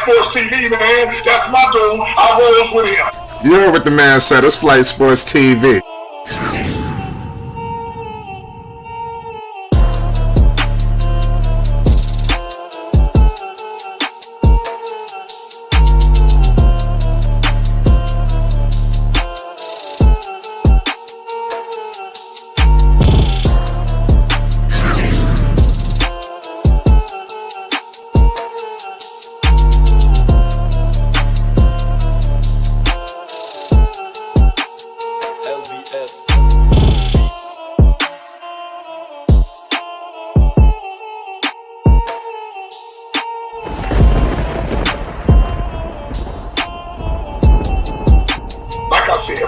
Sports TV, man. That's my dude. I rolls with him. You heard what the man said. It's Flight Sports TV.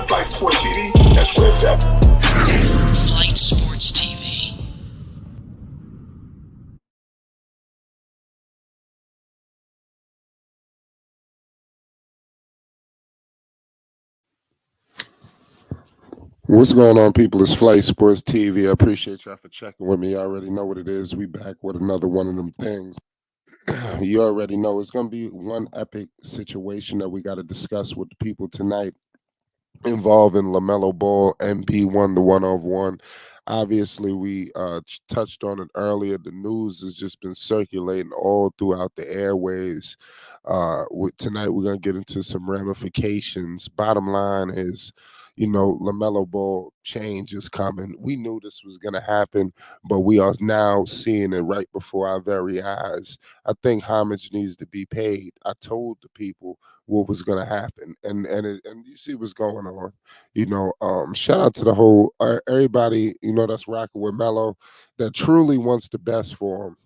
Flight Sports TV, that's where it's at. Flight Sports TV. What's going on, people? It's Flight Sports TV. I appreciate y'all for checking with me. You already know what it is. We back with another one of them things. You already know it's going to be one epic situation that we got to discuss with the people tonight, involving Lamelo Ball, MP1, the 1-of-1. Obviously, we touched on it earlier. The news has just been circulating all throughout the airways. Tonight, we're going to get into some ramifications. Bottom line is, Lamelo Ball change is coming. We knew this was going to happen, but we are now seeing it right before our very eyes. I think homage needs to be paid. I told the people what was going to happen, and you see what's going on. Shout out to the whole everybody that's rocking with Melo, that truly wants the best for him.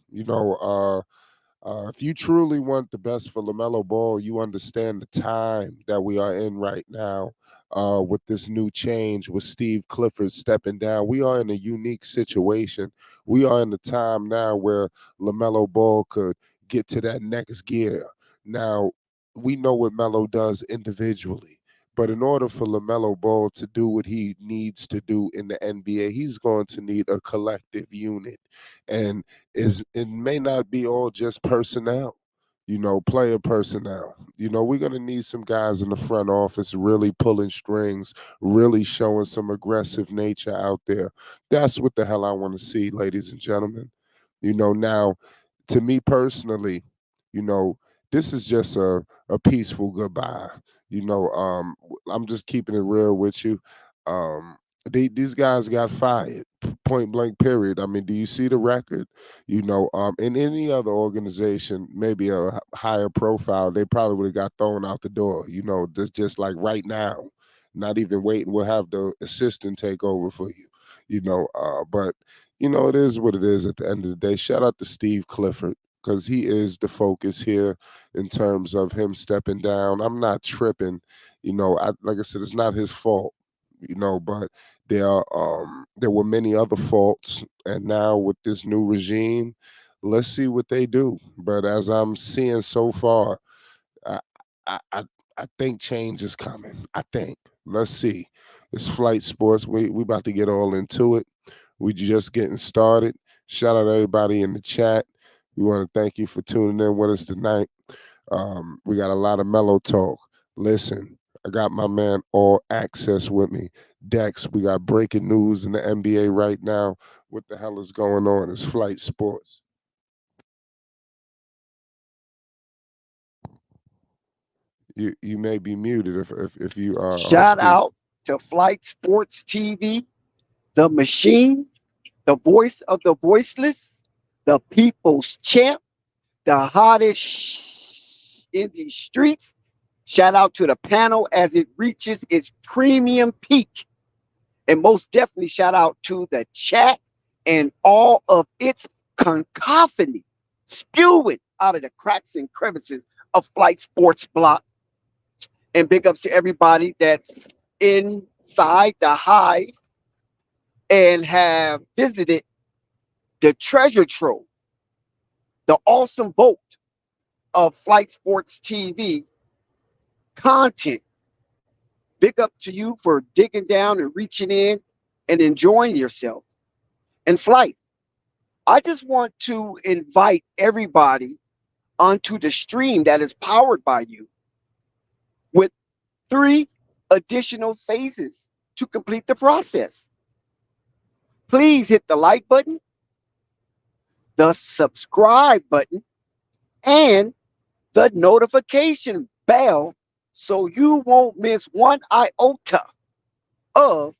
If you truly want the best for Lamelo Ball, you understand the time that we are in right now. With this new change, with Steve Clifford stepping down, we are in a unique situation. We are in the time now where Lamelo Ball could get to that next gear. Now, we know what Melo does individually, but in order for Lamelo Ball to do what he needs to do in the NBA, he's going to need a collective unit. And it may not be all just personnel. Player personnel. We're going to need some guys in the front office really pulling strings, really showing some aggressive nature out there. That's what the hell I want to see, ladies and gentlemen. Now, to me personally, this is just a peaceful goodbye. I'm just keeping it real with you. These guys got fired, point blank, period. I mean, do you see the record? In any other organization, maybe a higher profile, they probably would have got thrown out the door. Just like right now, not even waiting. We'll have the assistant take over for you. But it is what it is at the end of the day. Shout out to Steve Clifford, because he is the focus here in terms of him stepping down. I'm not tripping. Like I said, it's not his fault. But there were many other faults, and now with this new regime, let's see what they do. But as I'm seeing so far, I think change is coming. I think. Let's see. It's Flight Sports. We about to get all into it. We just getting started. Shout out to everybody in the chat. We want to thank you for tuning in with us tonight. We got a lot of Melo talk. Listen, I got my man All Access with me. Dex, we got breaking news in the NBA right now. What the hell is going on? It's Flight Sports. You may be muted if you are. Shout out to Flight Sports TV, the machine, the voice of the voiceless, the people's champ, the hottest in these streets. Shout out to the panel as it reaches its premium peak. And most definitely shout out to the chat and all of its cacophony spewing out of the cracks and crevices of Flight Sports Block. And big ups to everybody that's inside the hive and have visited the treasure trove, the awesome vault of Flight Sports TV content. Big up to you for digging down and reaching in and enjoying yourself. And Flight, I just want to invite everybody onto the stream that is powered by you with 3 additional phases to complete the process. Please hit the like button, the subscribe button, and the notification bell so you won't miss one iota of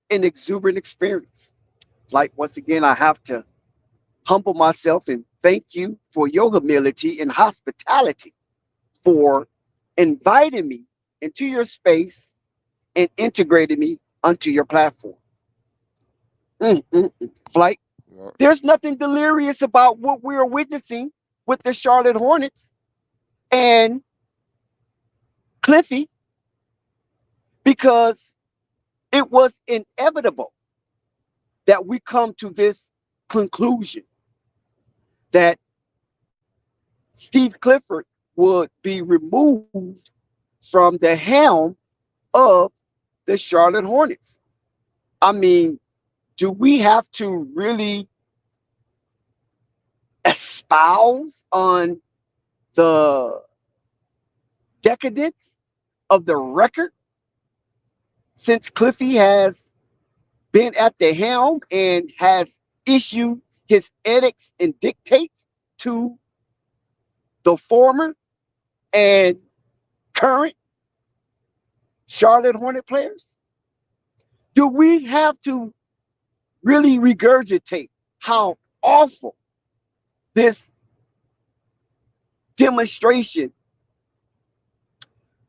an exuberant experience. Like, once again, I have to humble myself and thank you for your humility and hospitality for inviting me into your space and integrating me onto your platform. Flight, Yeah. there's nothing delirious about what we're witnessing with the Charlotte Hornets and Cliffy, because it was inevitable that we come to this conclusion that Steve Clifford would be removed from the helm of the Charlotte Hornets. I mean, do we have to really espouse on the decadence of the record since Cliffy has been at the helm and has issued his edicts and dictates to the former and current Charlotte Hornet players? Do we have to really regurgitate how awful this demonstration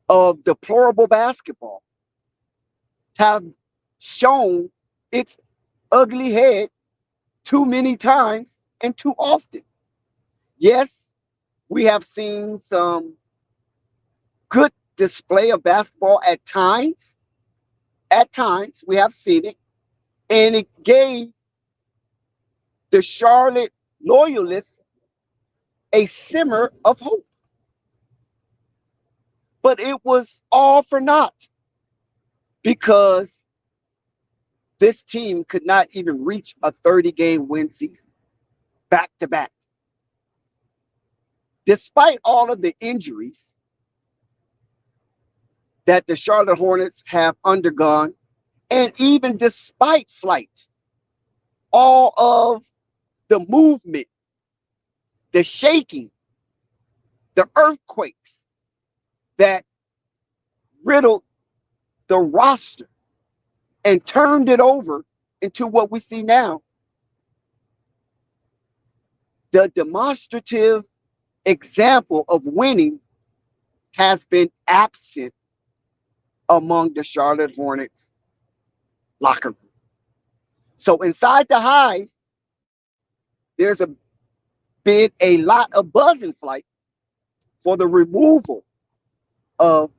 of deplorable basketball have shown its ugly head too many times and too often? Yes, we have seen some good display of basketball at times. At times, we have seen it, and it gave the Charlotte loyalists a simmer of hope. But it was all for naught because this team could not even reach a 30-game win season back to back. Despite all of the injuries that the Charlotte Hornets have undergone, and even despite Flight, all of the movement, the shaking, the earthquakes that riddled the roster and turned it over into what we see now, the demonstrative example of winning has been absent among the Charlotte Hornets locker room. So inside the Hive, there's been a lot of buzz in Flight for the removal of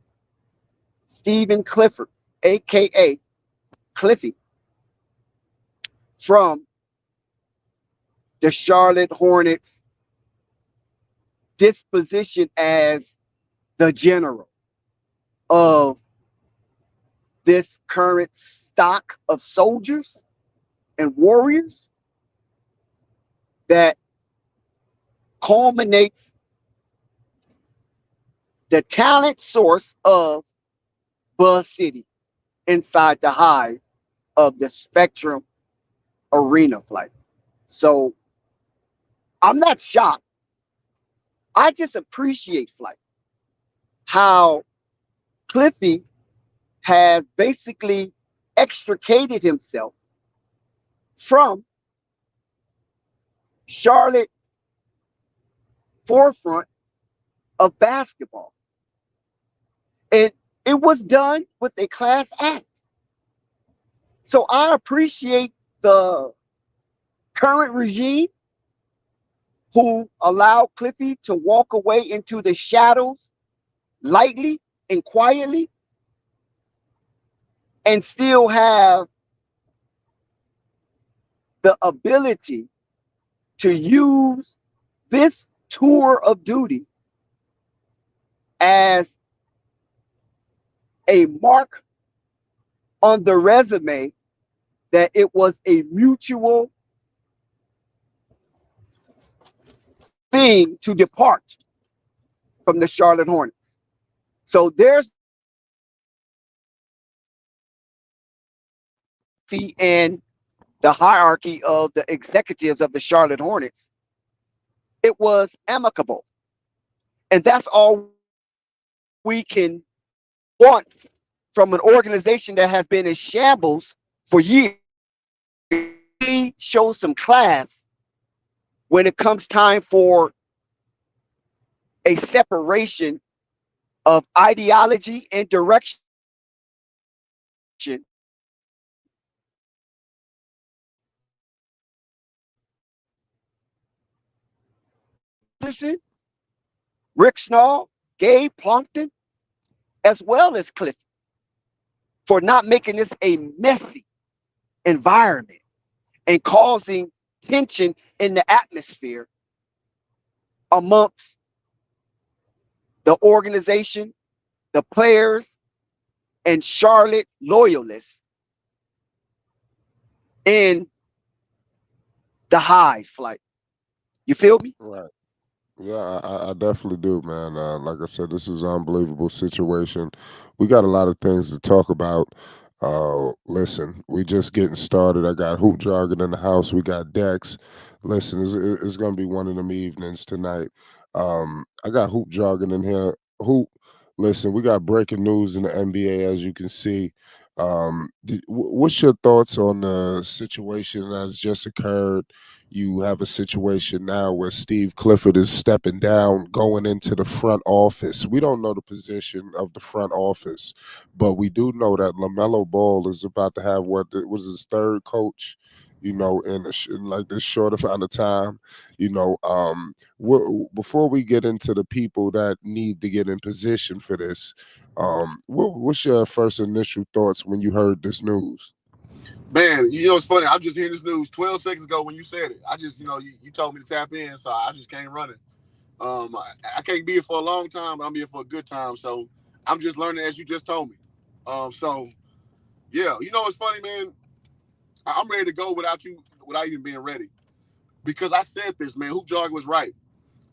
Stephen Clifford, aka Cliffy, from the Charlotte Hornets disposition as the general of this current stock of soldiers and warriors that culminates the talent source of Buzz City inside the Hive of the Spectrum Arena. Flight. So I'm not shocked. I just appreciate Flight, how Cliffy has basically extricated himself from Charlotte forefront of basketball. And it was done with a class act. So I appreciate the current regime who allowed Cliffy to walk away into the shadows lightly and quietly and still have the ability to use this tour of duty as a mark on the resume that it was a mutual team to depart from the Charlotte Hornets. So there's fee and the hierarchy of the executives of the Charlotte Hornets. It was amicable. And that's all we can want from an organization that has been in shambles for years. We show some class when it comes time for a separation of ideology and direction. Rick Snall, Gabe Plunkton, as well as Cliff, for not making this a messy environment and causing tension in the atmosphere amongst the organization, the players, and Charlotte loyalists in the high flight. You feel me? Right. Yeah, I definitely do, man. Like I said, this is an unbelievable situation. We got a lot of things to talk about. Listen, we just getting started. I got hoop jargon in the house. We got Dex. Listen, it's gonna be one of them evenings tonight. I got hoop jargon in here. Hoop. Listen, we got breaking news in the NBA, as you can see. What's your thoughts on the situation that's just occurred? You have a situation now where Steve Clifford is stepping down, going into the front office. We don't know the position of the front office, but we do know that Lamelo Ball is about to have what was his third coach, in like this short amount of time. Before we get into the people that need to get in position for this, what's your first initial thoughts when you heard this news? Man, it's funny. I'm just hearing this news 12 seconds ago when you said it. I just, you told me to tap in, so I just came running. I can't be here for a long time, but I'm here for a good time. So I'm just learning as you just told me. So yeah, it's funny, man. I'm ready to go without you, without even being ready, because I said this, man. Hoop Jog was right.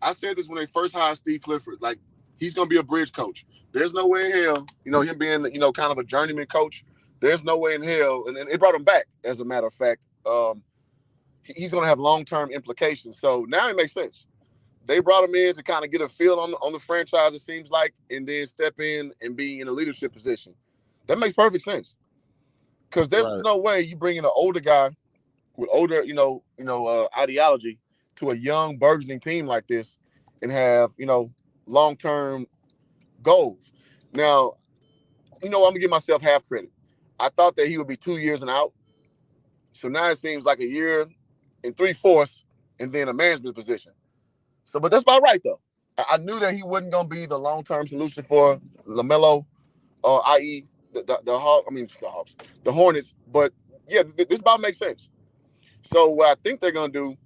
I said this when they first hired Steve Clifford. Like, he's gonna be a bridge coach. There's no way in hell, him being, kind of a journeyman coach. There's no way in hell, and it brought him back. As a matter of fact, he's gonna have long-term implications. So now it makes sense. They brought him in to kind of get a feel on the franchise, it seems like, and then step in and be in a leadership position. That makes perfect sense, because there's Right. no way you bring in an older guy with older, ideology to a young burgeoning team like this and have, long-term goals. Now, I'm gonna give myself half credit. I thought that he would be 2 years and out. So now it seems like a year and 3/4, and then a management position. So, but that's about right though. I knew that he wasn't gonna be the long-term solution for Lamelo, i.e. the Hawks. I mean the Hawks, the Hornets. But yeah, this about makes sense. So what I think they're gonna do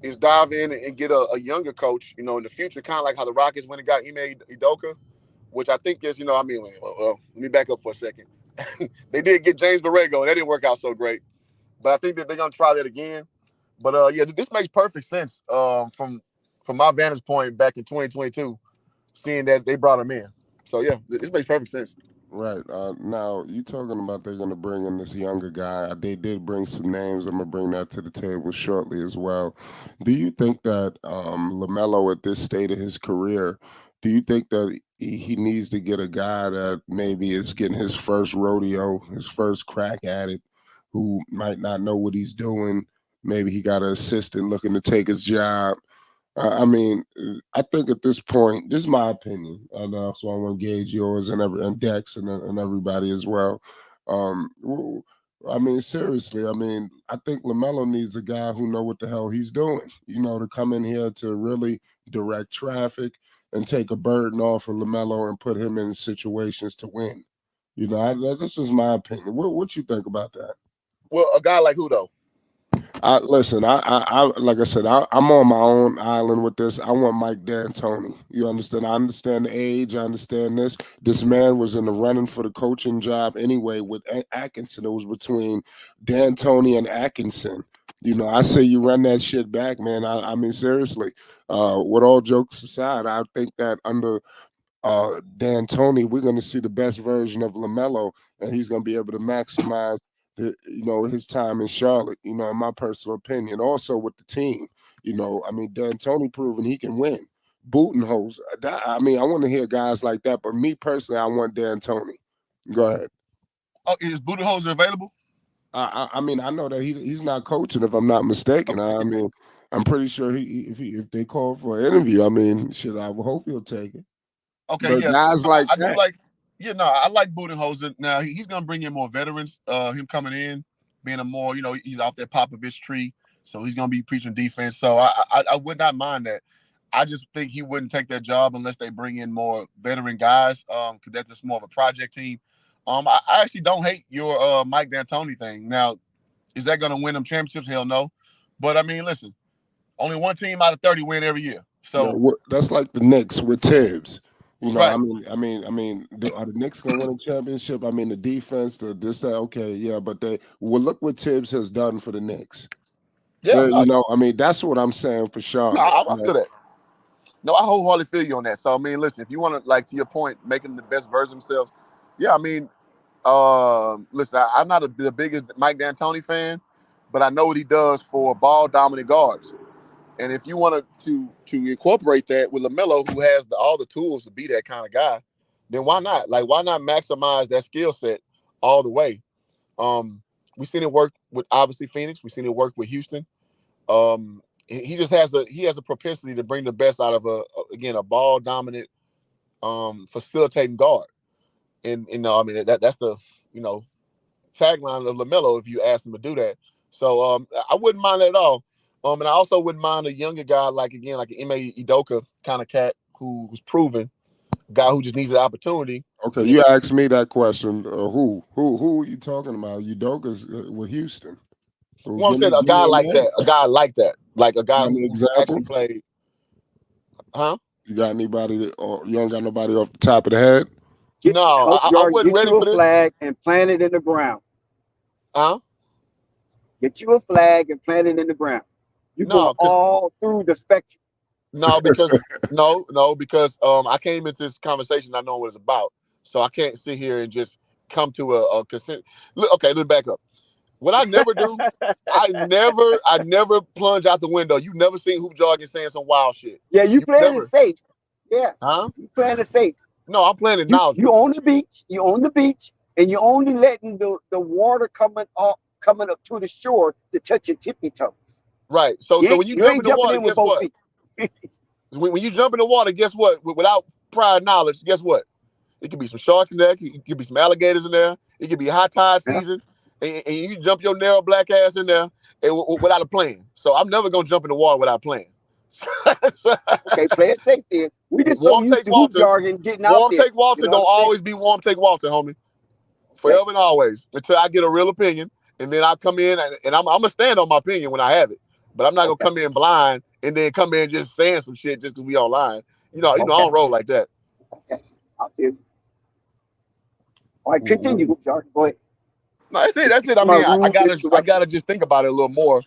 is dive in and get a younger coach, in the future, kind of like how the Rockets went and got Ime Udoka, which I think is, well, let me back up for a second. They did get James Borrego, and that didn't work out so great. But I think that they're gonna try that again. But yeah, this makes perfect sense from my vantage point back in 2022, seeing that they brought him in. So yeah, this makes perfect sense. Right. Now you talking about they're gonna bring in this younger guy. They did bring some names. I'm gonna bring that to the table shortly as well. Do you think that Lamelo at this state of his career, do you think that he needs to get a guy that maybe is getting his first rodeo, his first crack at it, who might not know what he's doing? Maybe he got an assistant looking to take his job. I mean, I think at this point, this is my opinion, and so I want to gauge yours and Dex and everybody as well. I mean, seriously, I mean, I think Lamelo needs a guy who know what the hell he's doing. To come in here to really direct traffic and take a burden off of Lamelo and put him in situations to win. This is my opinion. What you think about that? Well, a guy like who though? Listen. I like I said, I'm on my own island with this. I want Mike D'Antoni. You understand? I understand the age. I understand this. This man was in the running for the coaching job anyway with Atkinson. It was between D'Antoni and Atkinson. I say you run that shit back, man. I mean, seriously. With all jokes aside, I think that under Dan Tony, we're going to see the best version of Lamelo, and he's going to be able to maximize his time in Charlotte. In my personal opinion, also with the team. I mean, Dan Tony proving he can win. Budenholzer. I mean, I want to hear guys like that, but me personally, I want Dan Tony. Go ahead. Oh, is Budenholzer available? I mean, I know that he's not coaching, if I'm not mistaken. I mean, I'm pretty sure if they call for an interview, I mean, shit, I would hope he'll take it. Okay, But yes, guys like I do that, like. Yeah, no, I like Budenholzer. Now he's gonna bring in more veterans. Him coming in, being a more, he's off that Popovich tree, so he's gonna be preaching defense. So I would not mind that. I just think he wouldn't take that job unless they bring in more veteran guys. Because that's just more of a project team. I actually don't hate your Mike D'Antoni thing. Now, is that gonna win them championships? Hell no. But I mean, listen, only one team out of 30 win every year. So that's like the Knicks with Tibbs. I right, mean, are the Knicks gonna win a championship? I mean, the defense, the this, that. Okay, yeah, but look what Tibbs has done for the Knicks. yeah, no, I mean, that's what I'm saying for no, Charlotte. I feel that. No, I wholeheartedly feel you on that. So I mean, listen, if you want to, like, to your point, making the best version of themselves, yeah, I mean, listen, I'm not the biggest Mike D'Antoni fan, but I know what he does for ball dominant guards. And if you want to incorporate that with Lamelo, who has all the tools to be that kind of guy, then why not? Like, why not maximize that skill set all the way? We've seen it work with, obviously, Phoenix. We've seen it work with Houston. He just has a propensity to bring the best out of a ball dominant, facilitating guard. And I mean, that's the you know tagline of Lamelo if you ask him to do that. So I wouldn't mind that at all. And I also wouldn't mind a younger guy like an Ime Udoka kind of cat who's proven, guy who just needs an opportunity. Okay, you asked me that question. Who are you talking about? Udoka's with Houston. Well, Well, I'm give me saying a give me guy a like name. that, like a You guy got any who's actually examples? played, huh? You got anybody? Or you don't got nobody off the top of the head? Get No, Coach I Jordan, wasn't get ready you a for this, flag and plant it in the ground. huh? Get you a flag and plant it in the ground. You're going No, because all through the spectrum. no, because no, because I came into this conversation not knowing what it's about, so I can't sit here and just come to a consent. Look, okay, let's back up. What I never do, I never plunge out the window. You never seen Hoop Jargon saying some wild shit. Yeah, you You playing it never, safe. Yeah, huh? you playing it safe. No, I'm playing it You knowledgeable. on the beach. You on the beach, and you're only letting the water coming up to the shore to touch your tippy toes. Right. So You so ain't, when you you jump ain't in the jumping water, in with guess both what? feet. When you jump in the water, guess what? Without prior knowledge, guess what? It could be some sharks in there. It could be some alligators in there. It could be high tide Yeah. season, and you jump your narrow black ass in there without a plan. So I'm never gonna jump in the water without a plan. Okay, play it safe then. We just so Warm used take to hoop Walter. jargon getting out Warm there. take You Walter know what don't I'm saying? always be warm take Walter, homie. Okay. Forever and always until I get a real opinion, and then I come in and I'm gonna stand on my opinion when I have it. But I'm not gonna Okay. come in blind and then come in just saying some shit just because we online. I Okay. don't roll like that. Okay. I'll feel you. All right, continue, Wh- hoop jargon. Go ahead. No, that's it. That's it. Excuse I my mean, I rude gotta I interruption. gotta just think about it a little more.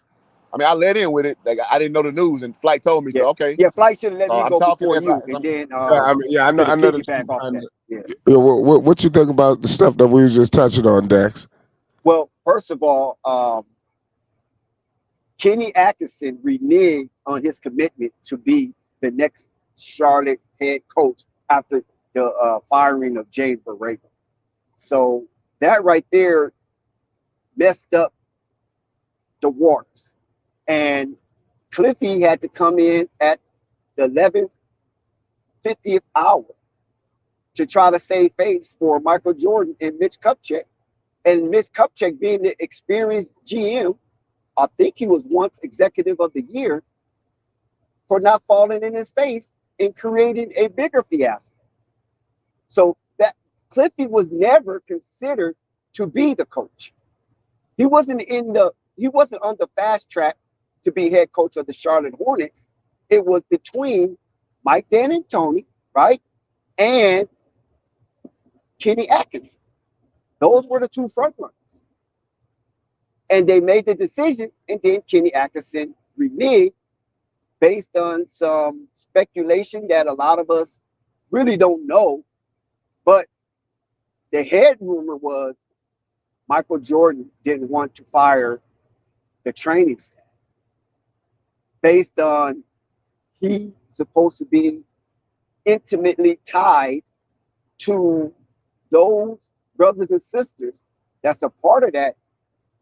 I mean, I let in with it. Like I didn't know the news, and Flight told me. Yeah. So okay, Yeah, Flight should have let so me I'm go talking before as I you, as and I'm. then Yeah, I mean, yeah, could I have know the piggyback team off kind that. of. Yeah. Yeah, what you think about the stuff that we was just touching on, Dex? Well, first of all, Kenny Atkinson reneged on his commitment to be the next Charlotte head coach after the firing of James Borrego. So that right there messed up the waters. And Cliffy had to come in at the 11th, 50th hour to try to save face for Michael Jordan and Mitch Kupchak. And Mitch Kupchak being the experienced GM, I think he was once executive of the year for not falling in his face and creating a bigger fiasco. So that Cliffy was never considered to be the coach. He wasn't on the fast track to be head coach of the Charlotte Hornets. It was between Mike D'Antoni, right, and Kenny Atkinson. Those were the two front runners. And they made the decision, and then Kenny Atkinson reneged based on some speculation that a lot of us really don't know. But the head rumor was Michael Jordan didn't want to fire the training staff based on he supposed to be intimately tied to those brothers and sisters that's a part of that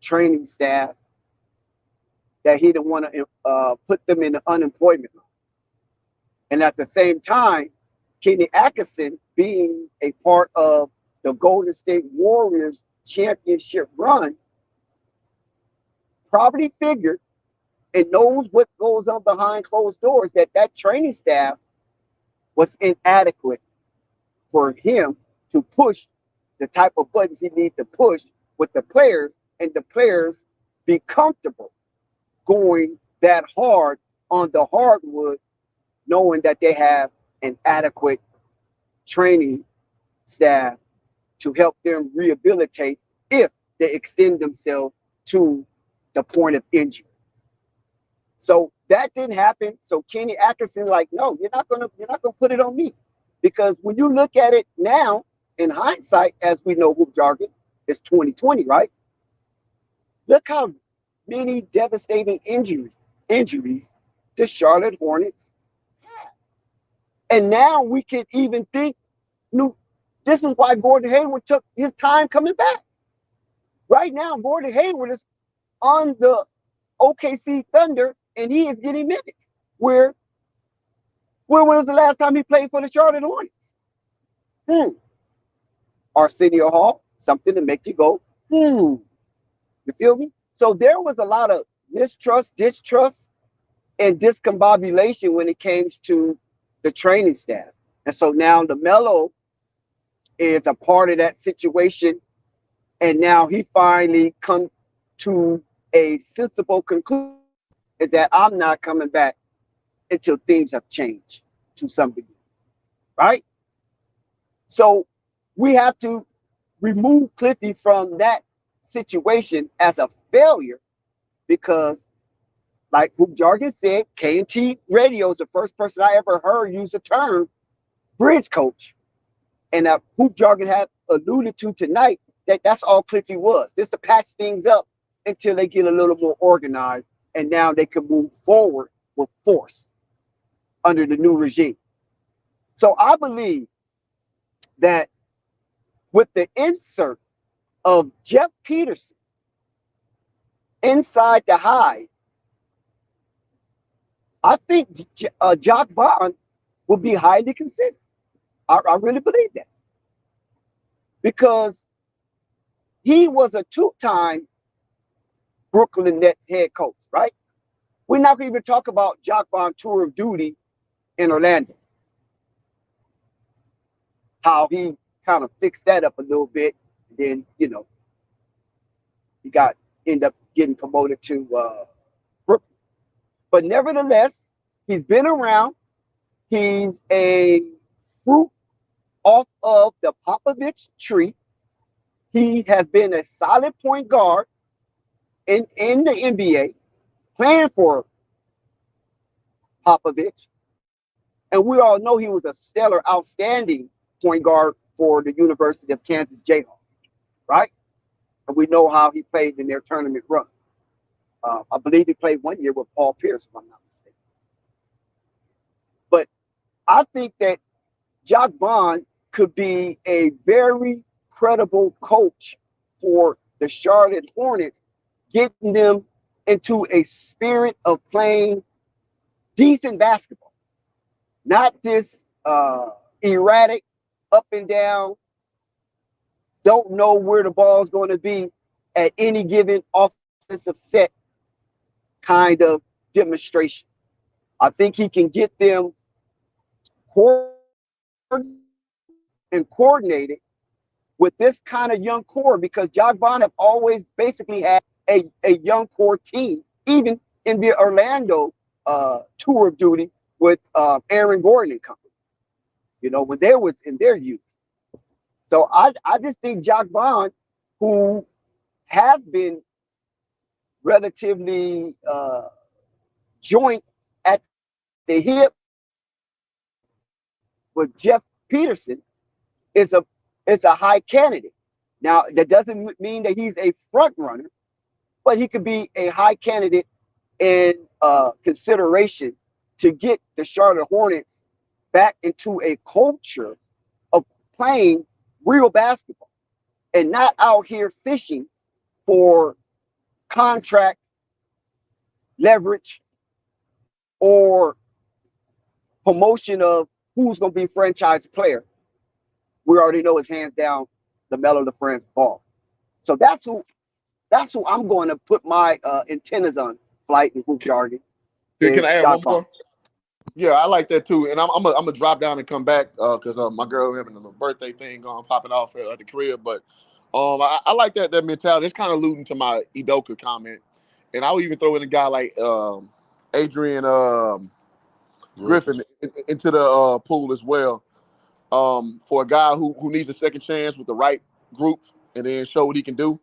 training staff that he didn't want to put them in the unemployment line. And at the same time, Kenny Atkinson, being a part of the Golden State Warriors championship run, probably figured and knows what goes on behind closed doors that that training staff was inadequate for him to push the type of buttons he needs to push with the players, and the players be comfortable going that hard on the hardwood, knowing that they have an adequate training staff to help them rehabilitate if they extend themselves to the point of injury. So that didn't happen. So Kenny Atkinson, like, no, you're not gonna put it on me. Because when you look at it now, in hindsight, as we know hoop jargon, it's 2020, right? Look how many devastating injuries the Charlotte Hornets had. And now we can even think, this is why Gordon Hayward took his time coming back. Right now, Gordon Hayward is on the OKC Thunder, and he is getting minutes. When was the last time he played for the Charlotte Hornets? Arsenio Hall, something to make you go, You feel me? So there was a lot of mistrust, distrust, and discombobulation when it came to the training staff. And so now Lamelo is a part of that situation, and now he finally come to a sensible conclusion is that I'm not coming back until things have changed to some degree, right? So we have to remove Cliffy from that situation as a failure because, like Hoop Jargon said, K&T Radio is the first person I ever heard use the term bridge coach. And that Hoop Jargon had alluded to tonight that that's all Cliffy was. Just to patch things up until they get a little more organized, and now they can move forward with force under the new regime. So I believe that with the insert of Jeff Peterson inside the Hive, I think Jock Vaughn will be highly considered. I really believe that. Because he was a two-time Brooklyn Nets head coach, right? We're not going to even talk about Jock Vaughn tour of duty in Orlando. How he kind of fixed that up a little bit. Then, he ended up getting promoted to Brooklyn. But nevertheless, he's been around. He's a fruit off of the Popovich tree. He has been a solid point guard in the NBA, playing for Popovich. And we all know he was a stellar, outstanding point guard for the University of Kansas Jayhawks, right? And we know how he played in their tournament run. I believe he played 1 year with Paul Pierce, if I'm not mistaken. But I think that Jock Vaughn could be a very credible coach for the Charlotte Hornets, getting them into a spirit of playing decent basketball, not this erratic, up and down, don't know where the ball's going to be at any given offensive set kind of demonstration. I think he can get them coordinated with this kind of young core, because Jock Vaughn have always basically had a young core team, even in the Orlando tour of duty with Aaron Gordon and company, when they was in their youth. So I just think Jock Vaughn, who have been relatively joint at the hip with Jeff Peterson is a high candidate. Now that doesn't mean that he's a front runner, but he could be a high candidate in consideration to get the Charlotte Hornets back into a culture of playing real basketball and not out here fishing for contract leverage or promotion of who's going to be franchise player. We already know it's hands down Lamelo the French Ball. So that's who I'm going to put my antennas on. Flight and hoop jargon Can is I add one Jacques Vaughn. more? Yeah, I like that too. And I'm gonna drop down and come back because my girl having a birthday thing going popping off at the crib. But I like that mentality. It's kind of alluding to my Idoka comment, and I would even throw in a guy like Adrian Griffin. Griffin into the pool as well. For a guy who needs a second chance with the right group and then show what he can do.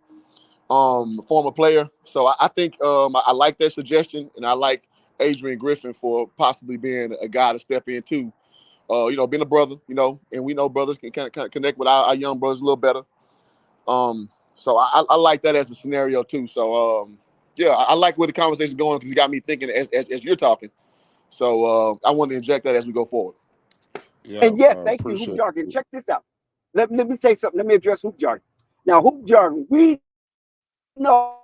Former player. So I think I like that suggestion, and I like Adrian Griffin for possibly being a guy to step in too. Being a brother, and we know brothers can kind of connect with our young brothers a little better. So I like that as a scenario too. So yeah, I like where the conversation's going because it got me thinking as you're talking. So I want to inject that as we go forward. Yeah, And yeah, thank you, hoop appreciate jargon. it. Check this out. Let me say something. Let me address hoop jargon. Now, hoop jargon, we know,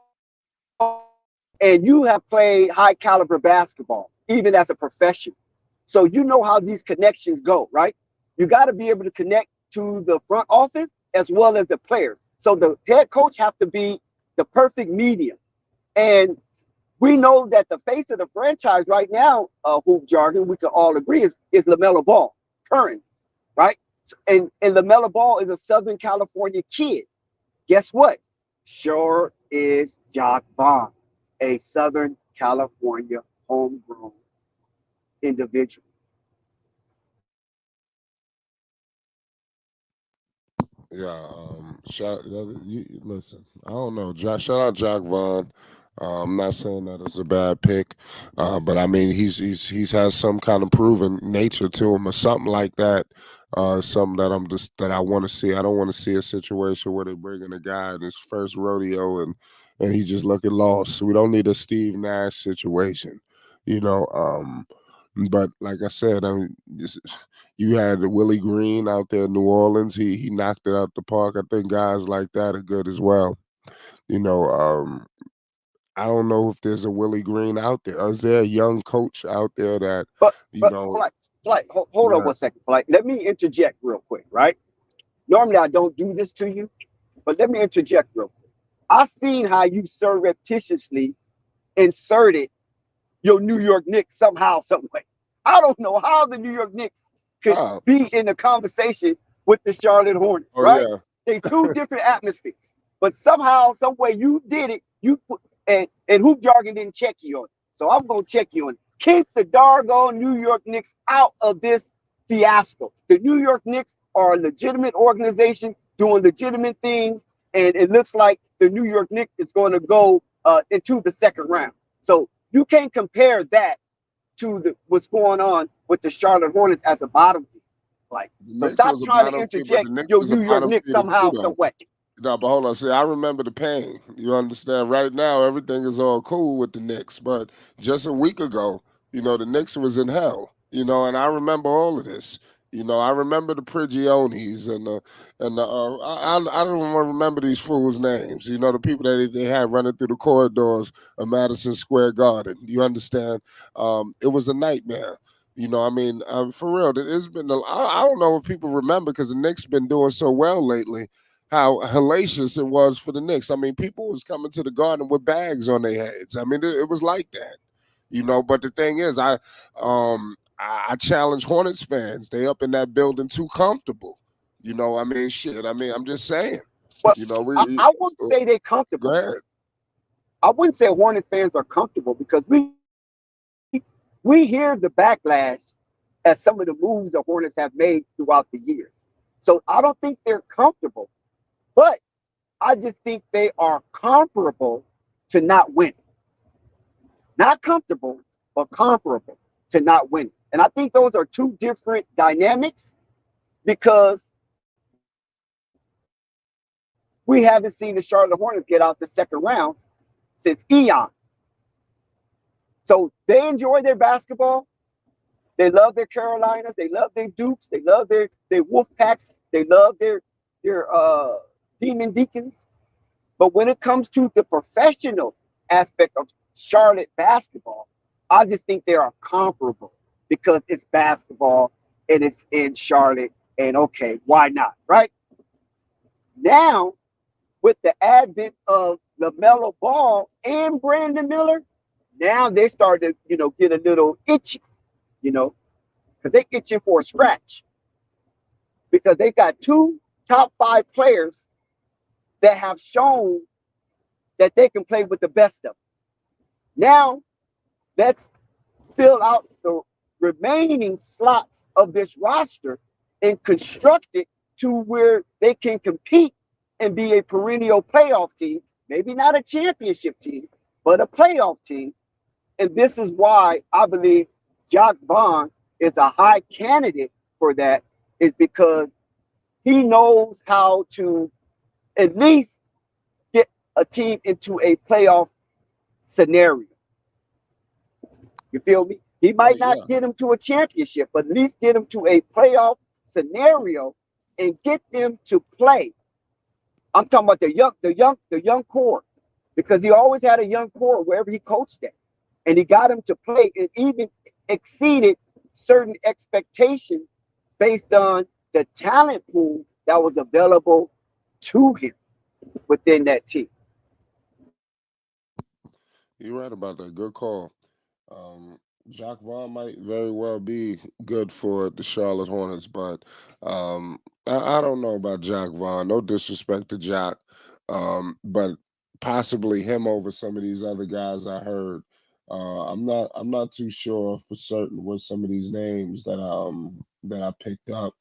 and you have played high caliber basketball, even as a professional. So you know how these connections go, right? You got to be able to connect to the front office as well as the players. So the head coach have to be the perfect medium. And we know that the face of the franchise right now, hoop jargon, we can all agree is Lamelo Ball, current, right? And Lamelo Ball is a Southern California kid. Guess what? Sure is Jacques Vaughn, a Southern California homegrown individual. Yeah, listen, I don't know. Shout out Jack Vaughn. I'm not saying that it's a bad pick, but I mean he's has some kind of proven nature to him or something like that. Something that I want to see. I don't want to see a situation where they bring in a guy in his first rodeo and he just looking lost. We don't need a Steve Nash situation, you know. But like I said, I mean, you had Willie Green out there in New Orleans. He knocked it out the park. I think guys like that are good as well. You know, I don't know if there's a Willie Green out there. Is there a young coach out there that But you but know? flight, hold on Yeah. one second, flight. Let me interject real quick, right? Normally I don't do this to you, but let me interject real quick. I seen how you surreptitiously inserted your New York Knicks somehow, some way. I don't know how the New York Knicks could Oh, be in the conversation with the Charlotte Hornets, oh right? yeah. They two different atmospheres, but somehow, some way, you did it. You put and Hoop Jargon didn't check you on it, so I'm gonna check you on it. Keep the doggone New York Knicks out of this fiasco. The New York Knicks are a legitimate organization doing legitimate things, and it looks like the New York Knicks is going to go into the second round. So you can't compare that to what's going on with the Charlotte Hornets as a bottom feed. Like, The so Knicks stop was a trying to bottom feeder, but interject the Knicks your was a New York bottom Knicks feeder too, somehow, some though. way. No, but hold on. See, I remember the pain. You understand? Right now, everything is all cool with the Knicks, but just a week ago, the Knicks was in hell. And I remember all of this. I remember the Prigionis and I don't even remember these fools' names. The people that they had running through the corridors of Madison Square Garden. You understand? It was a nightmare. I mean, for real, it's been. I don't know if people remember because the Knicks been doing so well lately how hellacious it was for the Knicks. I mean, people was coming to the Garden with bags on their heads. I mean, it was like that, But the thing is, I challenge Hornets fans. They up in that building too comfortable. I mean, shit. I mean, I'm just saying. But We I wouldn't say they're go comfortable. ahead. I wouldn't say Hornet fans are comfortable because we hear the backlash at some of the moves the Hornets have made throughout the years. So I don't think they're comfortable, but I just think they are comparable to not winning. Not comfortable, but comparable to not winning. And I think those are two different dynamics because we haven't seen the Charlotte Hornets get out the second round since eons. So they enjoy their basketball. They love their Carolinas. They love their Dukes. They love their Wolf Packs. They love their Demon Deacons. But when it comes to the professional aspect of Charlotte basketball, I just think they are comparable because it's basketball and it's in Charlotte. And okay, why not? Right now, with the advent of Lamelo Ball and Brandon Miller, now they start to get a little itchy, you know, because they itching for a scratch because they got two top five players that have shown that they can play with the best of them. Now let's fill out the remaining slots of this roster and construct it to where they can compete and be a perennial playoff team, maybe not a championship team, but a playoff team. And this is why I believe Jock Vaughn is a high candidate for that, is because he knows how to at least get a team into a playoff scenario. You feel me? He Oh might not yeah. get them to a championship, but at least get them to a playoff scenario and get them to play. I'm talking about the young core, because he always had a young core wherever he coached at, and he got him to play and even exceeded certain expectations based on the talent pool that was available to him within that team. You're right about that. Good call. Um, Jacques Vaughn might very well be good for the Charlotte Hornets, but I don't know about Jacques Vaughn. No disrespect to Jack, but possibly him over some of these other guys I heard. I'm not too sure for certain what some of these names that I picked up.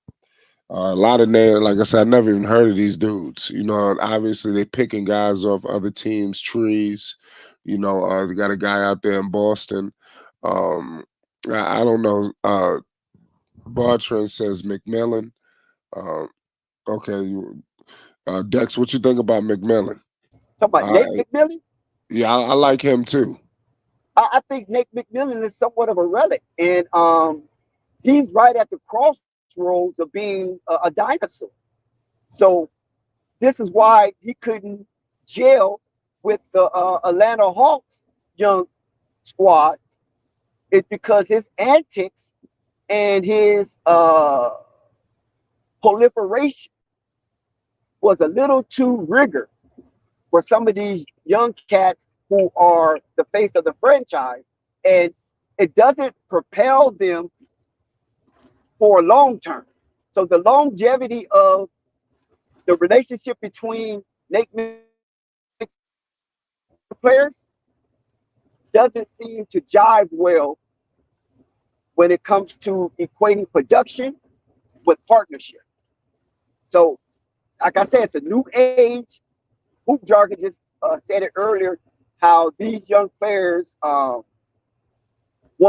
A lot of names, like I said, I never even heard of these dudes. Obviously they picking guys off other teams' trees. They got a guy out there in Boston. Um, I don't know. Bartrand says McMillan. Uh, okay, Dex, what you think about McMillan? Talking about Uh, Nate McMillan, yeah, I like him too. I think Nate McMillan is somewhat of a relic, and he's right at the crossroads of being a dinosaur. So this is why he couldn't gel with the Atlanta Hawks young squad. It's because his antics and his proliferation was a little too rigor for some of these young cats who are the face of the franchise, and it doesn't propel them for a long term. So the longevity of the relationship between Nate players doesn't seem to jive well when it comes to equating production with partnership. So, like I said, it's a new age. Hoop jargon just said it earlier, how these young players want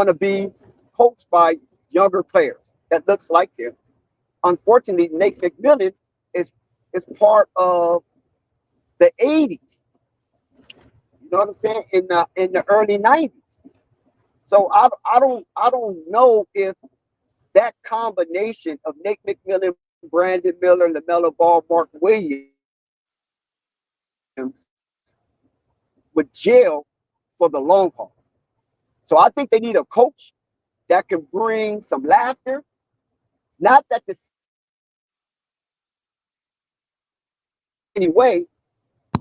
to be coached by younger players that looks like them. Unfortunately, Nate McMillan is is part of the '80s. You know what I'm saying? In the early '90s. So I don't know if that combination of Nate McMillan, Brandon Miller, LaMelo Ball, Mark Williams would jail for the long haul. So I think they need a coach that can bring some laughter. Not that the any way,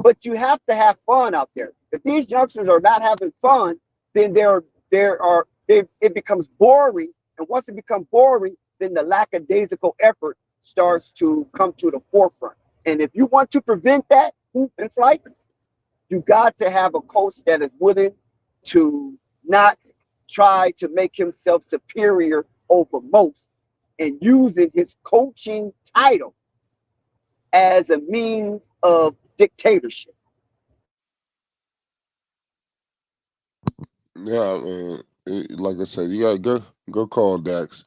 but you have to have fun out there. If these youngsters are not having fun, then it becomes boring. And once it becomes boring, then the lackadaisical effort starts to come to the forefront. And if you want to prevent that hoop and flight, you got to have a coach that is willing to not try to make himself superior over most and using his coaching title as a means of dictatorship. Yeah, I mean, like I said, you got good call, Dex.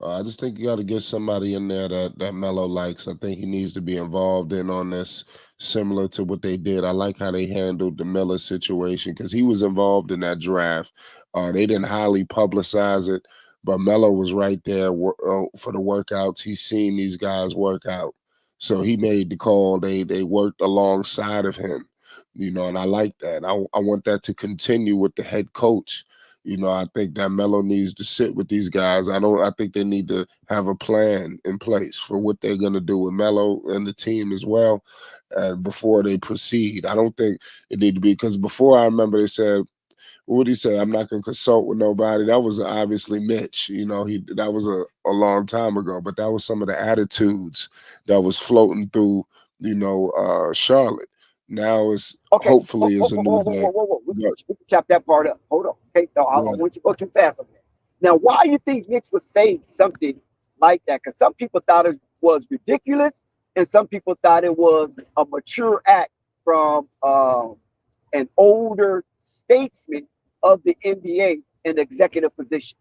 I just think you got to get somebody in there that Melo likes. I think he needs to be involved in on this, similar to what they did. I like how they handled the Miller situation because he was involved in that draft. They didn't highly publicize it, but Melo was right there for the workouts. He's seen these guys work out, so he made the call. They worked alongside of him, and I like that. I want that to continue with the head coach. I think that Melo needs to sit with these guys. I think they need to have a plan in place for what they're gonna do with Melo and the team as well. Before they proceed, I don't think it need to be, because before, I remember they said, what did he say? I'm not going to consult with nobody. That was obviously Mitch. That was a long time ago, but that was some of the attitudes that was floating through, Charlotte. Now it's Okay. hopefully it's a new day. Whoa. But We can chop that part up. Hold on. Okay. No, I go don't ahead. want you to go too fast on that. Now, why you think Mitch was saying something like that? Because some people thought it was ridiculous, and some people thought it was a mature act from an older statesman of the NBA in executive position.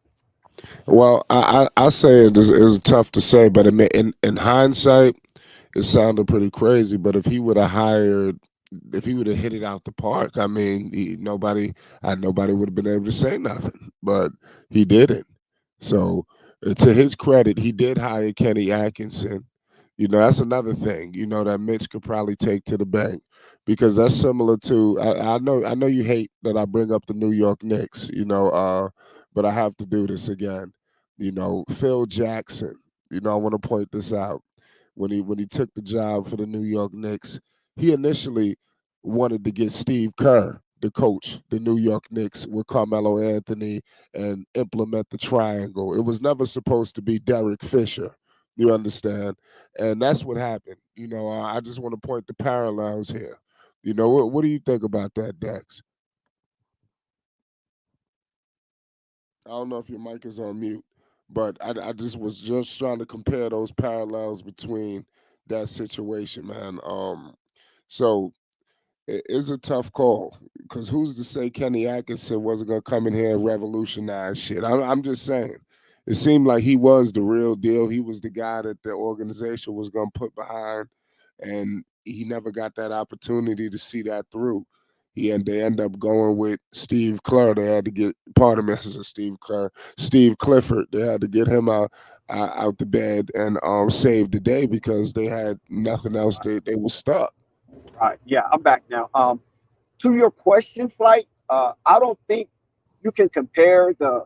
Well, I say it is tough to say, but in hindsight, it sounded pretty crazy. But if he would have hit it out the park, I mean, nobody would have been able to say nothing. But he didn't. So, to his credit, he did hire Kenny Atkinson. That's another thing. That Mitch could probably take to the bank, because that's similar to. I know you hate that I bring up the New York Knicks. But I have to do this again. Phil Jackson. I want to point this out. When he took the job for the New York Knicks, he initially wanted to get Steve Kerr to coach the New York Knicks with Carmelo Anthony and implement the triangle. It was never supposed to be Derek Fisher. You understand? And that's what happened. I just want to point the parallels here. What do you think about that, Dex? I don't know if your mic is on mute, but I just was just trying to compare those parallels between that situation, man. So it is a tough call, because who's to say Kenny Atkinson wasn't gonna come in here and revolutionize shit? I'm just saying. It seemed like he was the real deal. He was the guy that the organization was gonna put behind, and he never got that opportunity to see that through. They end up going with Steve Kerr. They had to get, pardon me, Steve Kerr, Steve Clifford. They had to get him out the bed and save the day, because they had nothing else. They were stuck. All right. Yeah, I'm back now. To your question, Flight, I don't think you can compare the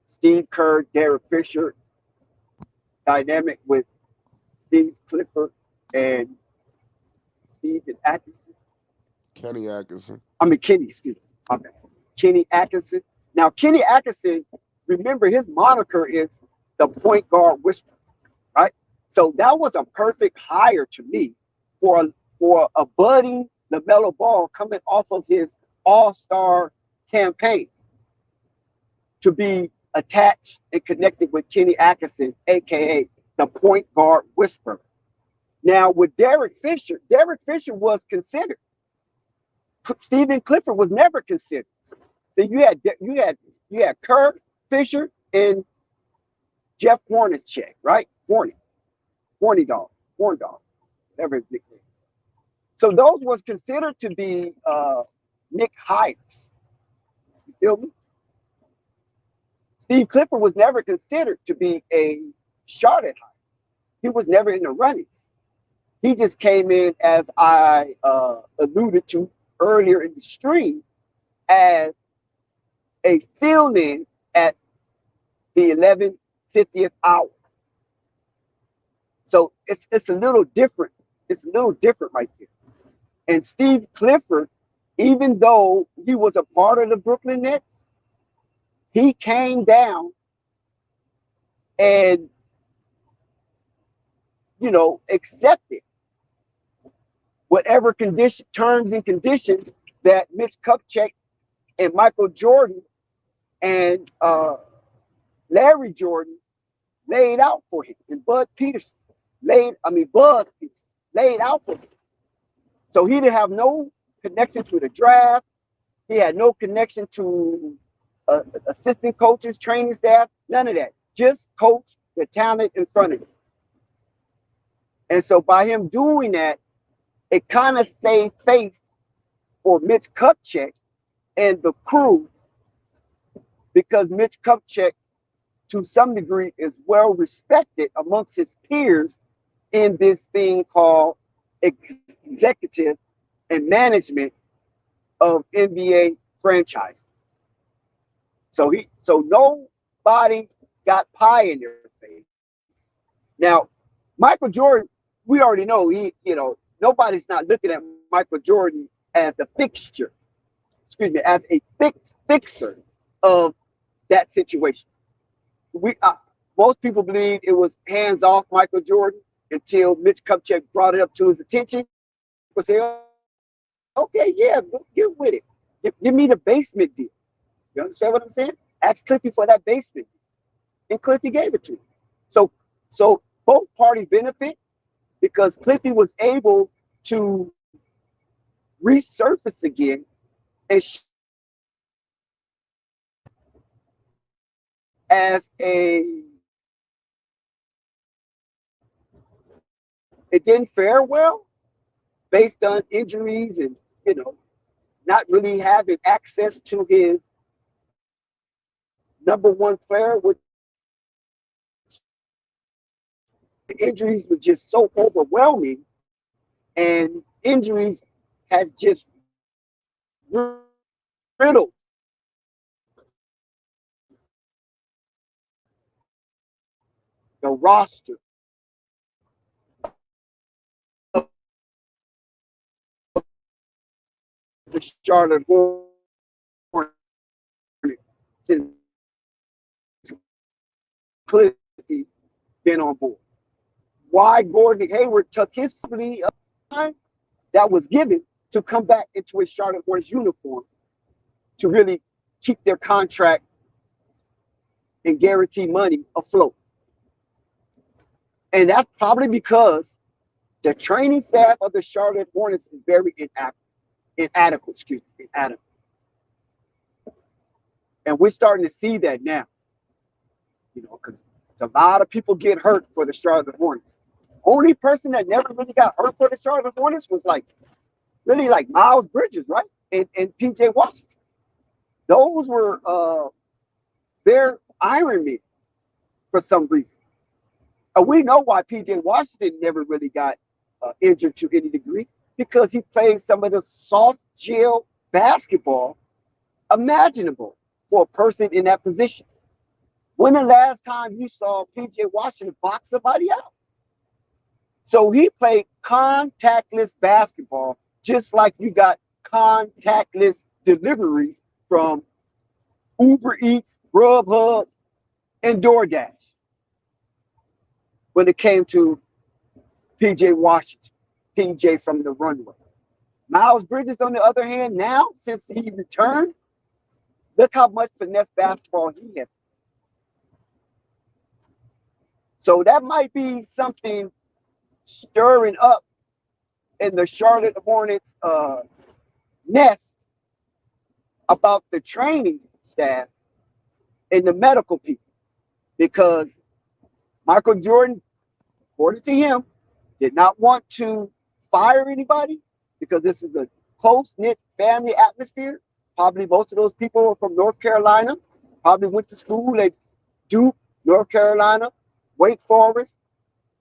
Steve Kerr, Derek Fisher dynamic with Steve Clifford and Steve Atkinson. Kenny Atkinson. I mean, Kenny, excuse me. My bad. Kenny Atkinson. Now, Kenny Atkinson, remember his moniker is the point guard whisperer, right? So that was a perfect hire to me for a budding Lamelo Ball coming off of his All-Star campaign to be attached and connected with Kenny Atkinson, aka the point guard whisperer. Now with Derek Fisher was considered. Stephen Clifford was never considered. So you had Kirk Fisher and Jeff Hornacek, right? Horny Dog, whatever his nickname. So those was considered to be Nick hires. You feel me? Steve Clifford was never considered to be a Charlotte hire. He was never in the runnings. He just came in, as I alluded to earlier in the stream, as a fill-in at the 11th, 50th hour. So it's a little different. It's a little different right there. And Steve Clifford, even though he was a part of the Brooklyn Nets, he came down and accepted whatever terms and conditions that Mitch Kupchak and Michael Jordan and Larry Jordan laid out for him, and Bud Peterson laid out for him. So he didn't have no connection to the draft. He had no connection to assistant coaches, training staff, none of that. Just coach the talent in front of you. And so by him doing that, it kind of saved face for Mitch Kupchak and the crew, because Mitch Kupchak, to some degree, is well respected amongst his peers in this thing called executive and management of NBA franchises. So nobody got pie in their face. Now, Michael Jordan, we already know nobody's not looking at Michael Jordan as a fixture, as a fixer of that situation. Most people believe it was hands off Michael Jordan until Mitch Kupchak brought it up to his attention. People say, okay, yeah, get with it. Give me the basement deal. You understand what I'm saying? Ask Cliffy for that basement deal. And Cliffy gave it to him. So both parties benefit, because Cliffy was able to resurface again and as it didn't fare well based on injuries and not really having access to his number one player, which the injuries was just so overwhelming, and injuries has just riddled the roster of the Charlotte Hornets since Cliffy been on board. Why Gordon Hayward took his time that was given to come back into his Charlotte Hornets uniform to really keep their contract and guarantee money afloat. And that's probably because the training staff of the Charlotte Hornets is very inadequate. And we're starting to see that now, because a lot of people get hurt for the Charlotte Hornets. Only person that never really got hurt for the Charlotte Hornets was like Miles Bridges, right? And PJ Washington. Those were their Iron Men for some reason. We know why PJ Washington never really got injured to any degree, because he played some of the soft gel basketball imaginable for a person in that position. When the last time you saw PJ Washington box somebody out? So he played contactless basketball, just like you got contactless deliveries from Uber Eats, Grubhub, and DoorDash when it came to PJ Washington, PJ from the runway. Miles Bridges, on the other hand, now, since he returned, look how much finesse basketball he has. So that might be something stirring up in the Charlotte Hornets nest about the training staff and the medical people, because Michael Jordan, according to him, did not want to fire anybody because this is a close-knit family atmosphere. Probably most of those people are from North Carolina, probably went to school at Duke, North Carolina, Wake Forest,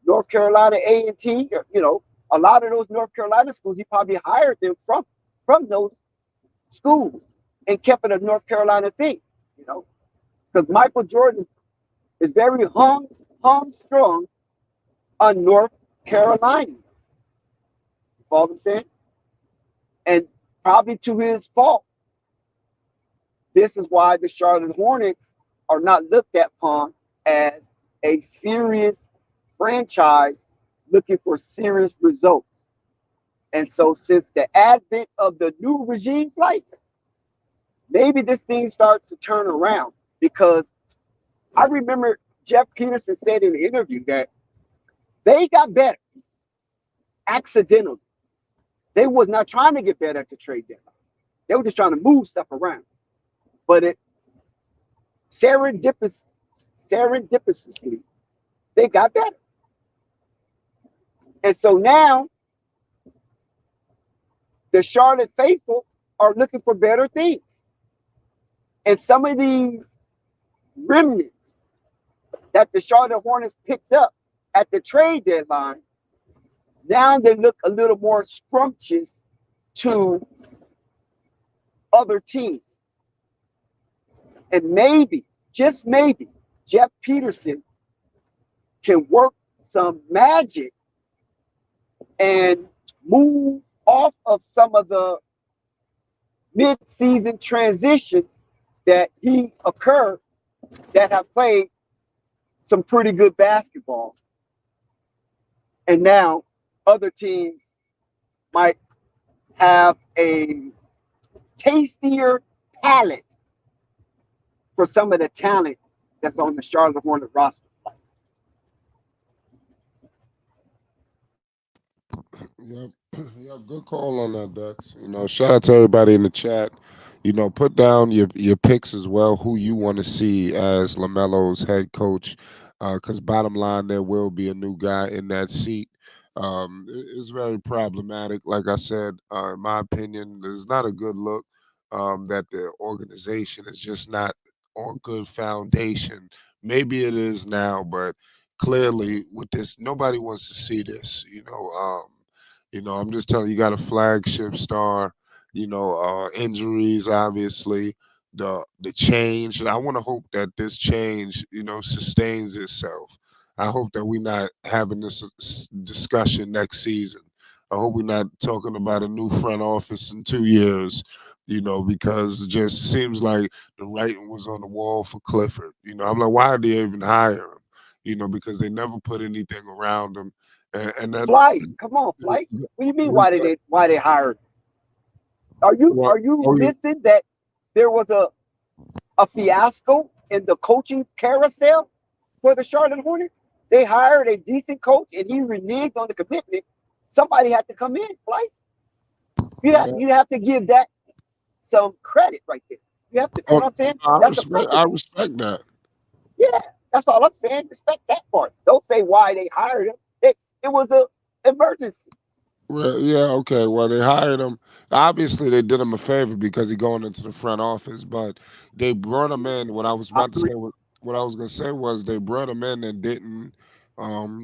North Carolina A&T. A lot of those North Carolina schools, he probably hired them from those schools and kept it a North Carolina thing, because Michael Jordan is very hung strong on North Carolina. You follow what I'm saying? And probably to his fault. This is why the Charlotte Hornets are not looked at upon as a serious franchise looking for serious results. And so since the advent of the new regime flight, maybe this thing starts to turn around, because I remember Jeff Peterson said in the interview that they got better accidentally. They was not trying to get better at the trade deadline. They were just trying to move stuff around. But serendipitously, they got better. And so now the Charlotte faithful are looking for better things. And some of these remnants that the Charlotte Hornets picked up at the trade deadline, now they look a little more scrumptious to other teams. And maybe, just maybe, Jeff Peterson can work some magic and move off of some of the mid-season transition that he occurred that have played some pretty good basketball. And now other teams might have a tastier palate for some of the talent that's on the Charlotte Hornet roster. Yep, yep. Good call on that, Dex. Shout out to everybody in the chat. Put down your picks as well. Who you want to see as Lamelo's head coach? Because bottom line, there will be a new guy in that seat. It's very problematic. Like I said, in my opinion, it's not a good look. That the organization is just not on good foundation. Maybe it is now, but clearly with this, nobody wants to see this. I'm just telling you, you got a flagship star. Injuries, obviously, the change. And I want to hope that this change, sustains itself. I hope that we're not having this discussion next season. I hope we're not talking about a new front office in 2 years. Because it just seems like the writing was on the wall for Clifford. I'm like, why did they even hire him? Because they never put anything around him. And that Flight, come on, Flight. What do you mean? Why they hired? Well, Are you missing that there was a fiasco in the coaching carousel for the Charlotte Hornets? They hired a decent coach and he reneged on the commitment. Somebody had to come in, Flight. You have to give that some credit right there. You have to, you know what I'm saying? I respect that. Yeah, that's all I'm saying. Respect that part. Don't say why they hired him. It was an emergency. Well, yeah, okay. Well, they hired him. Obviously, they did him a favor because he going into the front office. But they brought him in. What I was about to say, what I was going to say was they brought him in and didn't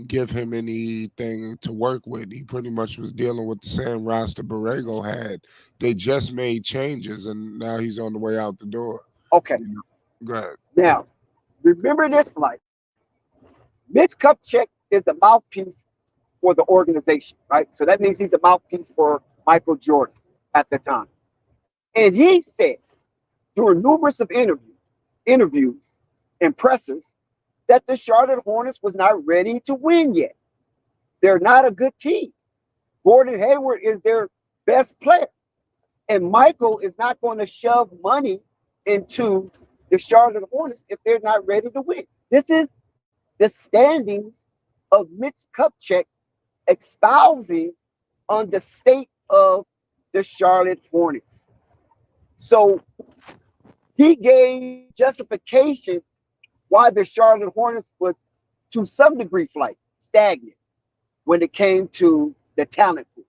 give him anything to work with. He pretty much was dealing with the same roster Borrego had. They just made changes, and now he's on the way out the door. Okay. Go ahead. Now, remember this, Flight. Mitch Kupchak is the mouthpiece for the organization, right? So that means he's the mouthpiece for Michael Jordan at the time. And he said during numerous of interviews and pressers that the Charlotte Hornets was not ready to win yet. They're not a good team. Gordon Hayward is their best player. And Michael is not going to shove money into the Charlotte Hornets if they're not ready to win. This is the standings of Mitch Kupchak espousing on the state of the Charlotte Hornets. So he gave justification why the Charlotte Hornets was to some degree stagnant when it came to the talent pool.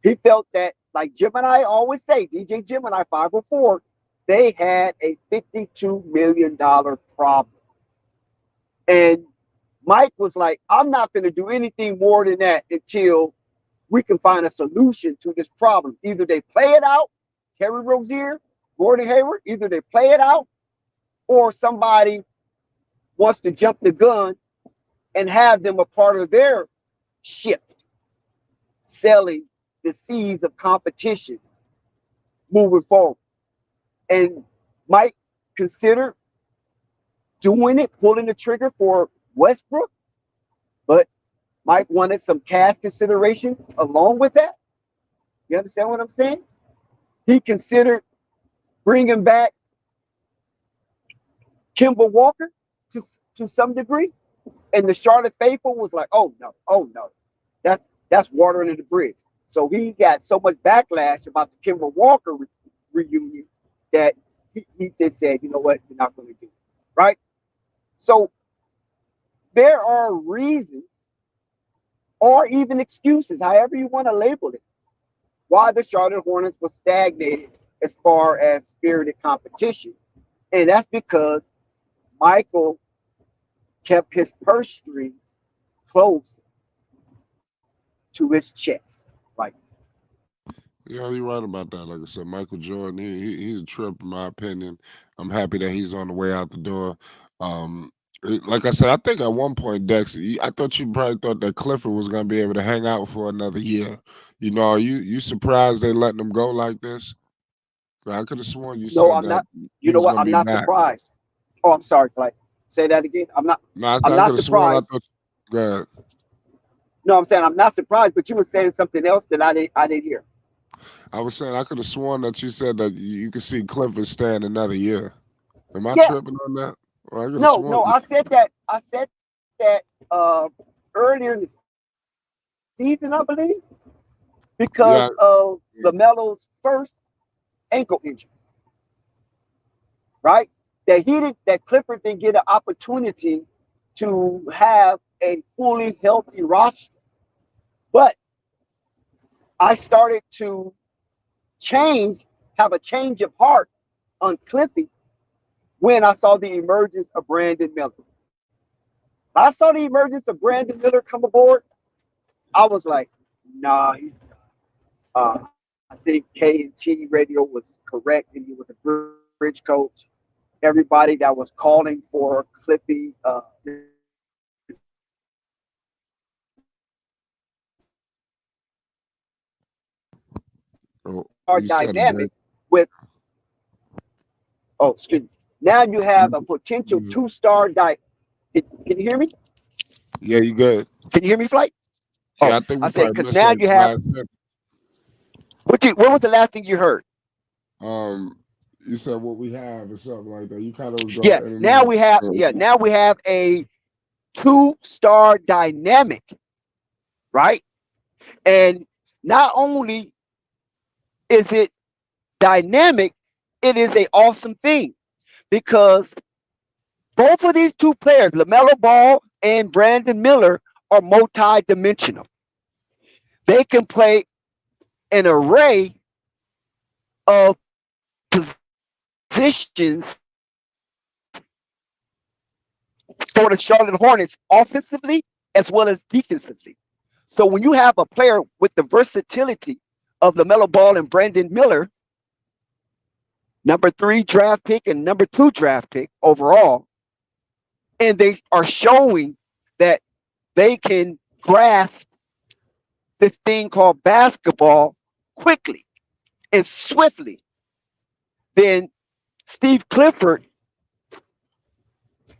He felt that, like Jim and I always say, DJ Jim and I 504, they had a $52 million problem. And Mike was like, I'm not going to do anything more than that until we can find a solution to this problem. Either they play it out, Terry Rozier, Gordon Hayward, either they play it out or somebody wants to jump the gun and have them a part of their ship selling the seas of competition moving forward. And Mike considered doing it, pulling the trigger for Westbrook, but Mike wanted some cash consideration along with that. You understand what I'm saying? He considered bringing back Kemba Walker to some degree, and the Charlotte faithful was like, oh no, that's water under the bridge. So he got so much backlash about the Kemba Walker reunion that he just said, you know what, you're not going to do it. Right? So there are reasons or even excuses, however you want to label it, why the Charlotte Hornets were stagnated as far as spirited competition. And that's because Michael kept his purse strings close to his chest. Like, Yeah, you're right about that. Like I said, Michael Jordan, he's a trip in my opinion. I'm happy that he's on the way out the door. Um, like I said, I think at one point, Dex, I thought you probably thought that Clifford was gonna be able to hang out for another year. You know, are you surprised they letting him go like this? I could have sworn you no, said I'm that not. You he know was what? gonna I'm be not back. surprised. Oh, I'm sorry, Clay. Say that again. I'm not. No, I said I'm I not could have sworn I surprised. thought. Go ahead. No, I'm saying I'm not surprised, but you were saying something else that I didn't hear. I was saying I could have sworn that you said that you could see Clifford staying another year. Am I Yeah. tripping on that? Well, I could have No, sworn no. you. I said that. I said that earlier in the season, I believe, Yeah, because of Lamelo's first ankle injury. Right? That Clifford didn't get an opportunity to have a fully healthy roster. But I started to change, have a change of heart on Cliffy when I saw the emergence of Brandon Miller. When I saw the emergence of Brandon Miller come aboard, I was like, nah, he's I think K&T Radio was correct and he was a bridge coach. Everybody that was calling for Cliffy oh, are you said a dynamic break. with excuse me. Now you have a potential Mhm. two-star Can you hear me? Yeah, you good. Can you hear me, Flight? Oh, Yeah, I think I we said probably because missed now like you the have last minute. what was the last thing you heard? Um, you said what we have or something like that. You kind of was Yeah, going in and out. now we have a two-star dynamic, right? And not only is it dynamic, it is a awesome thing because both of these two players, LaMelo Ball and Brandon Miller, are multi-dimensional. They can play an array of positions for the Charlotte Hornets offensively as well as defensively. So when you have a player with the versatility of LaMelo Ball and Brandon Miller, number 3 draft pick and number 2 draft pick overall, and they are showing that they can grasp this thing called basketball quickly and swiftly, then Steve Clifford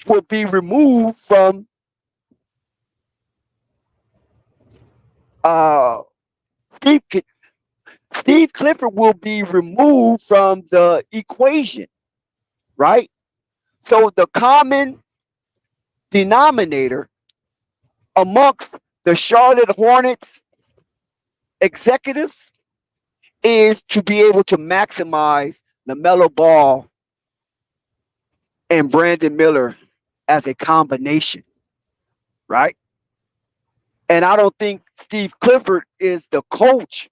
will be removed from uh, Steve Steve Clifford will be removed from the equation, right? So the common denominator amongst the Charlotte Hornets executives is to be able to maximize LaMelo Ball and Brandon Miller as a combination, right? And I don't think Steve Clifford is the coach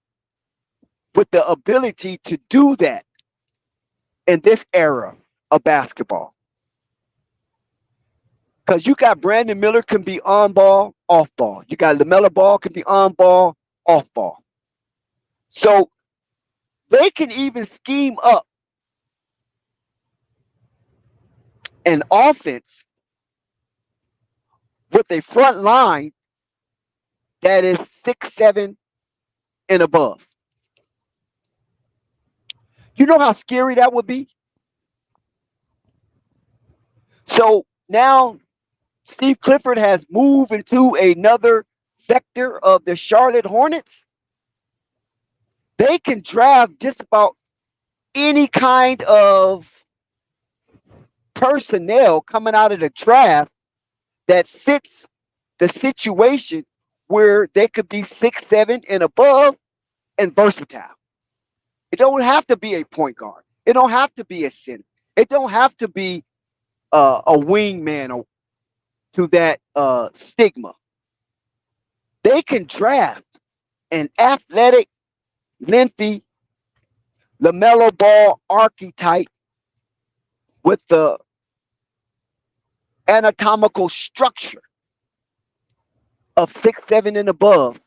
with the ability to do that in this era of basketball. Because you got Brandon Miller can be on ball, off ball. You got LaMelo Ball can be on ball, off ball. So they can even scheme up an offense with a front line that is 6'7" and above. You know how scary that would be? So now Steve Clifford has moved into another sector of the Charlotte Hornets. They can draft just about any kind of personnel coming out of the draft that fits the situation where they could be 6'7" and above and versatile. It don't have to be a point guard. It don't have to be a center. It don't have to be a wingman or to that stigma. They can draft an athletic, lengthy Lamelo Ball archetype with the anatomical structure of 6'7" and above,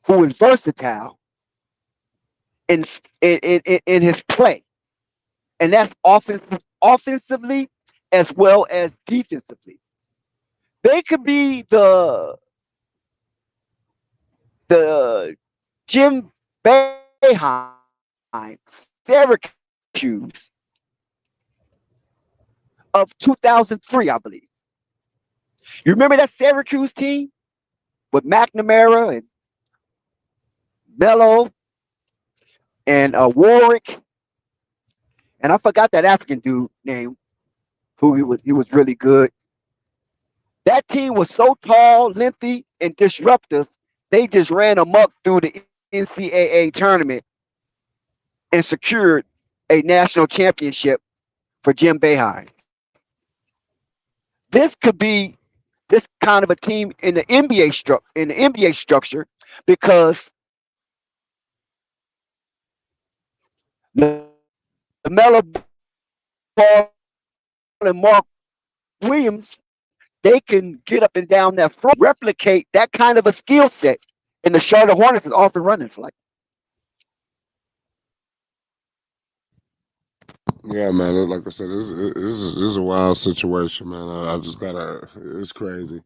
who is versatile in in his play, and that's offensively as well as defensively. They could be the Jim Boeheim, Syracuse of 2003, I believe. You remember that Syracuse team with McNamara and Melo and Warwick, and I forgot that African dude name who he was really good. That team was so tall, lengthy, and disruptive. They just ran amok through the NCAA tournament and secured a national championship for Jim Boeheim. This could be this kind of a team in the NBA structure because the Melo Ball and Mark Williams, they can get up and down that floor, replicate that kind of a skill set. And the Charlotte Hornets is off and running for like. Yeah, man. Like I said, this is a wild situation, man. I just gotta. It's crazy.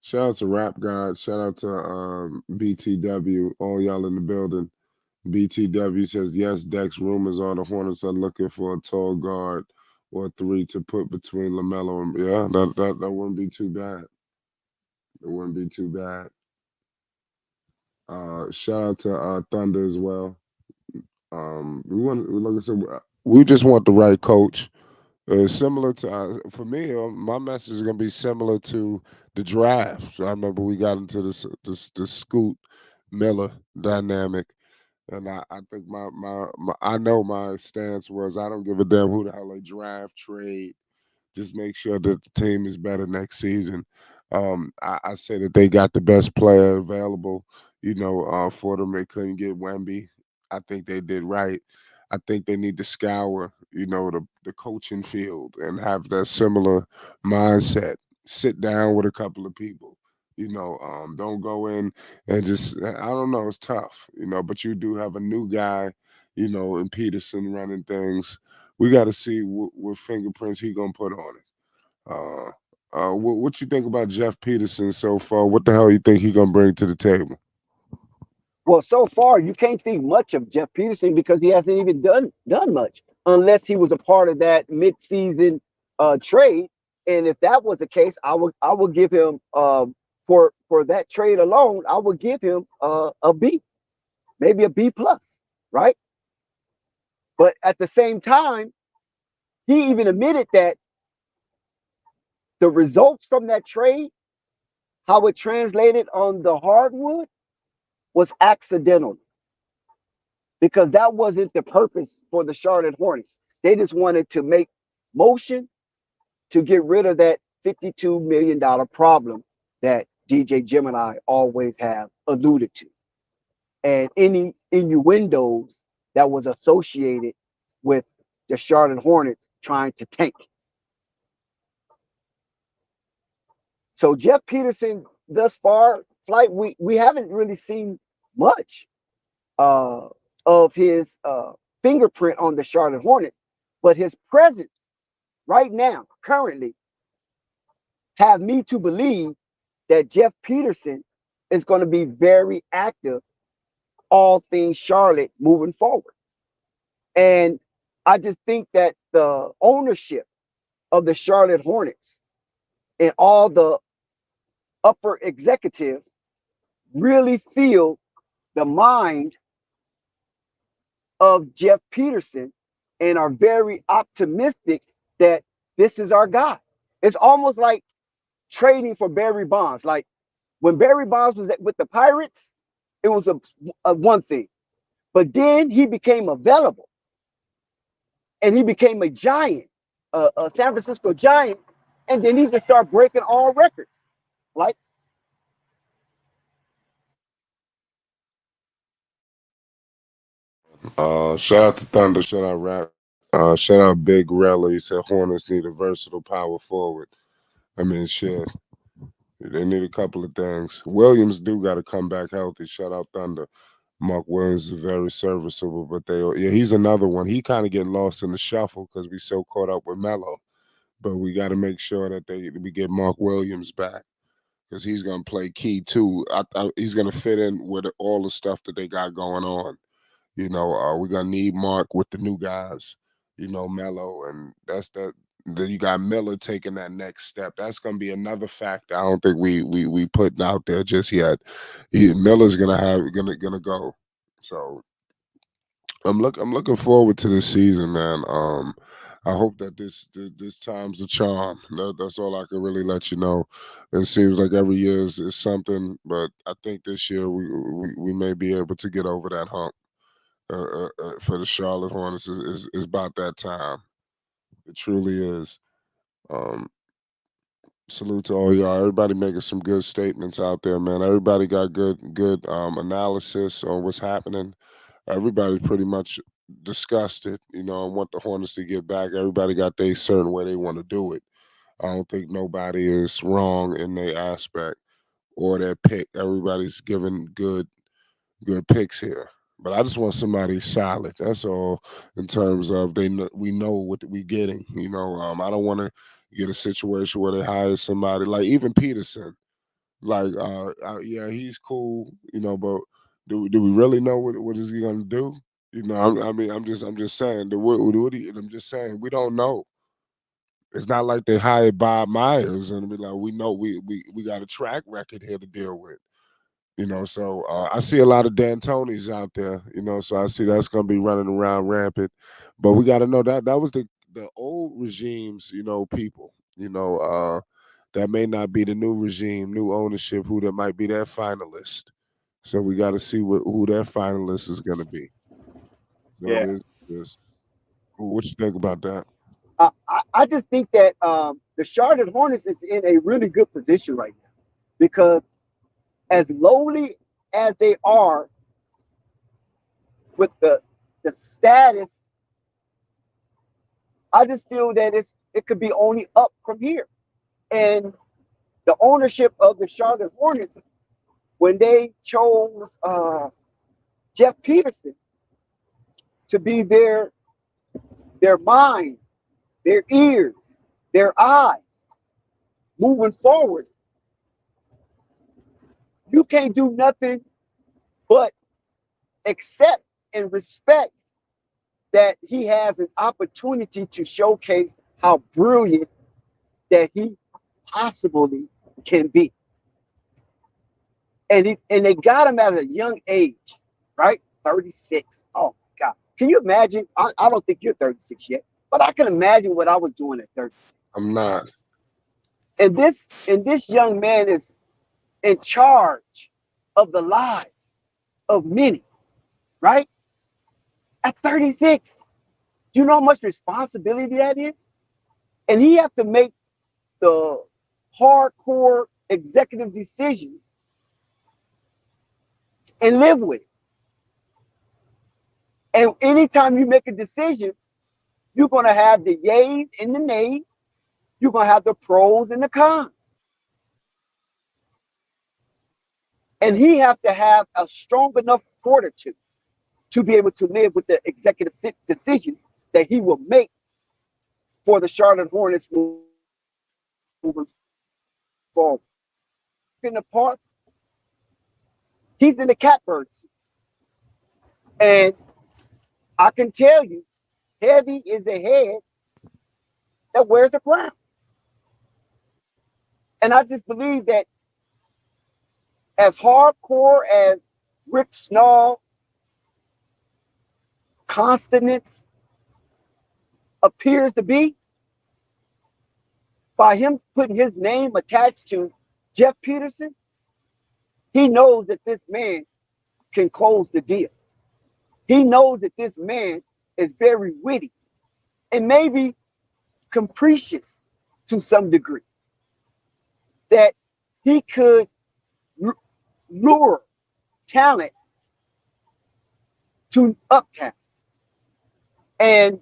Shout out to Rap God. Shout out to BTW. All y'all in the building. BTW says yes. Dex rumors are the Hornets are looking for a tall guard or three to put between Lamelo and yeah. That wouldn't be too bad. It wouldn't be too bad. Shout out to Thunder as well. We want, like I said, we just want the right coach. Similar to for me, my message is gonna be similar to the draft. I remember we got into this Scoot Miller dynamic, and I think my I know my stance was I don't give a damn who the hell they draft, trade. Just make sure that the team is better next season. I say that they got the best player available, for them. They couldn't get Wemby. I think they did right. I think they need to scour, the coaching field and have that similar mindset. Sit down with a couple of people. Don't go in and just I don't know, it's tough, but you do have a new guy, in Peterson running things. We got to see what fingerprints he gonna put on it. What you think about Jeff Peterson so far? What the hell you think he gonna bring to the table? Well, so far you can't think much of Jeff Peterson because he hasn't even done much unless he was a part of that midseason trade. And if that was the case, I would give him for that trade alone, I would give him a B, maybe a B plus, right? But at the same time, he even admitted that the results from that trade, how it translated on the hardwood, was accidental because that wasn't the purpose for the Charlotte Hornets. They just wanted to make motion to get rid of that $52 million problem that DJ Gemini always have alluded to. And any innuendos that was associated with the Charlotte Hornets trying to tank. So Jeff Peterson, thus far, flight we haven't really seen much of his fingerprint on the Charlotte Hornets, but his presence right now, currently, have me to believe that Jeff Peterson is going to be very active, all things Charlotte moving forward. And I just think that the ownership of the Charlotte Hornets and all the upper executives really feel the mind of Jeff Peterson and are very optimistic that this is our guy. It's almost like trading for Barry Bonds. Like when Barry Bonds was with the Pirates, it was a one thing. But then he became available. and he became a giant, a San Francisco Giant, and then he just started breaking all records. Like, Shout out to Thunder. Shout out Rap. Shout out Big Rella. He said Hornets need a versatile power forward. I mean, shit. They need a couple of things. Williams do got to come back healthy. Shout out Thunder. Mark Williams is very serviceable, but yeah, he's another one. He kind of get lost in the shuffle because we so caught up with Melo. But we got to make sure that we get Mark Williams back because he's gonna play key too. He's gonna fit in with all the stuff that they got going on. We're gonna need Mark with the new guys. Melo, and that's that. Then you got Miller taking that next step. That's gonna be another factor. I don't think we putting out there just yet. Miller's gonna go. So I'm looking forward to this season, man. I hope that this time's a charm. That's all I can really let you know. It seems like every year is something, but I think this year we may be able to get over that hump. For the Charlotte Hornets is about that time. It truly is. Um, Salute to all y'all. Everybody making some good statements out there, man. Everybody got good analysis on what's happening. Everybody pretty much discussed it, and want the Hornets to get back. Everybody got their certain way they want to do it. I don't think nobody is wrong in their aspect or their pick. Everybody's giving good picks here. But I just want somebody solid. That's all. In terms of we know what we getting. I don't want to get a situation where they hire somebody like even Peterson. Like, yeah, he's cool. But do we really know what is he gonna do? I'm just saying. I'm just saying we don't know. It's not like they hired Bob Myers and be like, we know we got a track record here to deal with. So I see a lot of D'Antonis out there, so I see that's going to be running around rampant. But we got to know that was the old regime's, people, that may not be the new regime, new ownership, who that might be their finalist. So we got to see who their finalist is going to be. So it yeah, is. What you think about that? I just think that the Charlotte Hornets is in a really good position right now because as lowly as they are with the status, I just feel that it could be only up from here. And the ownership of the Charlotte Hornets, when they chose Jeff Peterson to be their mind, their ears, their eyes moving forward, you can't do nothing but accept and respect that he has an opportunity to showcase how brilliant that he possibly can be. And they got him at a young age, right? 36. Oh my God. Can you imagine? I don't think you're 36 yet, but I can imagine what I was doing at 36. I'm not. And this young man is in charge of the lives of many, right? At 36. Do you know how much responsibility that is? And he have to make the hardcore executive decisions and live with it. And anytime you make a decision, you're going to have the yays and the nays. You're going to have the pros and the cons. And he have to have a strong enough fortitude to be able to live with the executive decisions that he will make for the Charlotte Hornets moving forward. In the park, he's in the catbird seat. And I can tell you, heavy is the head that wears the crown. And I just believe that as hardcore as Rick Snall consonants appears to be, by him putting his name attached to Jeff Peterson, he knows that this man can close the deal. He knows that this man is very witty. and maybe capricious to some degree, that he could lure talent to uptown and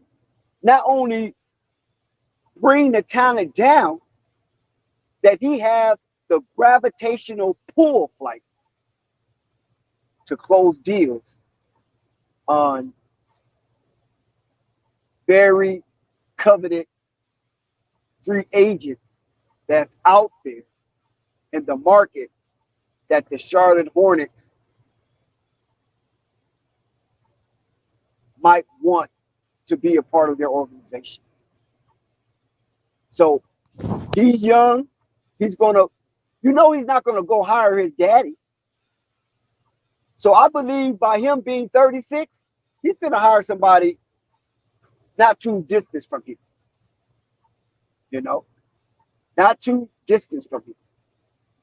not only bring the talent down, that he have the gravitational pull flight to close deals on very coveted free agents that's out there in the market that the Charlotte Hornets might want to be a part of their organization. So he's young. He's going to, he's not going to go hire his daddy. So I believe by him being 36, he's going to hire somebody not too distant from him. Not too distant from him.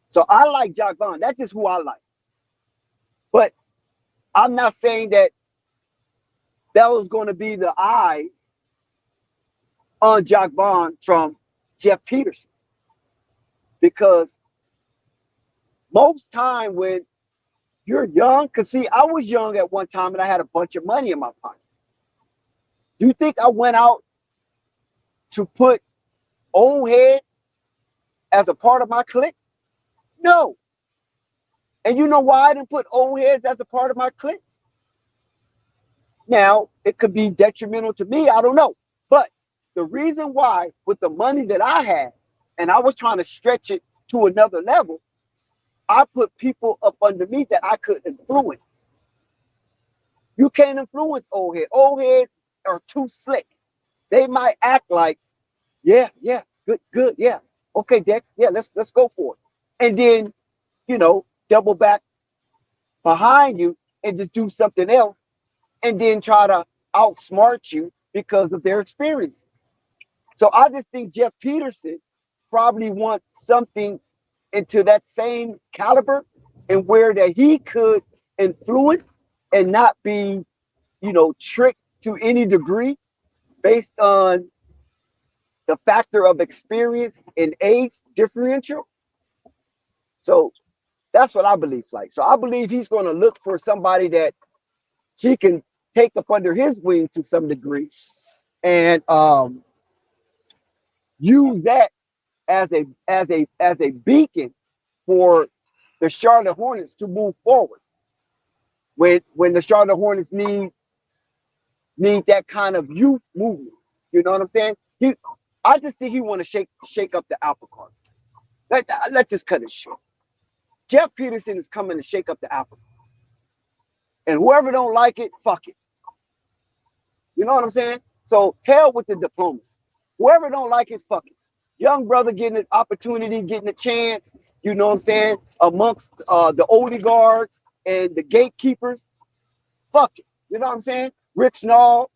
So I like Jacque Vaughn. That's just who I like. But I'm not saying that was going to be the eyes on Jacque Vaughn from Jeff Peterson. Because most time when you're young, because see, I was young at one time and I had a bunch of money in my pocket. Do you think I went out to put old heads as a part of my clique? No. And you know why I didn't put old heads as a part of my clique? Now, it could be detrimental to me, I don't know. But the reason why, with the money that I had, and I was trying to stretch it to another level, I put people up under me that I could influence. You can't influence old heads. Old heads are too slick. They might act like, yeah, good, yeah. Okay, Dex, yeah, let's go for it. And then, double back behind you and just do something else and then try to outsmart you because of their experiences. So I just think Jeff Peterson probably wants something into that same caliber and where that he could influence and not be, tricked to any degree based on the factor of experience and age differential. So that's what I believe, like. So I believe he's going to look for somebody that he can take up under his wing to some degree and use that as a beacon for the Charlotte Hornets to move forward. When the Charlotte Hornets need that kind of youth movement, you know what I'm saying? I just think he want to shake up the apple cart. Let's just cut it short. Jeff Peterson is coming to shake up the apple, and whoever don't like it, fuck it. You know what I'm saying? So hell with the diplomacy. Whoever don't like it, fuck it. Young brother getting an opportunity, getting a chance, you know what I'm saying, amongst the oligarchs and the gatekeepers, fuck it. You know what I'm saying? Rich Nall,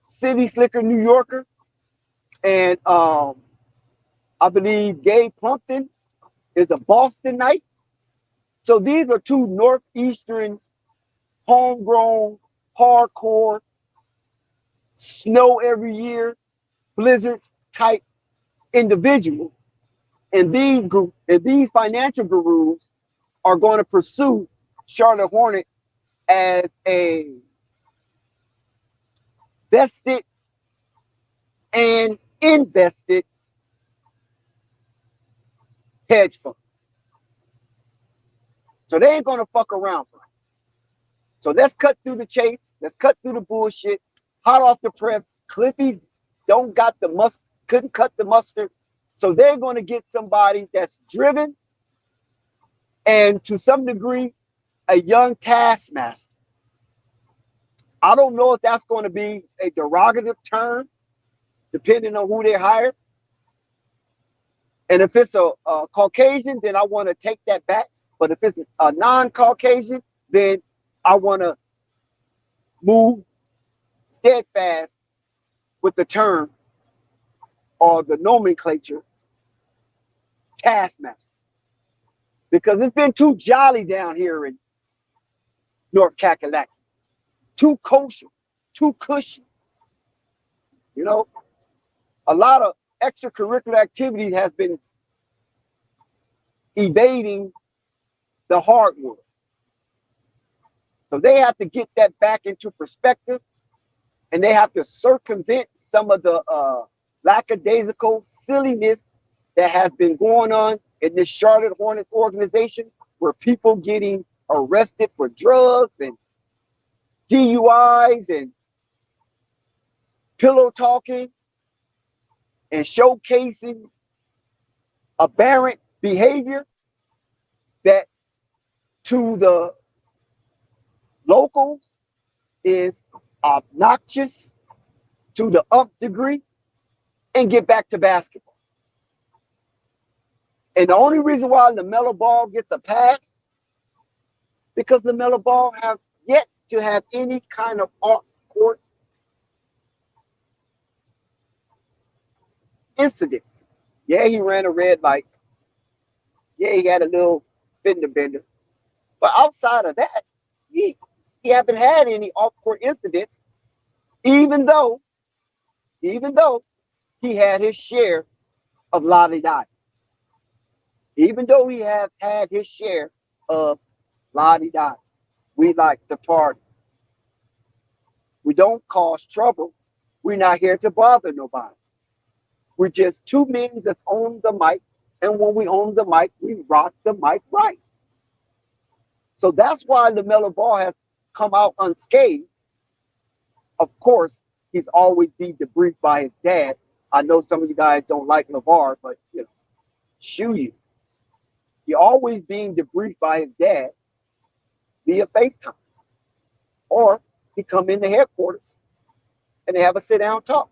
City Slicker, New Yorker, and I believe Gabe Plumpton is a Bostonite. So these are two Northeastern, homegrown, hardcore, snow every year, blizzards type individuals. And these financial gurus are going to pursue Charlotte Hornet as a vested and invested hedge fund. So they ain't going to fuck around. So let's cut through the chase. Let's cut through the bullshit. Hot off the press. Cliffy couldn't cut the mustard. So they're going to get somebody that's driven and to some degree a young taskmaster. I don't know if that's going to be a derogative term, depending on who they hire. And if it's a Caucasian, then I want to take that back. But if it's a non-Caucasian, then I want to move steadfast with the term or the nomenclature taskmaster. Because it's been too jolly down here in North Kakalaki. Too kosher, too cushy. You know, a lot of extracurricular activity has been evading the hardwood. So they have to get that back into perspective, and they have to circumvent some of the lackadaisical silliness that has been going on in this Charlotte Hornets organization, where people getting arrested for drugs and DUIs and pillow talking and showcasing aberrant behavior that to the locals is obnoxious to the nth degree, and get back to basketball. And the only reason why LaMelo Ball gets a pass, because LaMelo Ball have yet to have any kind of off-court incidents. Yeah, he ran a red light. Yeah, he had a little fender bender. But outside of that, he haven't had any off-court incidents, even though he had his share of la-di-da. Even though he have had his share of la-di-da. We like to party. We don't cause trouble. We're not here to bother nobody. We're just two men that's on the mic, and when we own the mic, we rock the mic right. So that's why LaMelo Ball has come out unscathed. Of course, he's always been debriefed by his dad. I know some of you guys don't like LeVar, but you know, shoo you. He always being debriefed by his dad via FaceTime. Or he come into headquarters and they have a sit-down talk.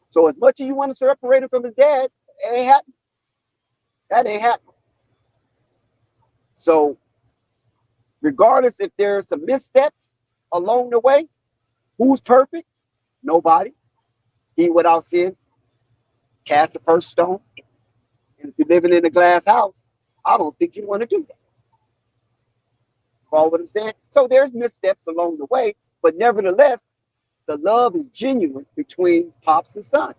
So as much as you want to separate him from his dad, it ain't happening. That ain't happening. So regardless if there's some missteps along the way, who's perfect? Nobody. He without sin cast the first stone. And if you're living in a glass house, I don't think you want to do that. Follow what I'm saying? So there's missteps along the way, but nevertheless, the love is genuine between pops and son.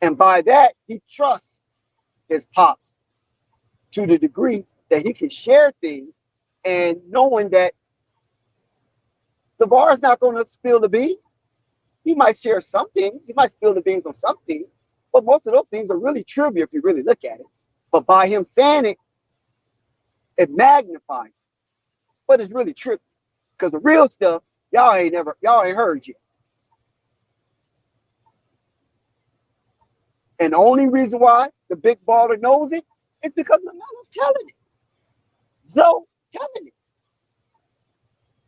And by that, he trusts his pops to the degree that he can share things, and knowing that the bar is not going to spill the beans. He might share some things. He might spill the beans on some things, but most of those things are really trivia if you really look at it. But by him saying it, it magnifies, but it's really true, because the real stuff y'all ain't heard yet. And the only reason why the big baller knows it is because LaMelo's telling it, Zoe telling it,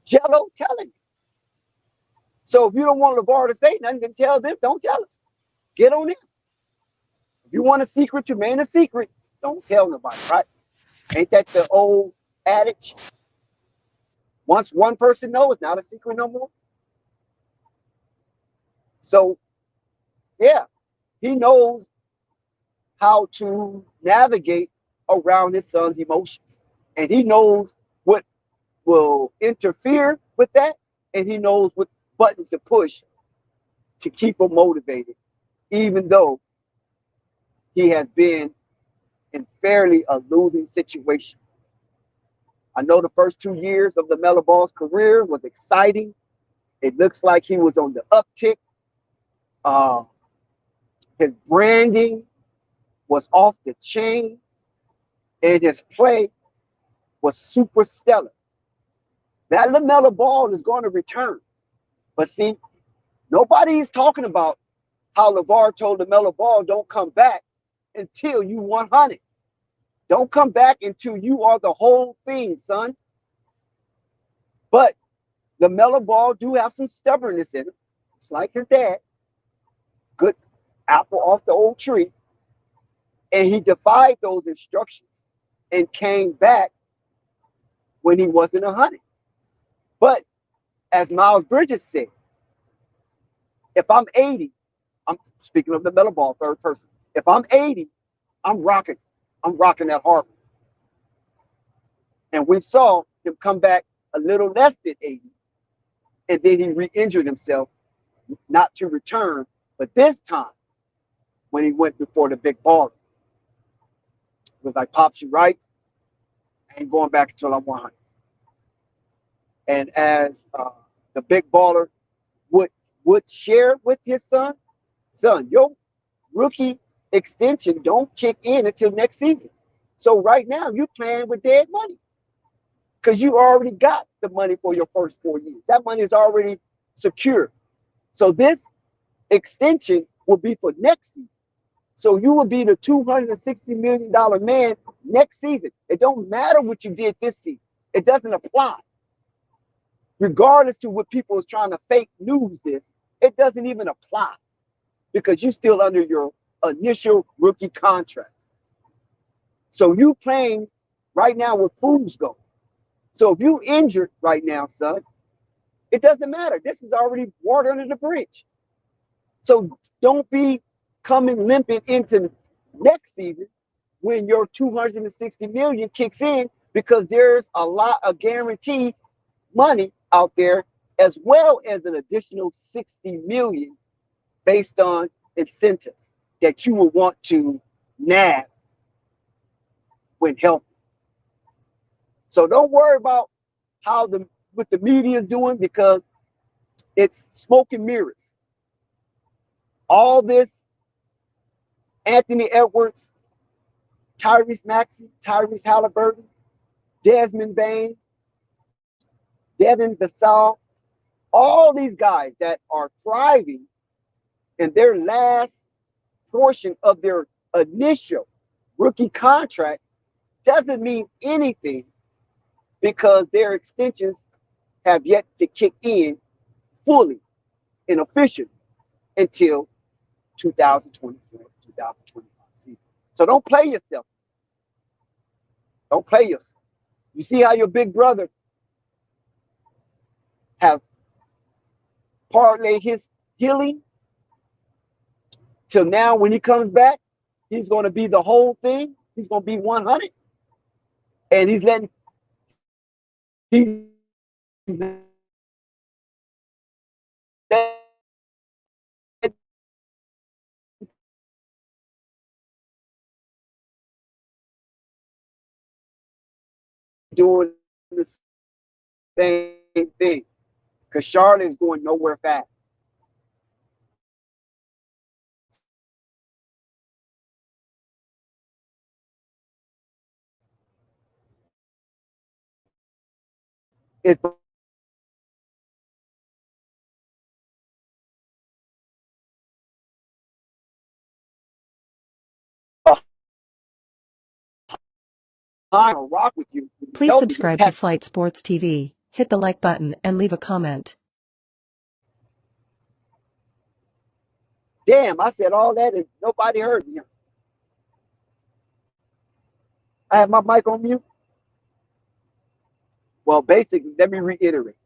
Jello telling it. So if you don't want LeVar to say nothing, then tell them, don't tell him. Get on him. If you want a secret, you remain a secret. Don't tell nobody, right? Ain't that the old adage? Once one person knows, it's not a secret no more. So, yeah, he knows how to navigate around his son's emotions. And he knows what will interfere with that. And he knows what buttons to push to keep him motivated, even though he has been in fairly a losing situation. I know the first 2 years of LaMelo Ball's career was exciting. It looks like he was on the uptick. His branding was off the chain, and his play was super stellar. That LaMelo Ball is going to return. But see, nobody is talking about how LeVar told LaMelo Ball, don't come back until you 100. Don't come back until you are the whole thing, son. But LaMelo Ball do have some stubbornness in him. It's like his dad. Good apple off the old tree. And he defied those instructions and came back when he wasn't 100. But as Miles Bridges said, if I'm 80, I'm speaking of LaMelo Ball, third person. If I'm 80, I'm rocking that hard. And we saw him come back a little less than 80. And then he re-injured himself not to return. But this time, when he went before the big baller, it was like, Pops, you right. I ain't going back until I'm 100. And as the big baller would share with his son, your rookie extension don't kick in until next season. So right now you're playing with dead money because you already got the money for your first 4 years. That money is already secure. So this extension will be for next season. So you will be the $260 million man next season. It don't matter what you did this season. It doesn't apply. Regardless to what people is trying to fake news this, it doesn't even apply because you're still under your initial rookie contract. So you playing right now with fool's gold. So if you injured right now, son, it doesn't matter. This is already water under the bridge. So don't be coming limping into next season when your 260 million kicks in because there's a lot of guaranteed money out there as well as an additional 60 million based on incentives that you will want to nab when healthy. So don't worry about how what the media is doing because it's smoke and mirrors. All this Anthony Edwards, Tyrese Maxey, Tyrese Halliburton, Desmond Bain, Devin Vassell, all these guys that are thriving in their last portion of their initial rookie contract doesn't mean anything because their extensions have yet to kick in fully and officially until 2024, 2025 season. So don't play yourself. Don't play yourself. You see how your big brother have parlayed his healing till now when he comes back, he's going to be the whole thing. He's going to be 100. And he's doing the same thing because Charlotte is going nowhere fast. It's behind or rock with you. Please subscribe to Flight Sports TV, hit the like button, and leave a comment. Damn, I said all that and nobody heard me. I have my mic on mute. Well, basically, let me reiterate.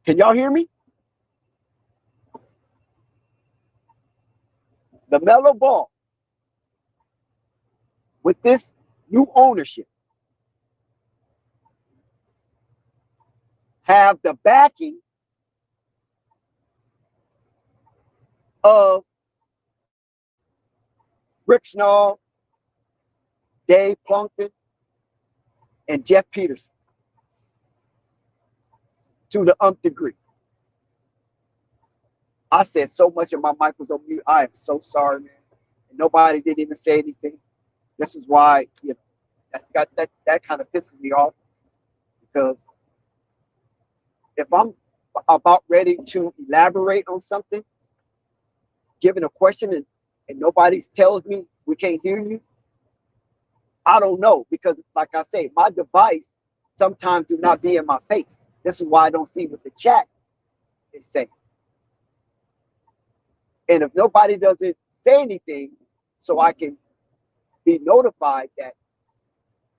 Can y'all hear me? Lamelo Ball, with this new ownership, have the backing of Rick Schnall, Dave Plunkton, and Jeff Peterson to the nth degree. I said so much of my mic was on mute. I am so sorry, man. And nobody didn't even say anything. This is why that kind of pisses me off because if I'm about ready to elaborate on something, given a question and nobody tells me we can't hear you, I don't know because, like I say, my device sometimes do not be in my face. This is why I don't see what the chat is saying. And if nobody doesn't say anything, so I can be notified that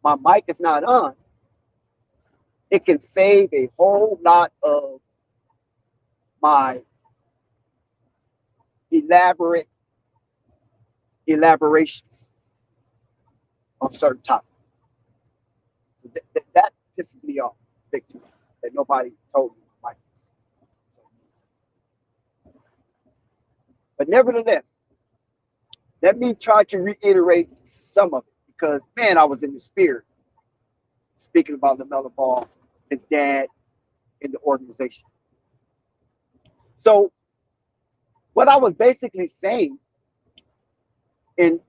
my mic is not on, it can save a whole lot of my elaborations on certain topics. So that pisses me off big time that nobody told me my mic But nevertheless, let me try to reiterate some of it because, man, I was in the spirit speaking about Lamelo Ball, his dad, and the organization. So, what I was basically saying in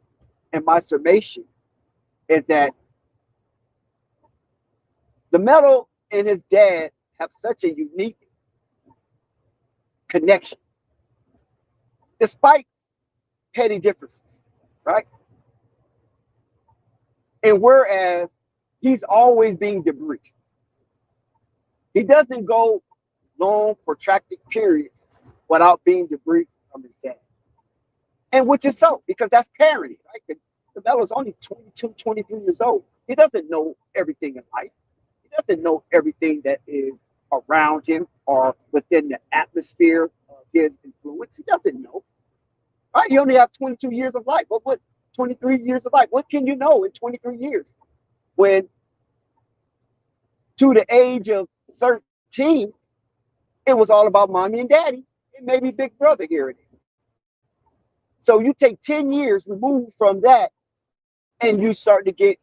my summation is that Lamelo and his dad have such a unique connection, despite petty differences, right? And whereas he's always being debris, he doesn't go long, protracted periods without being debris from his dad. And which is so, because that's parenting, right? Lamelo's only 22, 23 years old. He doesn't know everything in life. He doesn't know everything that is around him or within the atmosphere of his influence. He doesn't know. Right? You only have 22 years of life. What 23 years of life? What can you know in 23 years? When to the age of 13, it was all about mommy and daddy and maybe big brother here and there. So you take 10 years removed from that and you start to get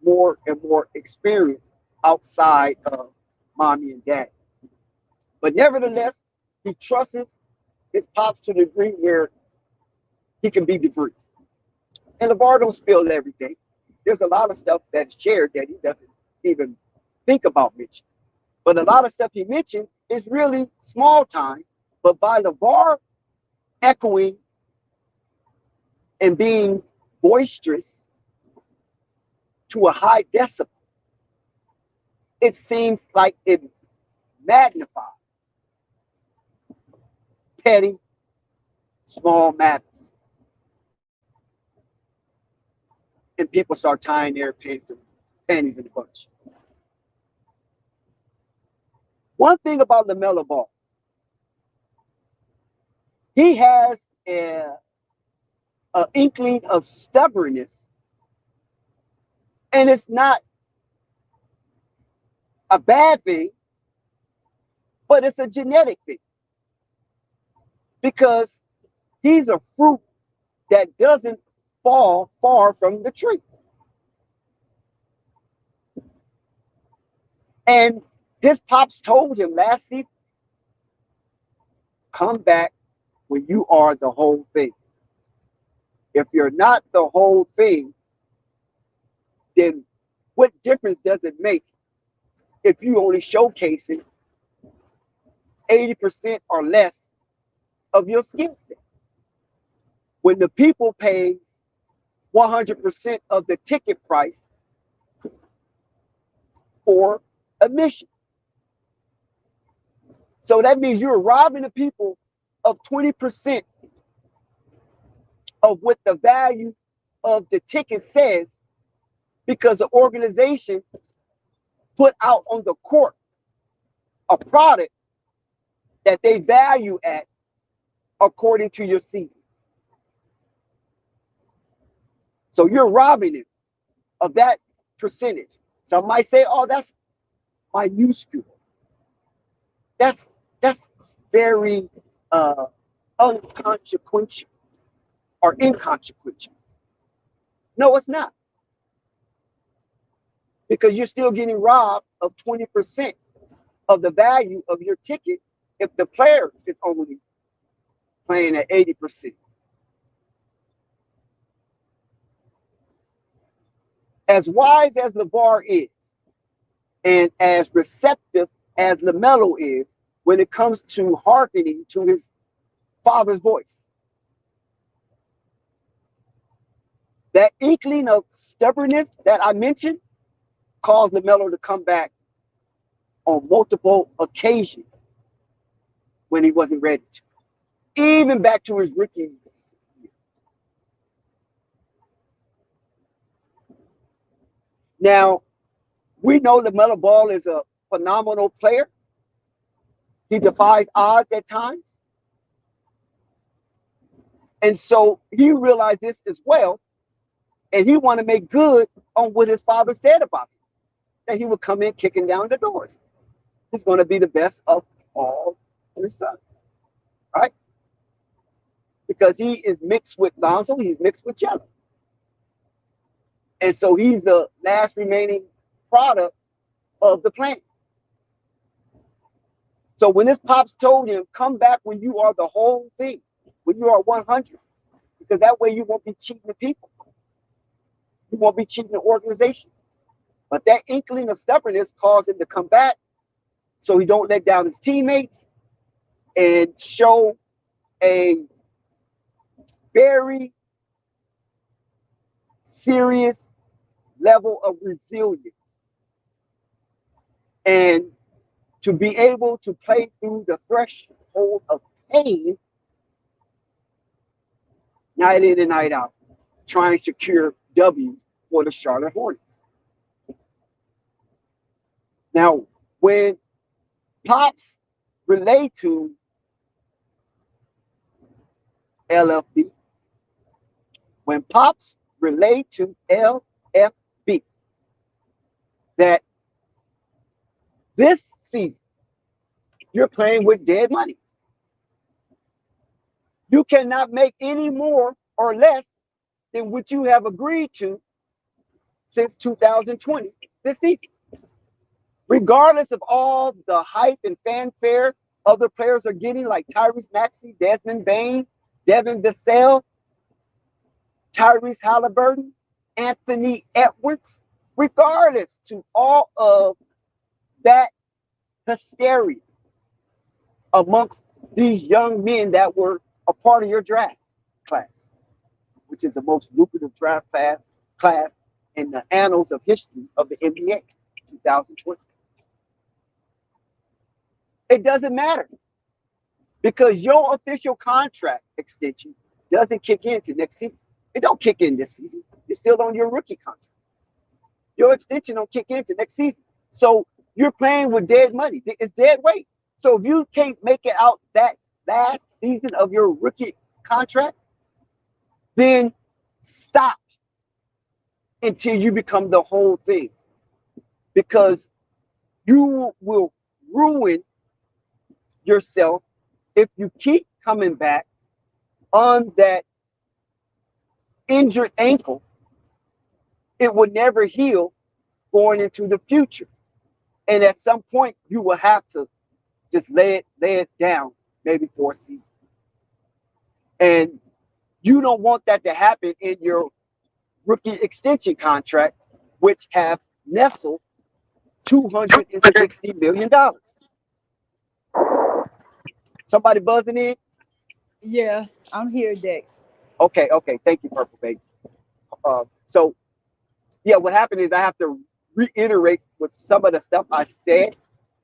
more and more experience outside of mommy and daddy. But nevertheless, he trusts his pops to the degree where he can be debris. And LeVar don't spill everything. There's a lot of stuff that's shared that he doesn't even think about mentioning. But a lot of stuff he mentioned is really small time. But by LeVar echoing and being boisterous to a high decibel, it seems like it magnifies petty, small matters. And people start tying their panties in a bunch. One thing about Lamelo Ball, he has an inkling of stubbornness, and it's not a bad thing, but it's a genetic thing because he's a fruit that doesn't fall far from the tree. And his pops told him last season, come back when you are the whole thing. If you're not the whole thing, then what difference does it make if you only showcasing 80% or less of your skill set? When the people pay 100% of the ticket price for admission. So that means you're robbing the people of 20% of what the value of the ticket says because the organization put out on the court a product that they value at according to your seating. So you're robbing it of that percentage. Some might say, oh, that's minuscule. That's very unconsequential or inconsequential. No, it's not. Because you're still getting robbed of 20% of the value of your ticket if the player is only playing at 80%. As wise as LeVar is, and as receptive as Lamelo is when it comes to hearkening to his father's voice, that inkling of stubbornness that I mentioned caused Lamelo to come back on multiple occasions when he wasn't ready to, even back to his rookie year. Now, we know Lamelo Ball is a phenomenal player. He defies odds at times. And so he realized this as well. And he wanted to make good on what his father said about him, that he would come in kicking down the doors. He's going to be the best of all his sons, right? because he is mixed with Lonzo, he's mixed with Jello. And so he's the last remaining product of the plant. So when his pops told him, come back when you are the whole thing, when you are 100, because that way you won't be cheating the people. You won't be cheating the organization. But that inkling of stubbornness caused him to come back so he don't let down his teammates and show a very serious level of resilience. And to be able to play through the threshold of pain night in and night out, trying to secure W's for the Charlotte Hornets. Now, when Pops relate to LFB, when Pops relate to LFB, that this season you're playing with dead money. You cannot make any more or less than what you have agreed to since 2020 this season. Regardless of all the hype and fanfare other players are getting, like Tyrese Maxey, Desmond Bain, Devin Vassell, Tyrese Halliburton, Anthony Edwards, regardless to all of that hysteria amongst these young men that were a part of your draft class, which is the most lucrative draft class in the annals of history of the NBA, 2020. It doesn't matter because your official contract extension doesn't kick in to next season. It don't kick in this season. You're still on your rookie contract. Your extension don't kick in to next season. So you're playing with dead money. It's dead weight. So if you can't make it out that last season of your rookie contract, then stop until you become the whole thing. Because you will ruin yourself if you keep coming back on that injured ankle. It will never heal going into the future. And at some point, you will have to just lay it down, maybe for a season. And you don't want that to happen in your rookie extension contract, which have nestled $260 million. Somebody buzzing in? Yeah, I'm here, Dex. Okay. Thank you, Purple Baby. So, yeah, what happened is I have to reiterate with some of the stuff I said,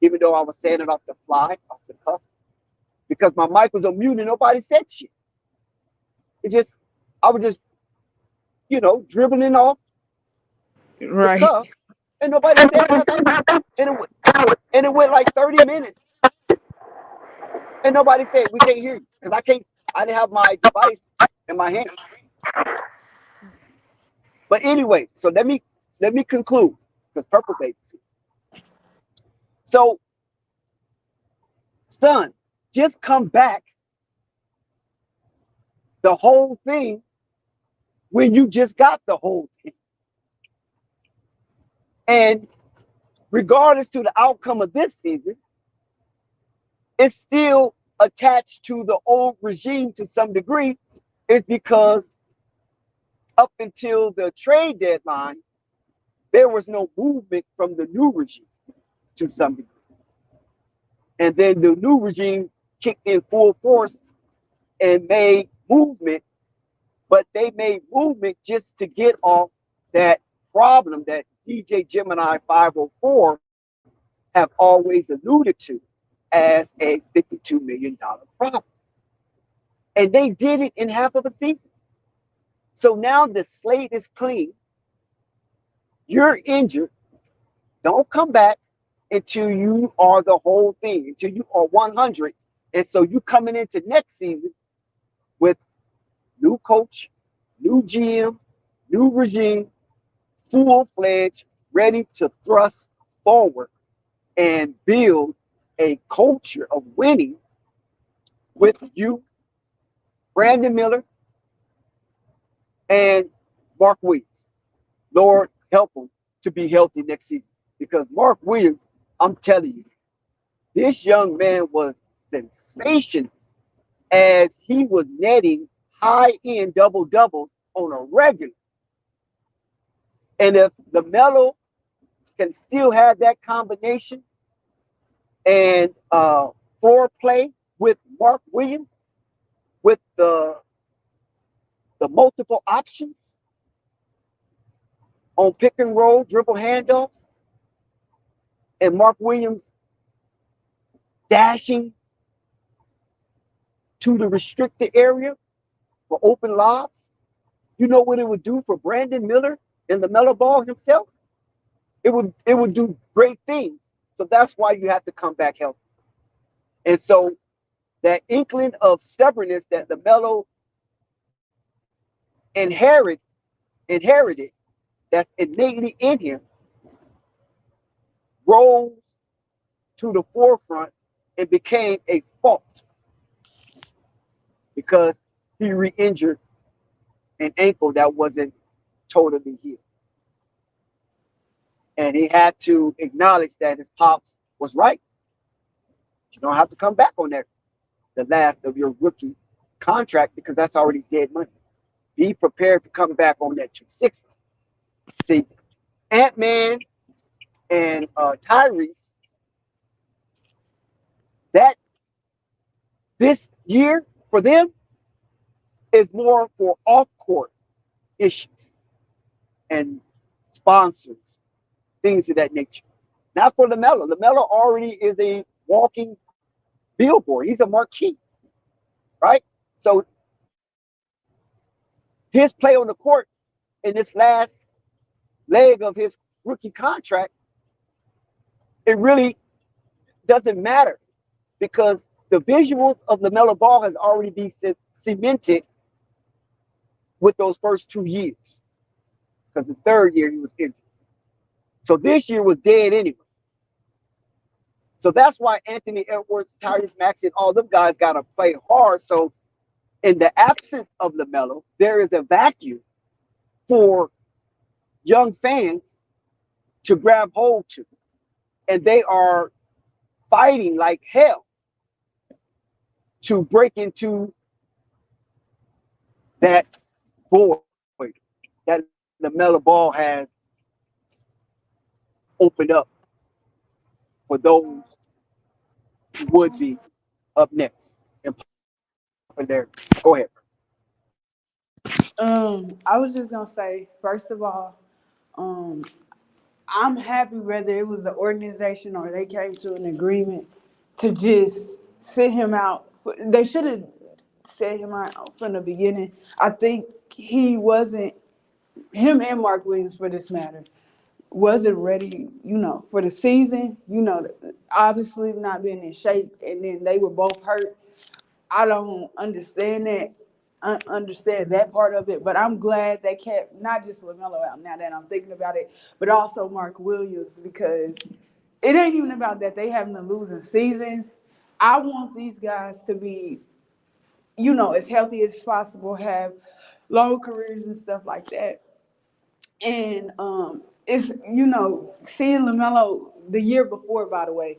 even though I was saying it off the fly, off the cuff, because my mic was on mute and nobody said shit. I was just, dribbling off the Right. cuff, and nobody said nothing. And it went like 30 minutes, and nobody said we can't hear you because I didn't have my device in my hand. But anyway, so let me conclude because Purple Baby's here. So, son, just come back the whole thing when you just got the whole thing. And regardless to the outcome of this season, it's still attached to the old regime to some degree. It's because up until the trade deadline, there was no movement from the new regime to some degree. And then the new regime kicked in full force and made movement, but they made movement just to get off that problem that DJ Gemini 504 have always alluded to as a $52 million problem. And they did it in half of a season. So now the slate is clean. You're injured. Don't come back until you are the whole thing, until you are 100. And so you coming into next season with new coach, new GM, new regime, full-fledged, ready to thrust forward and build a culture of winning with you, Brandon Miller, and Mark Williams. Lord help him to be healthy next season. Because Mark Williams, I'm telling you, this young man was sensational as he was netting high-end double-doubles on a regular. And if Lamelo can still have that combination and floor play with Mark Williams, with the multiple options on pick and roll, dribble handoffs, and Mark Williams dashing to the restricted area for open lobs. You know what it would do for Brandon Miller and LaMelo Ball himself? It would do great things. So that's why you have to come back healthy. And so that inkling of stubbornness that LaMelo inherited, that's innately in him, rose to the forefront and became a fault because he re-injured an ankle that wasn't totally healed. And he had to acknowledge that his pops was right. You don't have to come back on that, the last of your rookie contract, because that's already dead money. Be prepared to come back on that 260. See, Ant-Man and Tyrese, that this year for them is more for off-court issues and sponsors, things of that nature. Not for LaMelo. LaMelo already is a walking billboard. He's a marquee, right? So his play on the court in this last leg of his rookie contract, it really doesn't matter because the visuals of LaMelo Ball has already been cemented with those first 2 years because the third year he was injured. So this year was dead anyway. So that's why Anthony Edwards, Tyrese Maxey, and all them guys got to play hard. So in the absence of LaMelo, there is a vacuum for young fans to grab hold to. And they are fighting like hell to break into that void that LaMelo Ball has opened up for those who would be up next in popularity. Go ahead. I was just gonna say, first of all, um, I'm happy whether it was the organization or they came to an agreement to just sit him out. They should have set him out from the beginning. I think he wasn't, him and Mark Williams for this matter, wasn't ready, for the season, obviously not being in shape, and then they were both hurt. I don't understand that. Understand that part of it, but I'm glad they kept not just LaMelo out now that I'm thinking about it, but also Mark Williams, because it ain't even about that they having a losing season. I want these guys to be, as healthy as possible, have long careers and stuff like that. And it's seeing LaMelo the year before, by the way,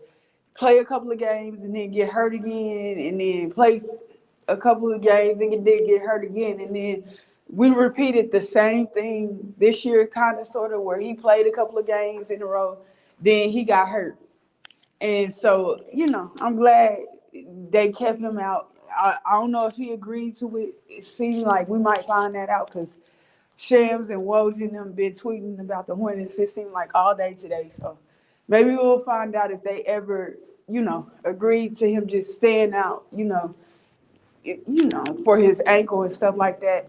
play a couple of games and then get hurt again, and then play a couple of games and then get hurt again, and then we repeated the same thing this year, kind of sort of, where he played a couple of games in a row, then he got hurt, and so I'm glad they kept him out. I don't know if he agreed to it. It seemed like we might find that out because Shams and Woj and them been tweeting about the Hornets, it seemed like all day today. So maybe we'll find out if they ever, agreed to him just staying out, for his ankle and stuff like that.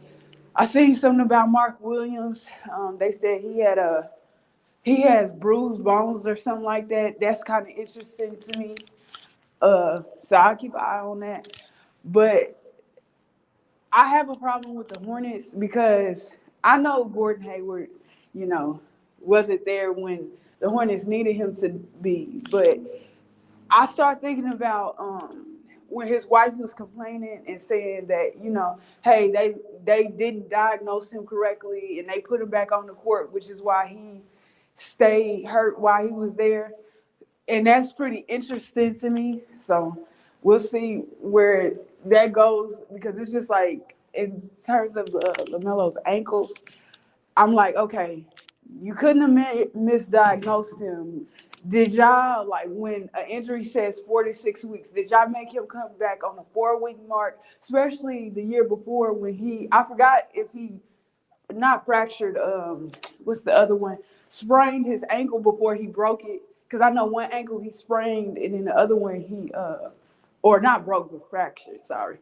I seen something about Mark Williams. They said he has bruised bones or something like that. That's kind of interesting to me. So I'll keep an eye on that. But I have a problem with the Hornets because I know Gordon Hayward, wasn't there when the Hornets needed him to be. But I start thinking about when his wife was complaining and saying that, hey, they didn't diagnose him correctly and they put him back on the court, which is why he stayed hurt while he was there. And that's pretty interesting to me. So we'll see where that goes, because it's just like in terms of Lamelo's ankles, I'm like, okay, you couldn't have misdiagnosed him. Did y'all, like, when an injury says 4 to 6 weeks, did y'all make him come back on the 4 week mark? Especially the year before when I forgot if he not fractured, what's the other one? Sprained his ankle before he broke it. Because I know one ankle he sprained, and then the other one he, or not broke, but fractured, sorry.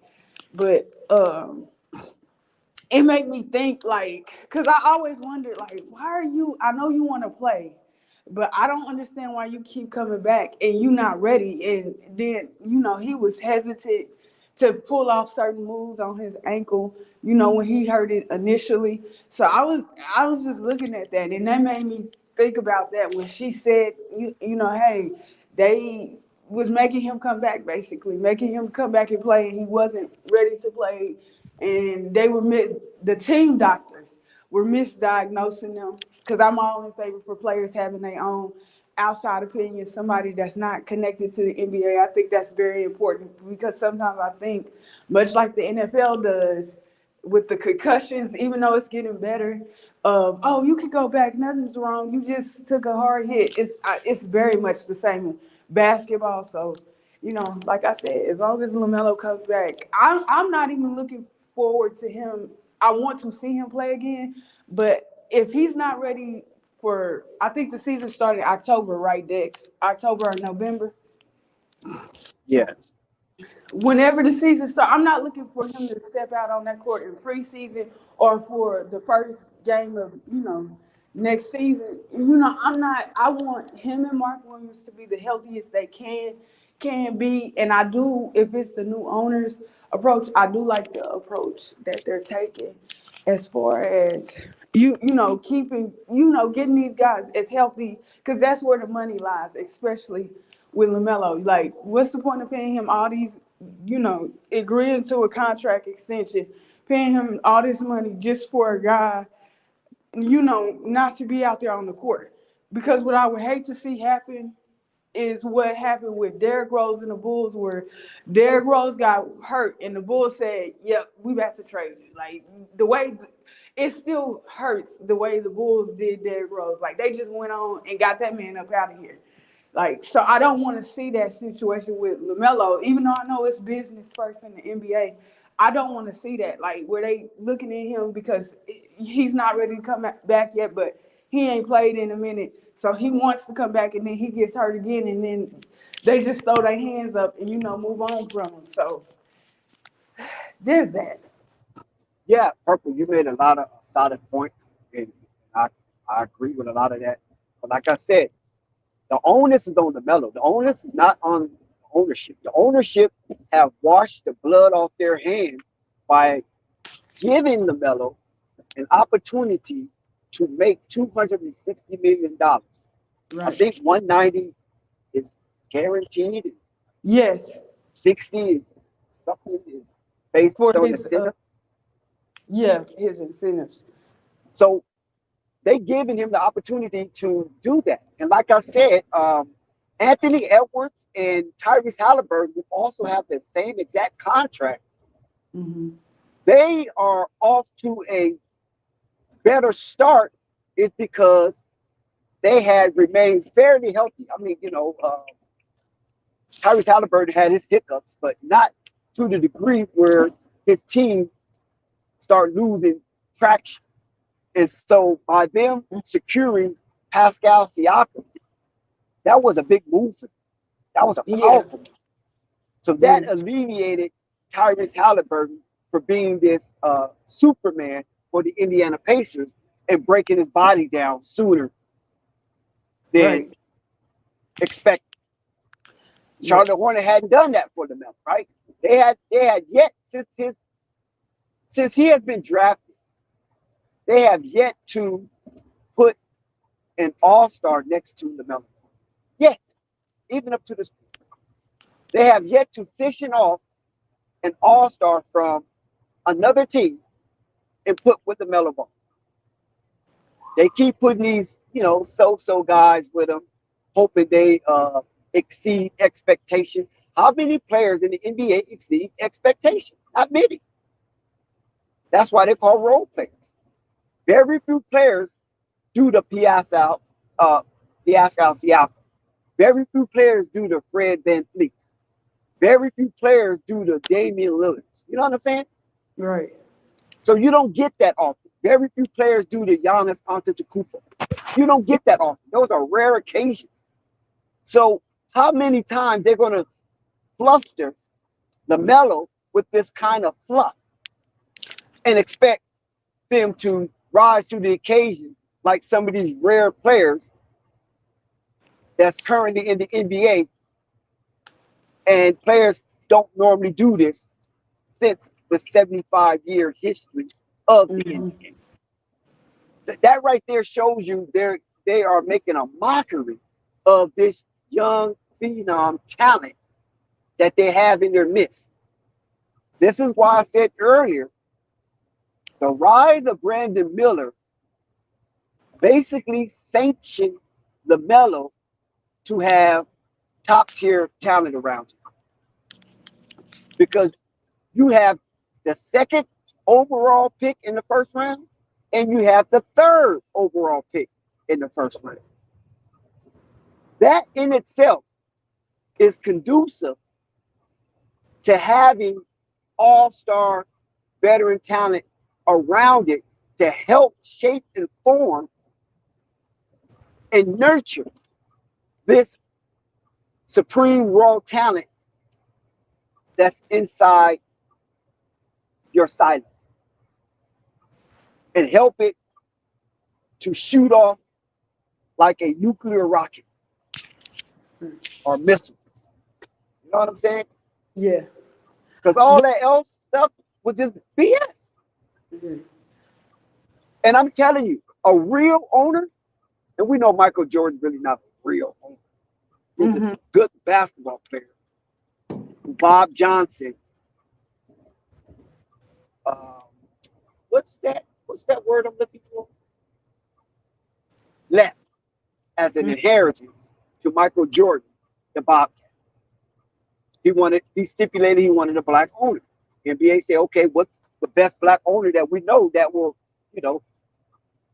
But, it made me think, like, because I always wondered, like, I know you want to play, but I don't understand why you keep coming back and you not ready. And then, he was hesitant to pull off certain moves on his ankle, when he hurt it initially. So I was just looking at that, and that made me think about that when she said, hey, they was making him come back, basically making him come back and play, and he wasn't ready to play, and the team doctors were misdiagnosing them, because I'm all in favor for players having their own outside opinion, somebody that's not connected to the NBA. I think that's very important, because sometimes I think, much like the NFL does with the concussions, even though it's getting better, oh, you could go back, nothing's wrong, you just took a hard hit. It's very much the same in basketball. So, like I said, as long as LaMelo comes back, I'm not even looking forward to him. I want to see him play again, but if he's not ready I think the season started October, right, Dex? October or November? Yes. Whenever the season starts, I'm not looking for him to step out on that court in preseason or for the first game of, next season. I'm not, I want him and Mark Williams to be the healthiest they can be. And I do, if it's the new owners approach, I do like the approach that they're taking as far as keeping, getting these guys as healthy, because that's where the money lies, especially with LaMelo. Like, what's the point of paying him all these, agreeing to a contract extension, paying him all this money just for a guy, not to be out there on the court? Because what I would hate to see happen is what happened with Derrick Rose and the Bulls, where Derrick Rose got hurt and the Bulls said, yep, we about to trade you. Like, the way it still hurts the way the Bulls did Derrick Rose. Like, they just went on and got that man up out of here. Like, so I don't want to see that situation with LaMelo, even though I know it's business first in the NBA. I don't want to see that, like, where they looking at him because he's not ready to come back yet, but he ain't played in a minute. So he wants to come back, and then he gets hurt again, and then they just throw their hands up and, move on from him. So there's that. Yeah, Purple, you made a lot of solid points, and I agree with a lot of that. But like I said, the onus is on the Melo. The onus is not on ownership. The ownership have washed the blood off their hands by giving the Melo an opportunity to make $260 million. I Right. think 190 is guaranteed. Yes. 60 is something is based For on his, incentive. his incentives. So they giving him the opportunity to do that. And like I said, Anthony Edwards and Tyrese Halliburton will also have the same exact contract. Mm-hmm. They are off to a better start is because they had remained fairly healthy. I mean, Tyrese Halliburton had his hiccups, but not to the degree where his team started losing traction. And so by them securing Pascal Siakam, that was a big move for them. That was a Yeah. powerful move. So that alleviated Tyrese Halliburton for being this Superman for the Indiana Pacers and breaking his body down sooner than Right. expected. Yeah. Charlotte Hornet hadn't done that for them, right? They had yet since he has been drafted, they have yet to put an all-star next to LaMelo. Yet, even up to this point. They have yet to fission off an all-star from another team and put with the Melo Ball. They keep putting these, so-so guys with them, hoping they exceed expectations. How many players in the NBA exceed expectations? Not many. That's why they're called role players. Very few players do the Piazza, Siakam. Very few players do the Fred VanVleet. Very few players do the Damian Lillards. You know what I'm saying? Right. So you don't get that often. Very few players do the Giannis Antetokounmpo. You don't get that often. Those are rare occasions. So how many times they're going to fluster Lamelo with this kind of fluff and expect them to rise to the occasion like some of these rare players that's currently in the NBA, and players don't normally do this since the 75-year history of the Mm-hmm. NBA. That right there shows you they are making a mockery of this young phenom talent that they have in their midst. This is why I said earlier, the rise of Brandon Miller basically sanctioned LaMelo to have top tier talent around him, because you have the second overall pick in the first round and you have the third overall pick in the first round. That in itself is conducive to having all-star veteran talent around it to help shape and form and nurture this supreme raw talent that's inside your silo, and help it to shoot off like a nuclear rocket or missile. You know what I'm saying? Yeah. Because all that else stuff was just BS. Mhm. And I'm telling you, a real owner, and we know Michael Jordan really not a real owner. He's Mhm. a good basketball player. Bob Johnson. Um, what's that? What's that word I'm looking for? Left as an inheritance to Michael Jordan, the Bobcat. He stipulated he wanted a black owner. The NBA said, okay, what's the best black owner that we know that will, you know,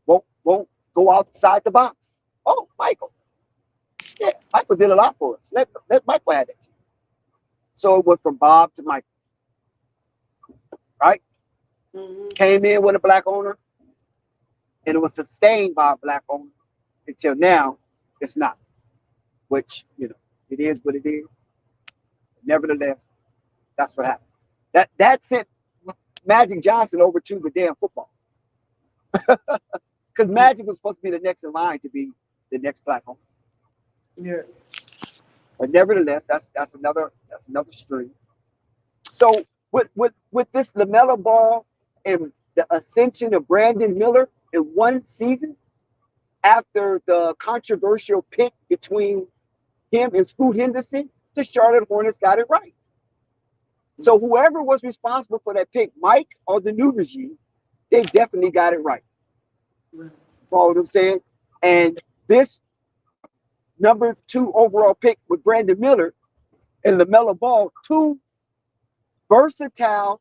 won't go outside the box? Oh, Michael. Yeah, Michael did a lot for us. Let Michael have it. So it went from Bob to Michael, right? Mhm. Came in with a black owner, and it was sustained by a black owner until now. It's not, which it is what it is. Nevertheless, that's what happened. That sent Magic Johnson over to the damn football, because Magic was supposed to be the next in line to be the next black owner. Yeah. But nevertheless, that's another stream. So with this Lamelo Ball and the ascension of Brandon Miller in one season, after the controversial pick between him and Scoot Henderson, the Charlotte Hornets got it right. So whoever was responsible for that pick, Mike or the new regime, they definitely got it right. Follow what I'm saying? And this number 2 overall pick with Brandon Miller and LaMelo Ball, two versatile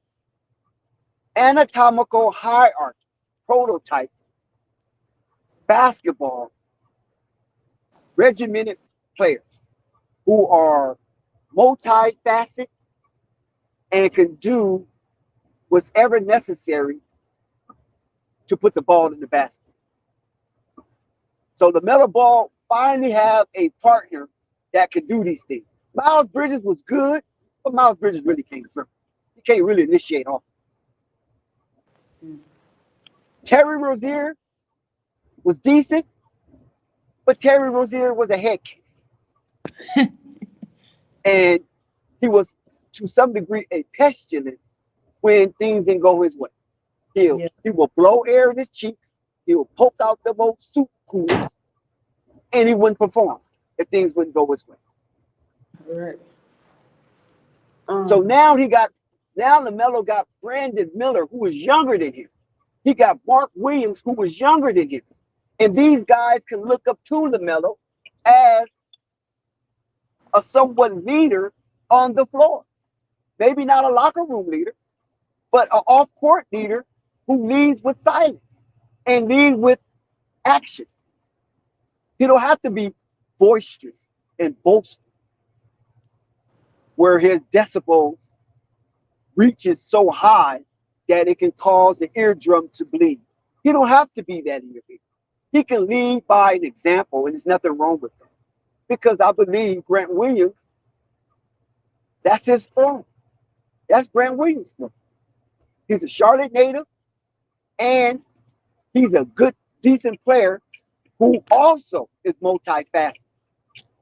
anatomical hierarchy prototype basketball regimented players who are multifaceted and can do what's ever necessary to put the ball in the basket. So the Melo Ball finally have a partner that can do these things. Miles Bridges was good, but Miles Bridges really can't dribble. He can't really initiate offense. Terry Rozier was decent, but Terry Rozier was a head case. And he was, to some degree, a pestilence when things didn't go his way. Yeah. He will blow air in his cheeks. He will poke out the old soup coolers, and he wouldn't perform if things wouldn't go his way. Right. So Um, now Lamelo got Brandon Miller, who is younger than him. He got Mark Williams, who was younger than him. And these guys can look up to LaMelo as a somewhat leader on the floor. Maybe not a locker room leader, but an off court leader who leads with silence and leads with action. He don't have to be boisterous and boastful, where his decibels reaches so high that it can cause the eardrum to bleed. He don't have to be that individual. He can lead by an example, and there's nothing wrong with that. Because I believe Grant Williams, that's his form. That's Grant Williams' form. He's a Charlotte native, and he's a good, decent player who also is multifaceted.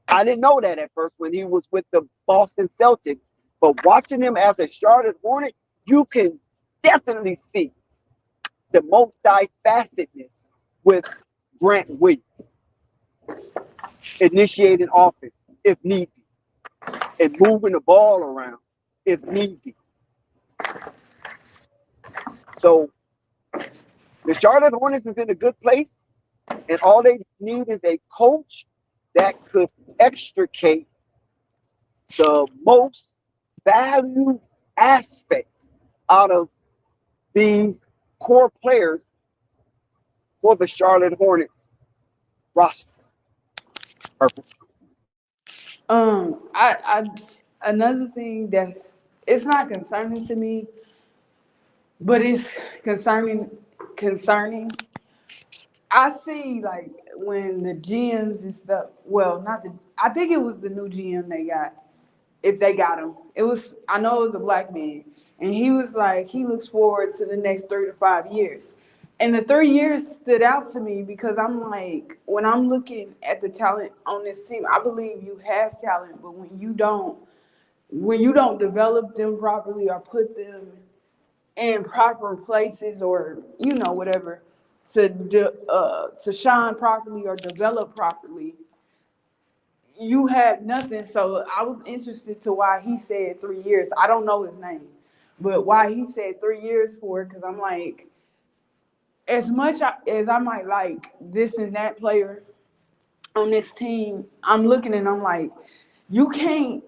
I didn't know that at first when he was with the Boston Celtics, but watching him as a Charlotte Hornet, you can definitely see the multifacetedness with Grant Williams, initiating offense if need be, and moving the ball around if need be. So the Charlotte Hornets is in a good place, and all they need is a coach that could extricate the most valued aspect out of these core players for the Charlotte Hornets roster. Purple. I another thing that's it's not concerning to me, but it's concerning. I see like when the GMs and stuff. Well, not the. I think it was the new GM they got. If they got him, it was. I know it was a black man, and he was like he looks forward to the next 3 to 5 years. And the 3 years stood out to me because I'm like, when I'm looking at the talent on this team, I believe you have talent, but when you don't develop them properly or put them in proper places or whatever to shine properly or develop properly, you had nothing. So I was interested to why he said 3 years. I don't know his name, but why he said 3 years for it, because I'm like, as much as I might like this and that player on this team, I'm looking and I'm like, you can't.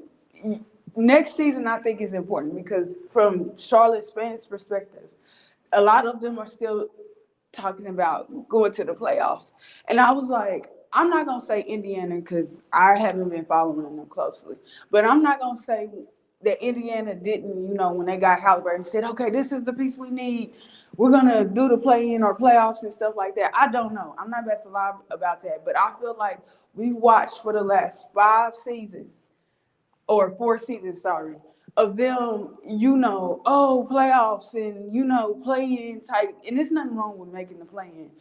Next season, I think is important because from Charlotte's fans' perspective, a lot of them are still talking about going to the playoffs. And I was like, I'm not gonna say Indiana because I haven't been following them closely, but I'm not gonna say that Indiana didn't, when they got Halliburton, said, okay, this is the piece we need. We're gonna do the play-in or playoffs and stuff like that. I don't know. I'm not about to lie about that, but I feel like we watched for the last 5 seasons or 4 seasons, sorry, of them, playoffs and, play-in type. And there's nothing wrong with making the play-in.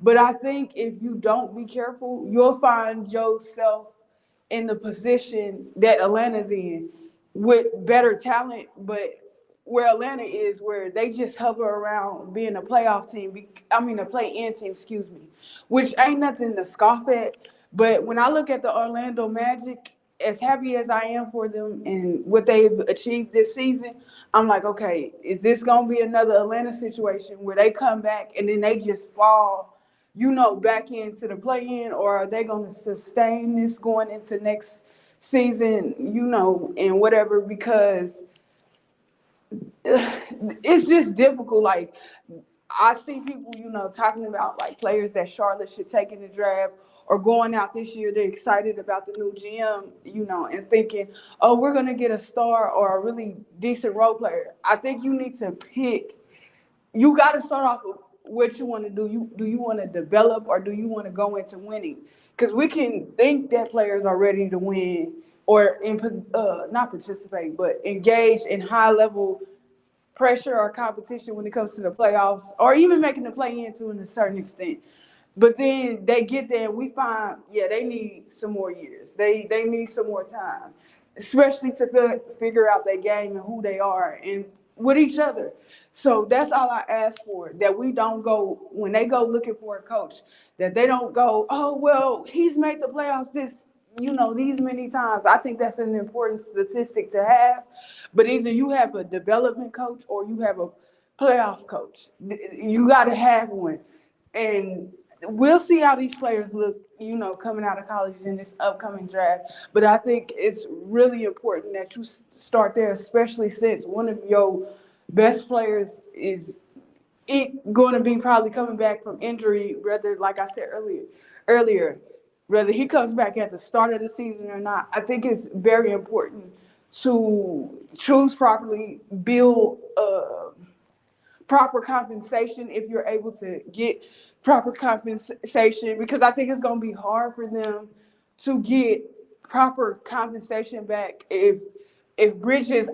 But I think if you don't be careful, you'll find yourself in the position that Atlanta's in with better talent, but where Atlanta is, where they just hover around being a playoff team, a play-in team, excuse me, which ain't nothing to scoff at. But when I look at the Orlando Magic, as happy as I am for them and what they've achieved this season, I'm like, okay, is this going to be another Atlanta situation where they come back and then they just fall, back into the play-in, or are they going to sustain this going into next season, and whatever, because it's just difficult. Like, I see people, talking about like players that Charlotte should take in the draft or going out this year. They're excited about the new GM, and thinking, oh, we're going to get a star or a really decent role player. I think you need to pick. You got to start off with what you want to do. Do you want to develop or do you want to go into winning? Because we can think that players are ready to win or not participate, but engage in high level pressure or competition when it comes to the playoffs or even making the play-in to a certain extent. But then they get there and we find, they need some more years. They need some more time, especially to figure out their game and who they are and with each other. So that's all I ask for, that we don't go, when they go looking for a coach, that they don't go, oh, well, he's made the playoffs this. these many times. I think that's an important statistic to have. But either you have a development coach or you have a playoff coach. You got to have one. And we'll see how these players look, coming out of college in this upcoming draft. But I think it's really important that you start there, especially since one of your best players is going to be probably coming back from injury, whether, like I said earlier, whether he comes back at the start of the season or not. I think it's very important to choose properly, build proper compensation if you're able to get proper compensation, because I think it's going to be hard for them to get proper compensation back if Bridges.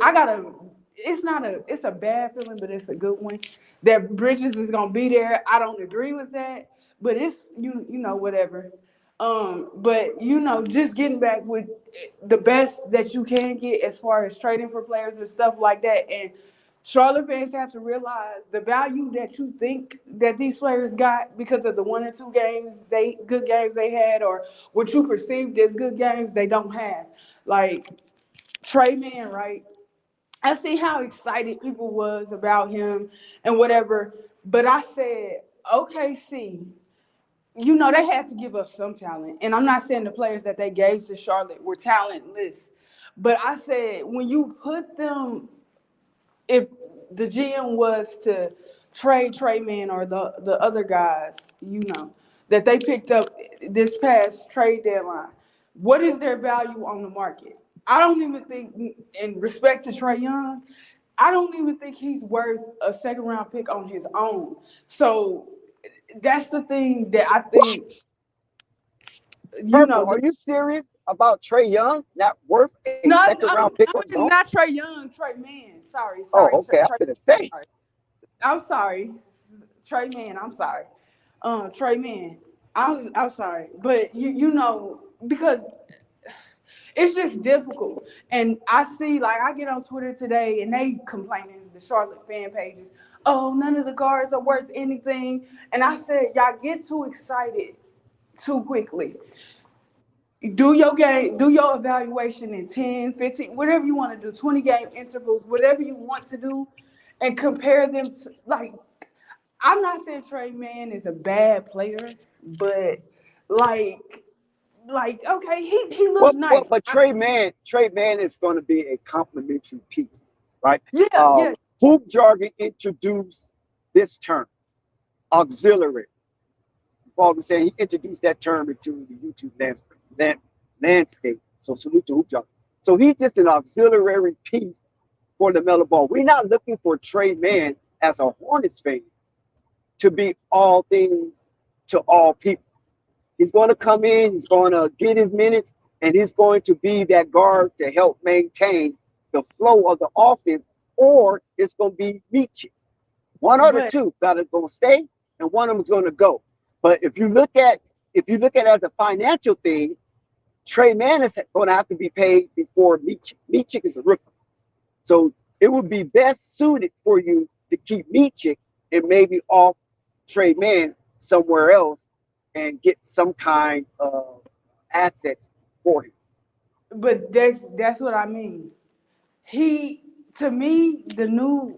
It's a bad feeling, but it's a good one that Bridges is going to be there. I don't agree with that, but it's whatever. But just getting back with the best that you can get as far as trading for players and stuff like that. And Charlotte fans have to realize the value that you think that these players got because of the 1 or 2 good games they had, or what you perceived as good games they don't have. Like Trey Man, right? I see how excited people was about him and whatever, but I said, OKC, they had to give up some talent. And I'm not saying the players that they gave to Charlotte were talentless, but I said when you put them, if the GM was to trade Trey Man or the other guys, that they picked up this past trade deadline, what is their value on the market? I don't even think, in respect to Trae Young, I don't even think he's worth a second round pick on his own. So that's the thing that I think, What? Purple, are the, you serious about Trey Young not worth a not, second round pick on his own? not Trae Young, Trey Man. Sorry, Oh, sorry, okay. I'm Trey. gonna say. Sorry. I'm sorry, Trey Man. I'm sorry, Trey Man. I'm sorry, but because it's just difficult. And I see, like, I get on Twitter today and they complaining, the Charlotte fan pages, oh, none of the guards are worth anything. And I said, y'all get too excited too quickly. Do your game, do your evaluation in 10, 15, whatever you want to do, 20 game intervals, whatever you want to do, and compare them to, like, I'm not saying Trey Man is a bad player, but like, okay, he looked nice. But Trey Man is going to be a complimentary piece, right? Yeah, yeah. Hoop jargon introduced this term, auxiliary. Paul was saying he introduced that term into the YouTube landscape. So salute to hoop jargon. So he's just an auxiliary piece for Lamelo Ball. We're not looking for Trey Man as a Hornets fan to be all things to all people. He's going to come in, he's going to get his minutes, and he's going to be that guard to help maintain the flow of the offense, or it's going to be Michi. One or the two got to go stay, and one of them is going to go. But if you look at it as a financial thing, Trey Man is going to have to be paid before Michi. Michi is a rookie. So it would be best suited for you to keep Michi and maybe off Trey Man somewhere else and get some kind of assets for him. But that's what I mean. To me,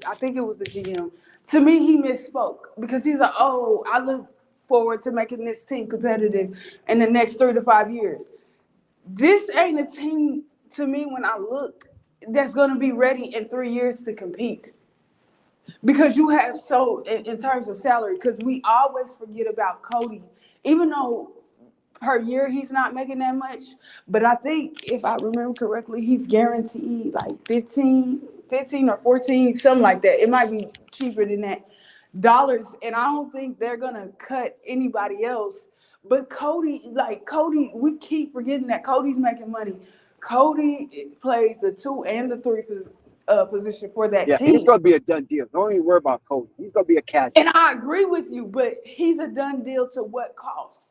I think it was the GM. To me, he misspoke because he's like, oh, I look forward to making this team competitive in the next 3 to 5 years. This ain't a team, to me, when I look, that's going to be ready in 3 years to compete. Because you have in terms of salary, because we always forget about Cody, even though per year he's not making that much, but I think if I remember correctly, he's guaranteed like 15 or 14, something like that. It might be cheaper than that dollars, and I don't think they're gonna cut anybody else. But Cody, we keep forgetting that Cody's making money. Cody plays the 2 and the 3 position for that Yeah, team. he's going to be a done deal. Don't even worry about Cody. He's going to be a catch. And I agree with you, but he's a done deal to what cost?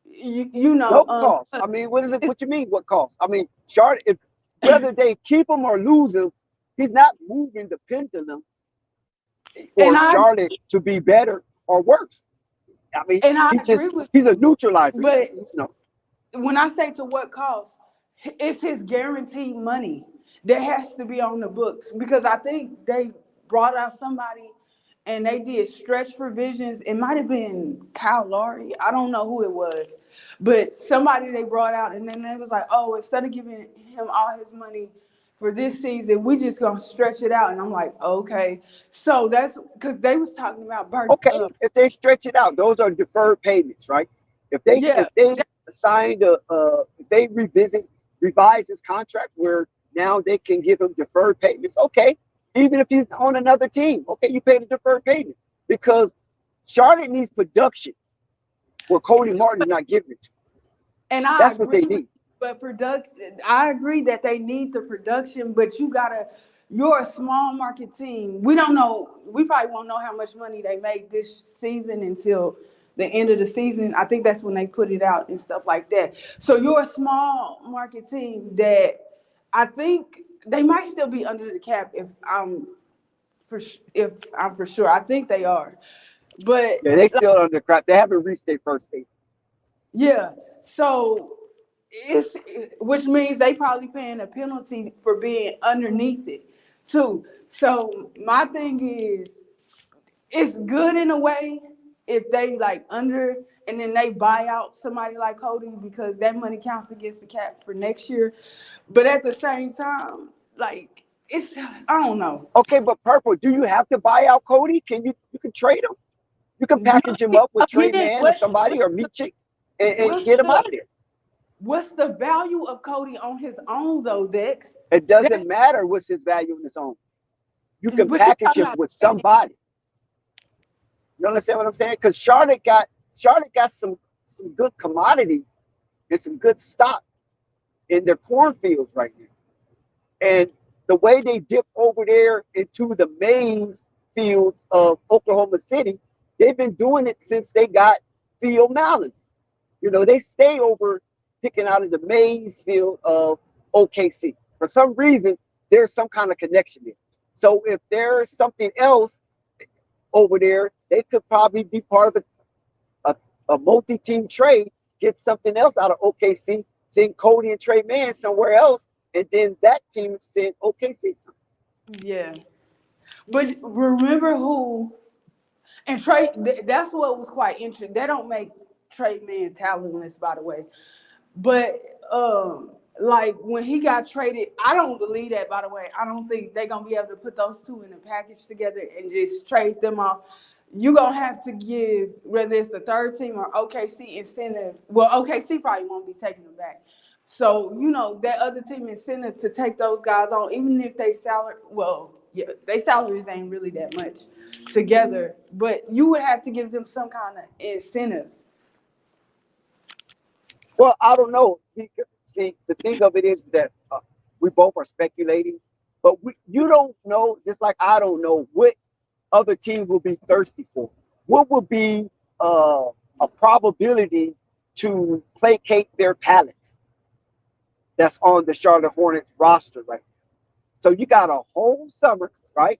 No cost. I mean, what is it? What you mean? What cost? I mean, Charlotte, whether they keep him or lose him, he's not moving the pendulum for Charlotte to be better or worse. I mean, he's a neutralizer. when I say to what cost, it's his guaranteed money that has to be on the books, because I think they brought out somebody and they did stretch provisions. It might have been Kyle Lowry. I don't know who it was, but somebody they brought out, and then they was like, oh, instead of giving him all his money for this season, we just gonna stretch it out. And I'm like, okay. So that's because they was talking about Okay, if they stretch it out, those are deferred payments, right? yeah, If they signed if they revise his contract where now they can give him deferred payments, okay. Even if he's on another team, okay, you pay the deferred payment because Charlotte needs production where Cody Martin's not giving it to. and I That's what agree they with need. you, but I agree that they need the production, but you're a small market team. We don't know, we probably won't know how much money they make this season until the end of the season. I think that's when they put it out and stuff like that. So you're a small market team that I think they might still be under the cap if I'm for sure. I think they are. But Yeah, they still under crap. They haven't reached their first stage. yeah, so it's which means they probably paying a penalty for being underneath it too. So my thing is, it's good in a way if they like under and then they buy out somebody like Cody, because that money counts against the cap for next year. But at the same time, like I don't know. Okay, but Purple, do you have to buy out Cody? You can trade him? You can package him up with Trey Again, Man or somebody or Meechik and what's get him the out of there. what's the value of Cody on his own though, Dex? It That, doesn't matter what's his value in his own. You can but you package talking him about with somebody. You understand what I'm saying? Because Charlotte got some good commodity and some good stock in their cornfields right now. And the way they dip over there into the maize fields of Oklahoma City, they've been doing it since they got Theo Mallon. You know, they stay over picking out of the maize field of OKC. For some reason, there's some kind of connection there. So if there's something else over there, they could probably be part of a multi-team trade, get something else out of OKC, send Cody and Trey Man somewhere else, and then that team send OKC something. yeah. But remember who and Trey? That's what was quite interesting. They don't make Trey Man talentless, by the way. But like when he got traded, I don't believe that. By the way, I don't think they're gonna be able to put those two in a package together and just trade them off. You gonna have to give, whether it's the third team or OKC, incentive. Well, OKC probably won't be taking them back. So that other team incentive to take those guys on, even if they salary. Well, yeah, they salaries ain't really that much together, but you would have to give them some kind of incentive. Well, I don't know. See, the thing of it is that we both are speculating, but you don't know, just like I don't know what other teams will be thirsty for. What would be a probability to placate their palates that's on the Charlotte Hornets roster right now? So you got a whole summer, right?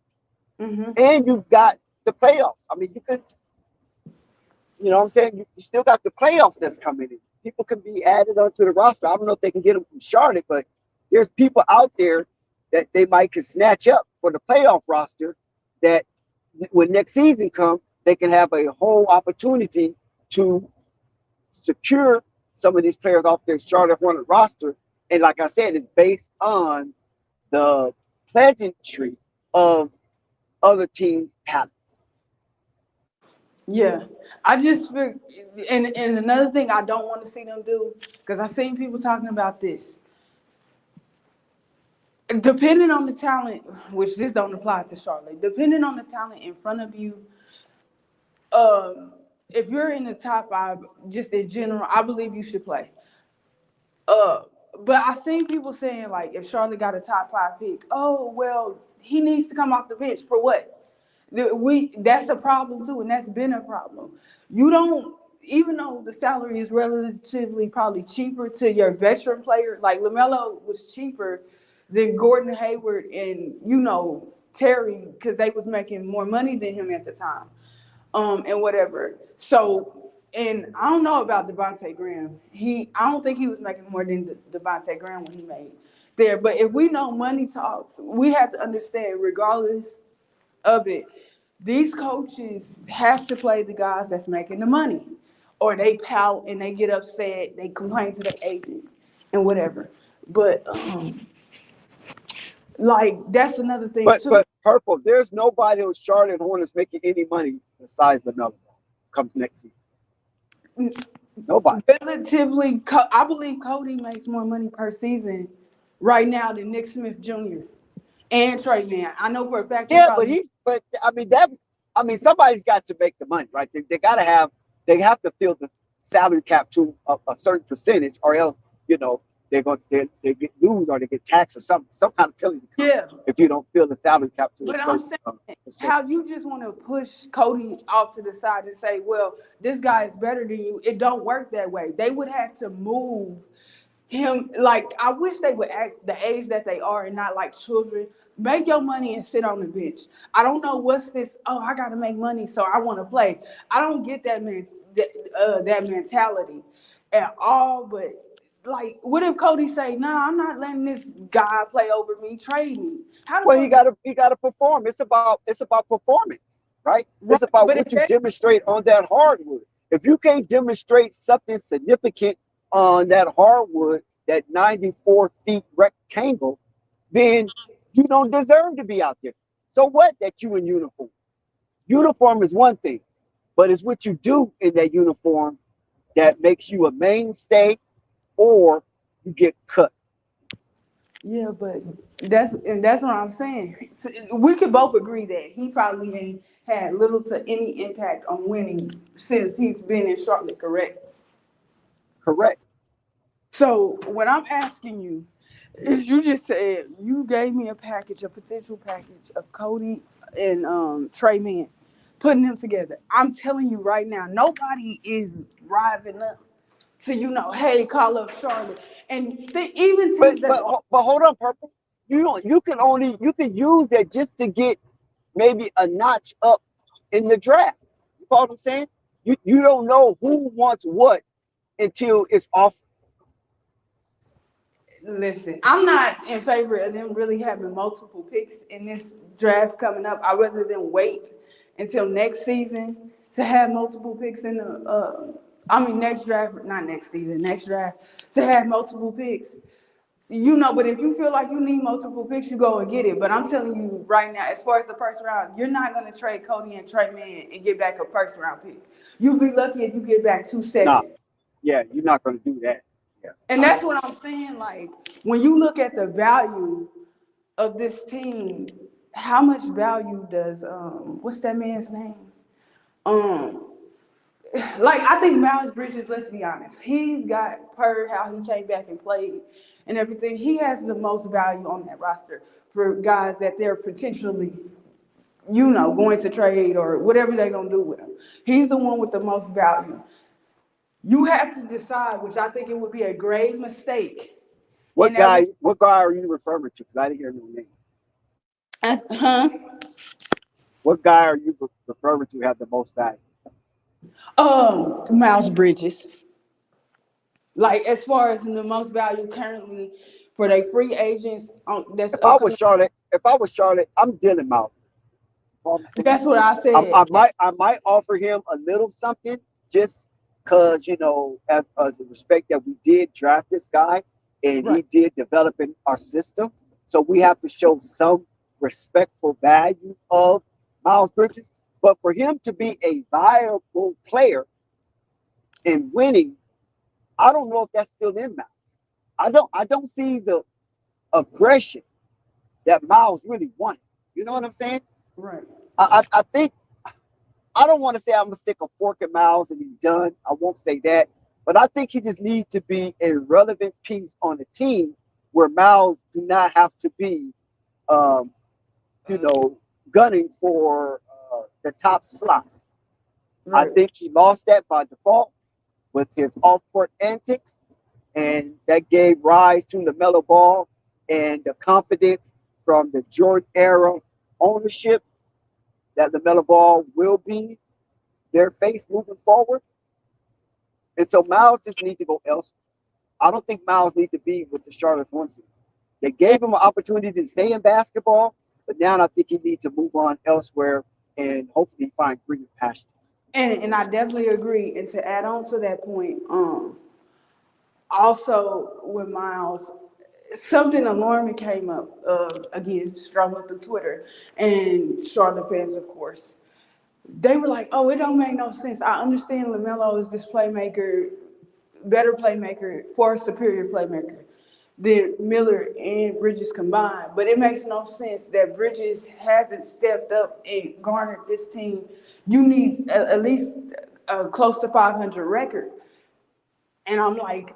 Mm-hmm. And you've got the playoffs. I mean, you could, you know what I'm saying? You still got the playoffs that's coming in. People can be added onto the roster. I don't know if they can get them from Charlotte, but there's people out there that they might could snatch up for the playoff roster that when next season comes, they can have a whole opportunity to secure some of these players off their Charlotte Hornet roster. And like I said, it's based on the pleasantry of other teams' talent. Yeah, I just and another thing I don't want to see them do, because I seen people talking about this. Depending on the talent, which this don't apply to Charlotte, depending on the talent in front of you, if you're in the top five, just in general, I believe you should play. Uh, but I seen people saying like, if Charlotte got a top five pick, oh well, he needs to come off the bench for what? That's a problem too, and that's been a problem. You don't, even though the salary is relatively probably cheaper to your veteran player, like Lamelo was cheaper than Gordon Hayward and Terry, because they was making more money than him at the time, and whatever. So And I don't know about Devontae Graham. I don't think he was making more than Devontae Graham when he made there. But if we know money talks, we have to understand, regardless of it, these coaches have to play the guys that's making the money, or they pout and they get upset, they complain to the agent and whatever. But like that's another thing too. But Purple, there's nobody on Charlotte Hornets making any money besides Lamelo comes next season. Nobody. Relatively, I believe Cody makes more money per season right now than Nick Smith Jr. and Trey Man. I know for a fact he Yeah, but probably. I mean, somebody's got to make the money, right? They got to they have to fill the salary cap to a certain percentage, or else, you know, they get lose or they get taxed or some kind of penalty comes Yeah, if you don't fill the salary cap to a but I'm certain saying percentage. how you just want to push Cody off to the side and say, well, this guy is better than you. It don't work that way. They would have to move him. Like, I wish they would act the age that they are and not like children. Make your money and sit on the bench. I don't know what's this. Oh, I got to make money, so I want to play. I don't get that mentality at all. But like, what if Cody say, "Nah, I'm not letting this guy play over me. Trade me." How the Well, fuck? he gotta perform. It's about performance, right? Right? It's about But if what you they, demonstrate on that hardwood. If you can't demonstrate something significant on that hardwood, that 94 feet rectangle, then you don't deserve to be out there. So what that you in uniform? Uniform is one thing, but it's what you do in that uniform that makes you a mainstay or you get cut. yeah, but that's what I'm saying. We could both agree that he probably ain't had little to any impact on winning since he's been in Charlotte, correct? Correct. So what I'm asking you is, you just said you gave me a potential package of Cody and Trey Man, putting them together. I'm telling you right now, nobody is rising up to hey, call up Charlotte, and even teams that's But hold on, Purple. You can use that just to get maybe a notch up in the draft. You follow what I'm saying? You don't know who wants what until it's off. listen, I'm not in favor of them really having multiple picks in this draft coming up. I'd rather them wait until next season to have multiple picks in the next draft, not next season, next draft to have multiple picks. But if you feel like you need multiple picks, you go and get it. But I'm telling you right now, as far as the first round, you're not going to trade Cody and Trey Man and get back a first round pick. You'll be lucky if you get back two Nah, seconds. yeah, you're not going to do that. Yeah, And that's what I'm saying. Like, when you look at the value of this team, how much value does what's that man's name? Um, like, I think Miles Bridges, let's be honest, he's got per how he came back and played and everything. He has the most value on that roster for guys that they're potentially, going to trade or whatever they're gonna do with him. He's the one with the most value. You have to decide, which I think it would be a grave mistake. And that would, what guy are you referring to? Because I didn't hear no name. huh? What guy are you referring to have the most value? Miles Bridges. Like, as far as the most value currently for their free agents that's upcoming. If I was Charlotte, I'm dealing out. That's what I said. I might offer him a little something just because as a respect that we did draft this guy and Right. he did develop in our system, so we have to show some respectful value of Miles Bridges. But for him to be a viable player in winning, I don't know if that's still in Miles. I don't see the aggression that Miles really wanted. You know what I'm saying? Right. I think I don't want to say I'm gonna stick a fork in Miles and he's done. I won't say that, but I think he just needs to be a relevant piece on the team where Miles do not have to be, um, gunning for the top slot. I Right. think he lost that by default with his off-court antics, and that gave rise to Lamelo Ball and the confidence from the Jordan era ownership that Lamelo Ball will be their face moving forward. And so Miles just needs to go elsewhere. I don't think Miles needs to be with the Charlotte Hornets. They gave him an opportunity to stay in basketball, but now I think he needs to move on elsewhere and hopefully find greener pastures. And I definitely agree. And to add on to that point, also with Miles, something alarming came up again, strolling through Twitter, and Charlotte fans, of course. They were like, "Oh, it don't make no sense. I understand Lamelo is this playmaker, better playmaker, far superior playmaker than Miller and Bridges combined, but it makes no sense that Bridges hasn't stepped up and garnered this team. You need at least a close to 500 record." And I'm like,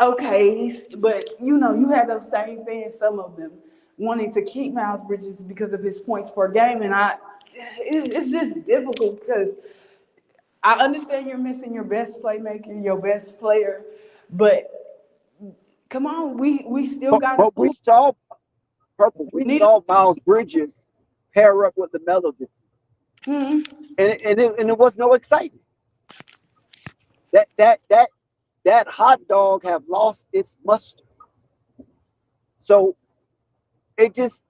okay, but you have those same fans, some of them, wanting to keep Miles Bridges because of his points per game, and it's just difficult because I understand you're missing your best playmaker, your best player, but come on, we still got to But we saw purple. We need saw Miles Bridges pair up with the Melo this season, and it was no excitement. That that that that hot dog have lost its mustard. So it just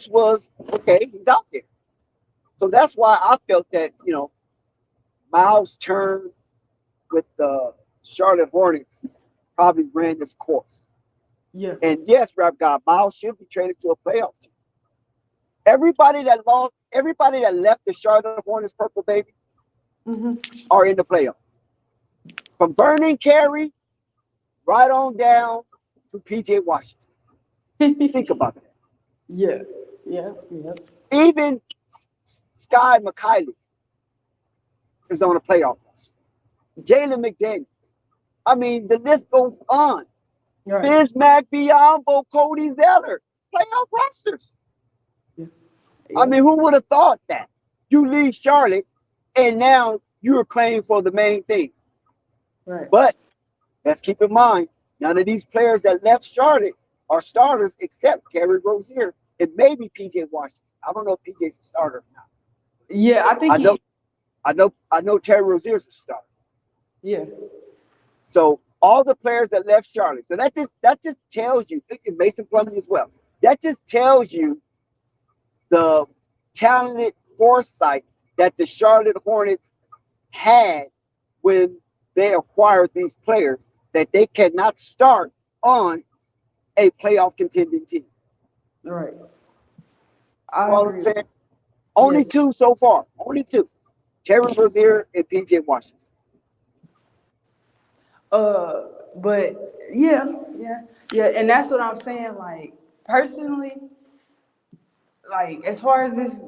was okay. He's out there. So that's why I felt that Miles' turn with the Charlotte Hornets probably ran this course. yeah. And yes, Rap God, Miles should be traded to a playoff team. Everybody that left the Charlotte Hornets purple baby are in the playoffs. From Vernon Carey right on down to PJ Washington. Think about that. Yeah, yeah, yeah. Even Sky McKiley is on a playoff roster. Jalen McDaniels. I mean, the list goes on. Right. Bismack Biyombo, Cody Zeller, playoff rosters. Yeah. I mean, who would have thought that? You leave Charlotte, and now you're playing for the main thing. Right. But let's keep in mind, none of these players that left Charlotte are starters except Terry Rozier and maybe PJ Washington. I don't know if PJ's a starter or not. Yeah, I think I know Terry Rozier's a starter. Yeah. So all the players that left Charlotte. So that just tells you, Mason Plumlee as well. That just tells you the talented foresight that the Charlotte Hornets had when they acquired these players, that they cannot start on a playoff contending team. Right. You I know what I'm agree. saying? Only Yes. two so far. Only two. Terry Rozier and PJ Washington. But yeah, yeah, yeah, and that's what I'm saying. Like personally, like as far as this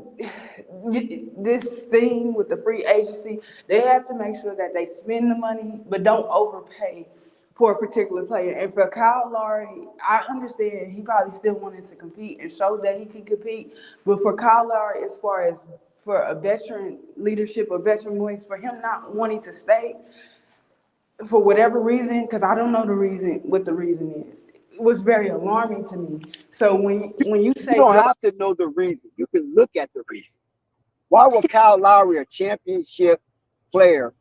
thing with the free agency, they have to make sure that they spend the money, but don't overpay for a particular player. And for Kyle Lowry, I understand he probably still wanted to compete and show that he could compete. But for Kyle Lowry, as far as for a veteran leadership or veteran voice, for him not wanting to stay, for whatever reason, because I don't know what the reason is. It was very alarming to me. So when you You say don't go, have to know the reason. You can look at the reason. Why would Kyle Lowry, a championship player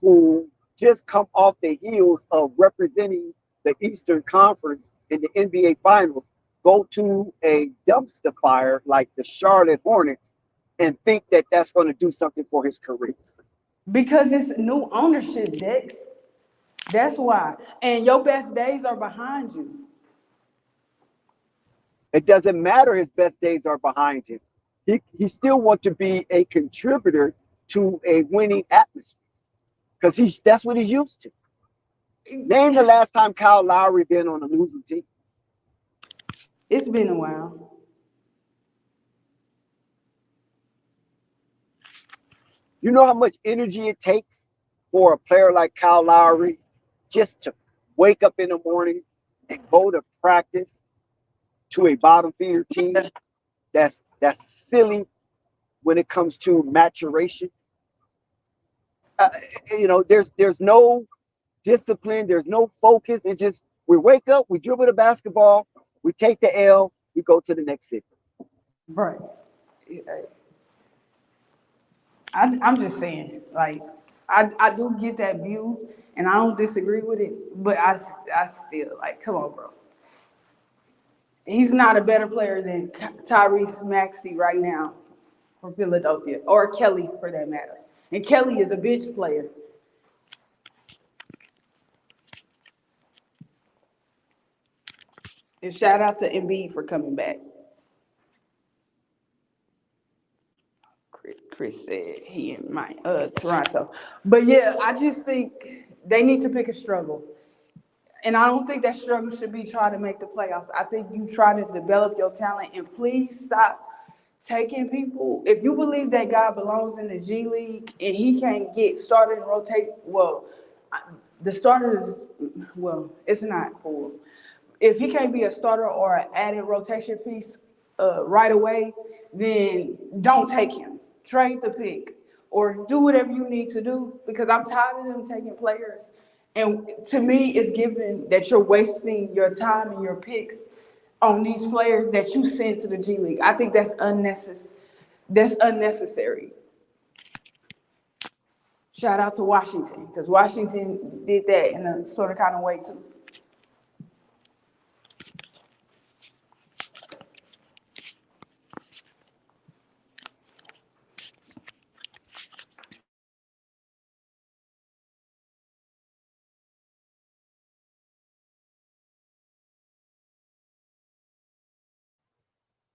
who just come off the heels of representing the Eastern Conference in the NBA Finals, go to a dumpster fire like the Charlotte Hornets and think that that's going to do something for his career? because it's new ownership, Dex. That's why. And your best days are behind you. It doesn't matter his best days are behind him. He still wants to be a contributor to a winning atmosphere because that's what he's used to. Name the last time Kyle Lowry been on a losing team. It's been a while. You know how much energy it takes for a player like Kyle Lowry just to wake up in the morning and go to practice to a bottom feeder team that's silly when it comes to maturation. Uh, there's no discipline, there's no focus. It's just we wake up, we dribble the basketball, we take the L, we go to the next city. Right. I'm just saying, like, I do get that view, and I don't disagree with it. But I still like, come on, bro. He's not a better player than Tyrese Maxey right now for Philadelphia, or Kelly for that matter. And Kelly is a bench player. And shout out to Embiid for coming back. Chris said he in my Toronto. But yeah, I just think they need to pick a struggle. And I don't think that struggle should be trying to make the playoffs. I think you try to develop your talent, and please stop taking people. If you believe that guy belongs in the G League and he can't get started and rotate, well, the starters, well, it's not for him. If he can't be a starter or an added rotation piece right away, then don't take him. Trade the pick or do whatever you need to do, because I'm tired of them taking players. And to me, it's given that you're wasting your time and your picks on these players that you send to the G League. I think that's unnecessary. That's unnecessary. Shout out to Washington, because Washington did that in a sort of kind of way too.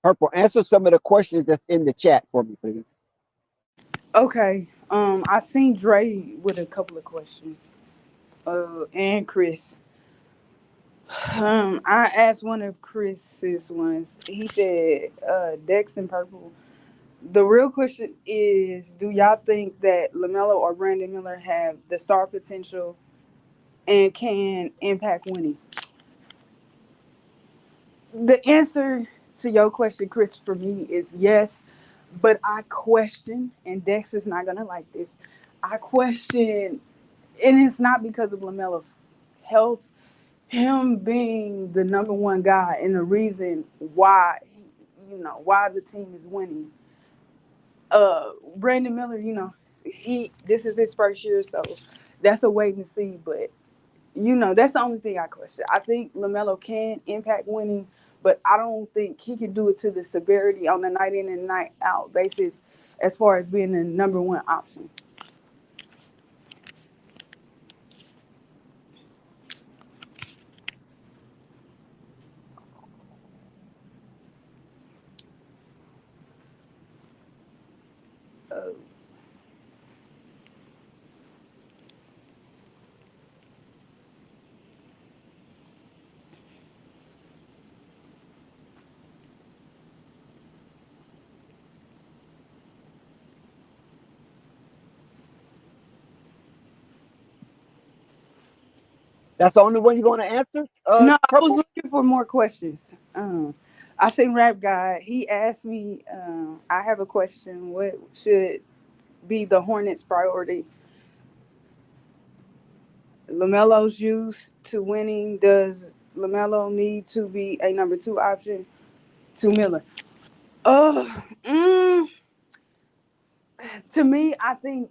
Purple, answer some of the questions that's in the chat for me, please. Okay. I seen Dre with a couple of questions. And Chris. I asked one of Chris's ones. He said, Dex and Purple. The real question is, do y'all think that Lamelo or Brandon Miller have the star potential and can impact winning? The answer to your question, Chris, for me is yes, but I question, and Dex is not gonna like this. I question, and it's not because of Lamelo's health, him being the number one guy, and the reason why why the team is winning. Brandon Miller, this is his first year, so that's a wait and see. But that's the only thing I question. I think LaMelo can impact winning, but I don't think he can do it to the severity on a night in and night out basis as far as being the number one option. That's the only one you're going to answer, No, I was Purple? looking for more questions. I seen Rap Guy. He asked me, I have a question. What should be the Hornets' priority? LaMelo's used to winning. Does LaMelo need to be a number two option to Miller? Uh, mm, to me, I think,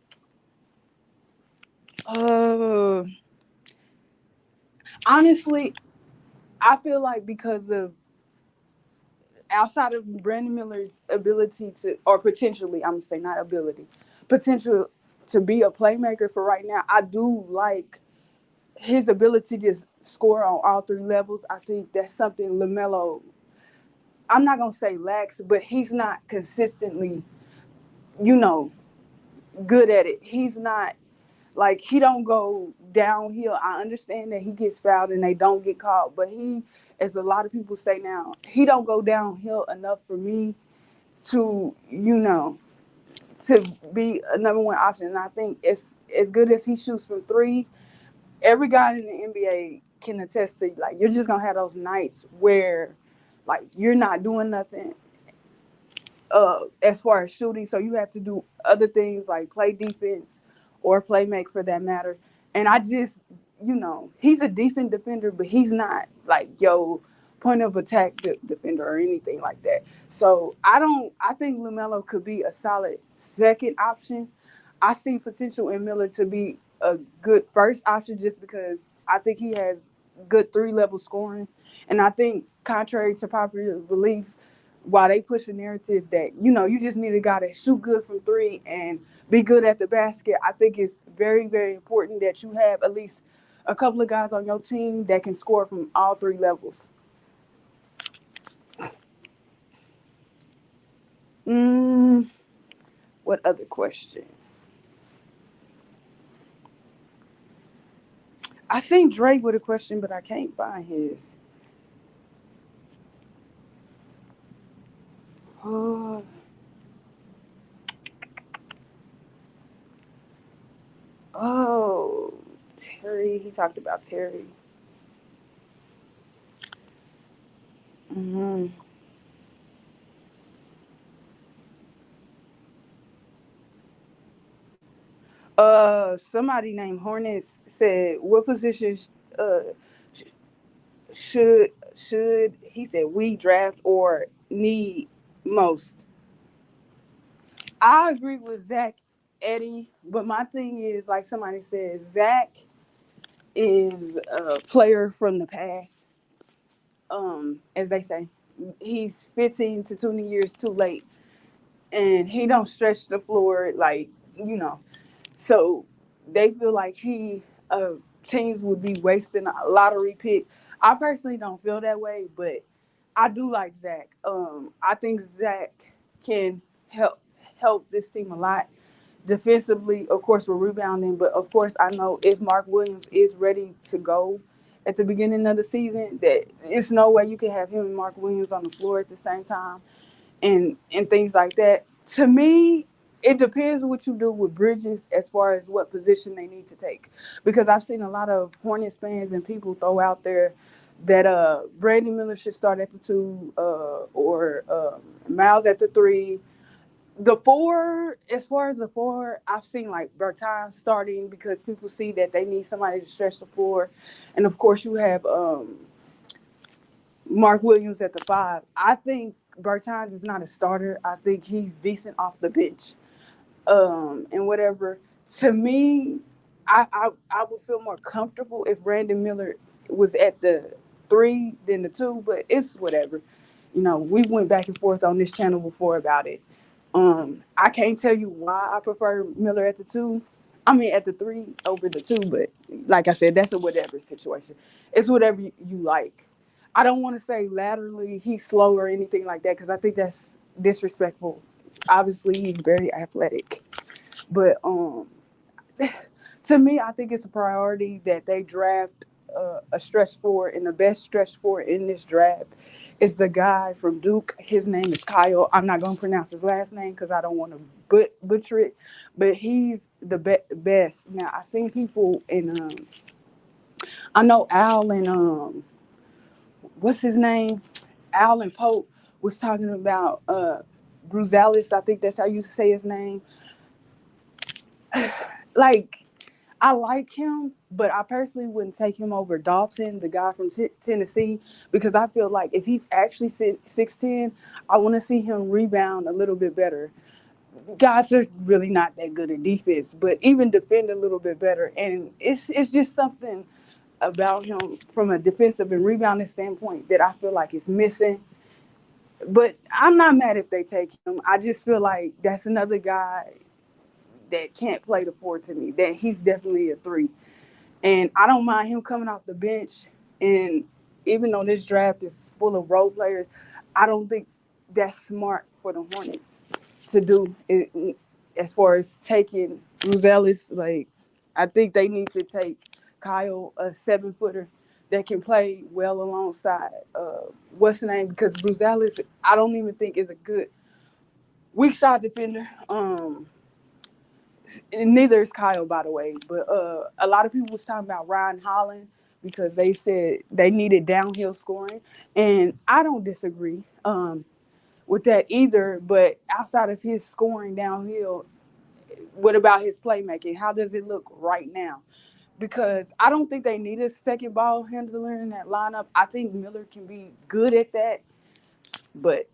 uh, honestly, I feel like because of outside of Brandon Miller's ability to, or potentially, I'm gonna say not ability, potential to be a playmaker for right now, I do like his ability to just score on all three levels. I think that's something LaMelo, I'm not gonna say lacks, but he's not consistently, you know, good at it. He's not like he don't go downhill. I understand that he gets fouled and they don't get caught, but he, as a lot of people say now, he don't go downhill enough for me to, to be a number one option. And I think it's as good as he shoots from three, every guy in the NBA can attest to, like, you're just gonna have those nights where like you're not doing nothing as far as shooting. So you have to do other things like play defense or play make for that matter. And I just, he's a decent defender, but he's not like point of attack defender or anything like that. So I think LaMelo could be a solid second option. I see potential in Miller to be a good first option just because I think he has good 3 level scoring. And I think, contrary to popular belief, while they push the narrative that, you just need a guy that shoot good from three and be good at the basket, I think it's very, very important that you have at least a couple of guys on your team that can score from all 3 levels. Mm, what other question? I seen Drake with a question, but I can't find his. Oh, oh, Terry. He talked about Terry. Hmm. Somebody named Hornets said, "What positions sh- should he said we draft or need most?" I agree with Zach Eddie, but my thing is, like somebody said, Zach is a player from the past. As they say, he's 15 to 20 years too late, and he don't stretch the floor like you know. So they feel like teams would be wasting a lottery pick. I personally don't feel that way, but I do like Zach. I think Zach can help this team a lot defensively. Of course, we're rebounding, but of course, I know if Mark Williams is ready to go at the beginning of the season, that it's no way you can have him and Mark Williams on the floor at the same time, and things like that. To me, it depends what you do with Bridges as far as what position they need to take. Because I've seen a lot of Hornets fans and people throw out there that Brandon Miller should start at the 2, or Miles at the 3. The 4, as far as the 4, I've seen like Bertans starting because people see that they need somebody to stretch the floor, and of course you have Mark Williams at the 5. I think Bertans is not a starter. I think he's decent off the bench, and whatever. To me, I would feel more comfortable if Brandon Miller was at the 3 than the 2, but it's whatever. We went back and forth on this channel before about it. I can't tell you why I prefer Miller at the 2. I mean, at the 3 over the 2, but like I said, that's a whatever situation. It's whatever you like. I don't want to say laterally he's slow or anything like that because I think that's disrespectful. Obviously, he's very athletic, but to me, I think it's a priority that they draft a stretch four, and the best stretch four in this draft is the guy from Duke. His name is Kyle. I'm not going to pronounce his last name because I don't want to butcher it, but he's the best. Now, I've seen people in, I know Al and, what's his name? Al and Pope was talking about Bruzalis. I think that's how you say his name. Like, I like him, but I personally wouldn't take him over Dalton, the guy from Tennessee, because I feel like if he's actually 6'10", I want to see him rebound a little bit better. Guys are really not that good at defense, but even defend a little bit better. And it's just something about him from a defensive and rebounding standpoint that I feel like is missing. But I'm not mad if they take him. I just feel like that's another guy that can't play the 4 to me. That he's definitely a 3. And I don't mind him coming off the bench. And even though this draft is full of role players, I don't think that's smart for the Hornets to do it, as far as taking Ruzelis. Like, I think they need to take Kyle, a 7-footer that can play well alongside what's the name? Because Ruzelis, I don't even think is a good weak side defender. And neither is Kyle, by the way. But a lot of people was talking about Ryan Holland because they said they needed downhill scoring, and I don't disagree with that either. But outside of his scoring downhill, what about his playmaking? How does it look right now? Because I don't think they need a second ball handler in that lineup. I think Miller can be good at that, but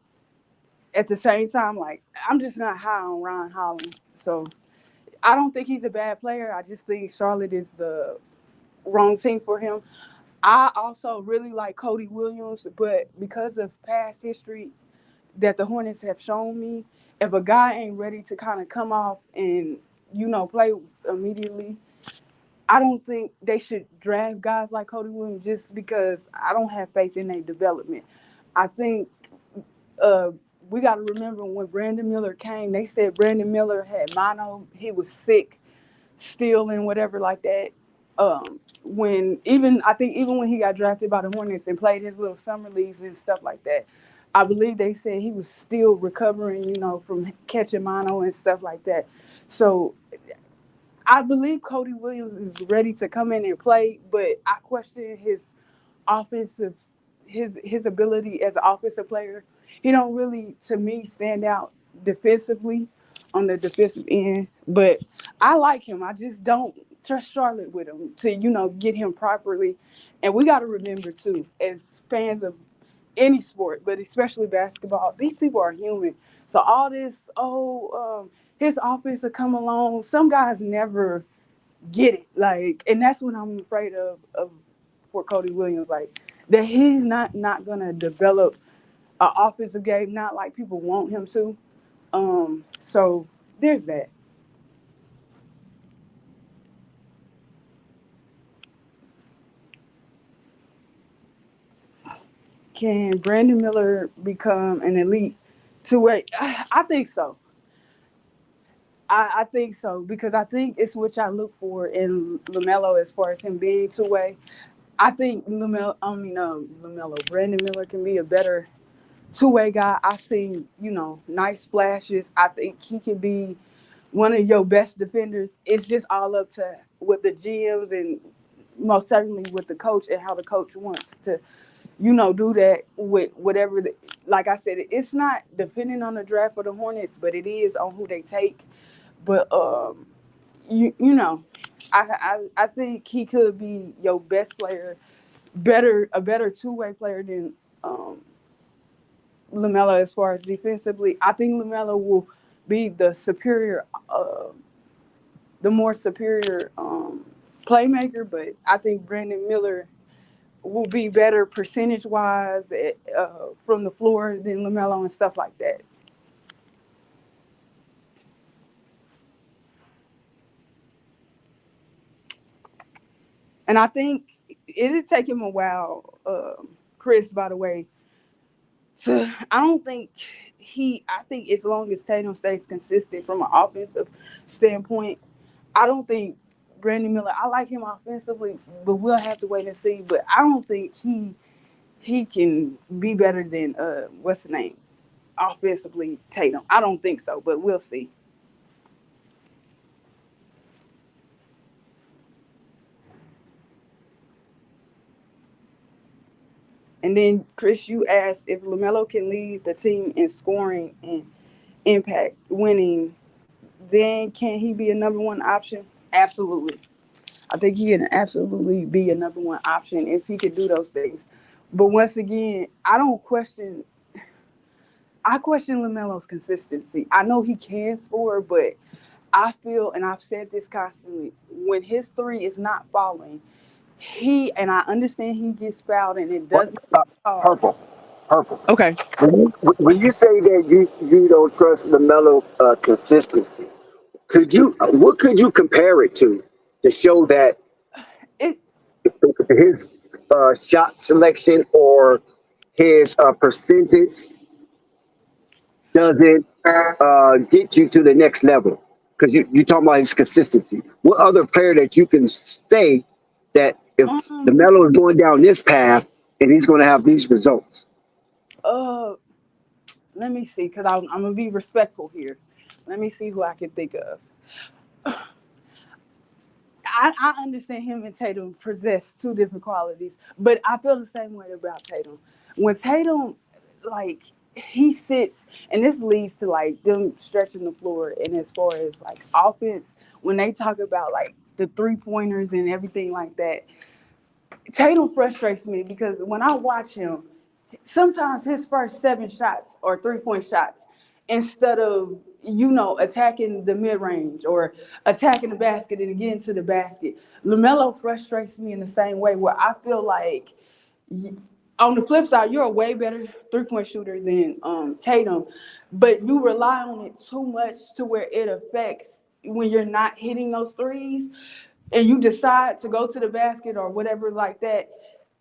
at the same time, like, I'm just not high on Ryan Holland, so I don't think he's a bad player. I just think Charlotte is the wrong team for him. I also really like Cody Williams, but because of past history that the Hornets have shown me, if a guy ain't ready to kind of come off and play immediately, I don't think they should draft guys like Cody Williams just because I don't have faith in their development. I think uh, we got to remember when Brandon Miller came, they said Brandon Miller had mono, he was sick, still and whatever like that. When even I think even when he got drafted by the Hornets and played his little summer leagues and stuff like that, I believe they said he was still recovering, from catching mono and stuff like that. So I believe Cody Williams is ready to come in and play, but I question his offensive his ability as an offensive player. He don't really, to me, stand out defensively on the defensive end. But I like him. I just don't trust Charlotte with him to, get him properly. And we got to remember too, as fans of any sport, but especially basketball, these people are human. So all this, his offense will come along. Some guys never get it, and that's what I'm afraid of for Cody Williams, that he's not gonna develop an offensive game, not like people want him to. So there's that. Can Brandon Miller become an elite two-way? I think so. I think so because I think it's what I look for in Lamelo as far as him being two-way. I think Lamelo, Brandon Miller can be a better two-way guy. I've seen, nice flashes. I think he can be one of your best defenders. It's just all up to with the GMs and most certainly with the coach and how the coach wants to, do that with whatever. Like I said, it's not depending on the draft for the Hornets, but it is on who they take. But I think he could be your best player, a better two-way player than Lamelo as far as defensively. I think Lamelo will be the more superior playmaker, but I think Brandon Miller will be better percentage wise from the floor than Lamelo and stuff like that. And I think it is taking him a while, Chris, by the way. So I don't think I think as long as Tatum stays consistent from an offensive standpoint, I don't think Brandon Miller, I like him offensively, but we'll have to wait and see. But I don't think he can be better than what's the name? Offensively, Tatum. I don't think so, but we'll see. And then, Chris, you asked if LaMelo can lead the team in scoring and impact winning, then can he be a number one option? Absolutely. I think he can absolutely be a number one option if he could do those things. But once again, I question LaMelo's consistency. I know he can score, but I feel, and I've said this constantly, when his three is not falling, and I understand he gets fouled and it What? doesn't fall. Purple. Purple. Okay. When you say that you don't trust Lamelo consistency, what could you compare it to show that It his shot selection or his percentage doesn't get you to the next level? Because you talking about his consistency. What other player that you can say that if the um Melo is going down this path and he's going to have these results? uh let me see, because I'm gonna be respectful here. Let me see who I can think of. I understand him and Tatum possess two different qualities, but I feel the same way about Tatum. When Tatum, he sits, and this leads to them stretching the floor. And as far as offense, when they talk about the 3 pointers and everything like that, Tatum frustrates me because when I watch him, sometimes his first 7 shots are 3-point shots. instead of, attacking the mid range or attacking the basket and getting to the basket. LaMelo frustrates me in the same way where I feel like on the flip side, you're a way better 3-point shooter than Tatum, but you rely on it too much to where it affects when you're not hitting those threes and you decide to go to the basket or whatever like that.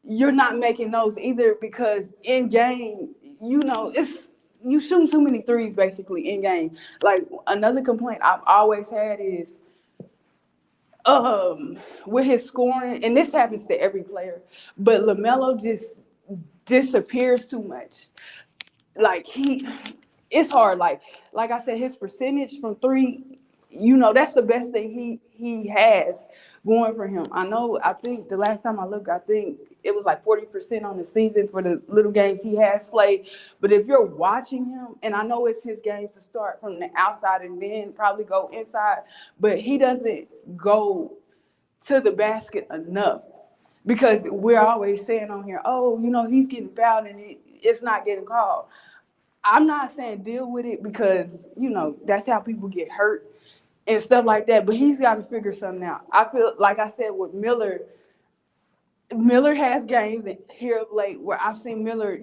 You're not making those either because in game, it's you shooting too many threes basically in game. Like another complaint I've always had is with his scoring, and this happens to every player, but LaMelo just disappears too much. Like it's hard. Like I said, his percentage from three, that's the best thing he has going for him. I think the last time I looked, I think it was like 40% on the season for the little games he has played. But if you're watching him, and I know it's his game to start from the outside and then probably go inside, but he doesn't go to the basket enough because we're always saying on here, oh, he's getting fouled and it's not getting called. I'm not saying deal with it because, that's how people get hurt and stuff like that, but he's got to figure something out. I feel like I said with Miller has games here of late where I've seen Miller,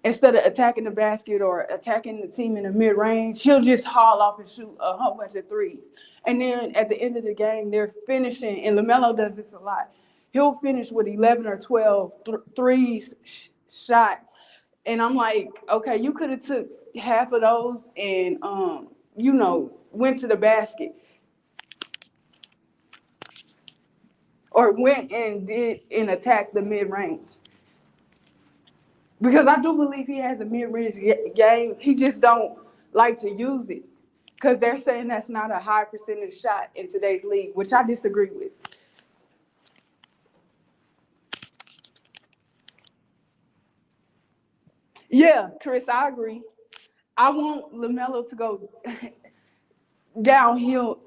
instead of attacking the basket or attacking the team in the mid range, he'll just haul off and shoot a whole bunch of threes. And then at the end of the game, they're finishing, and LaMelo does this a lot. He'll finish with 11 or 12 threes shot. And I'm like, okay, you could have took half of those and, went to the basket. Or went and did and attacked the mid range. Because I do believe he has a mid range game. He just don't like to use it. Because they're saying that's not a high percentage shot in today's league, which I disagree with. Yeah, Chris, I agree. I want LaMelo to go downhill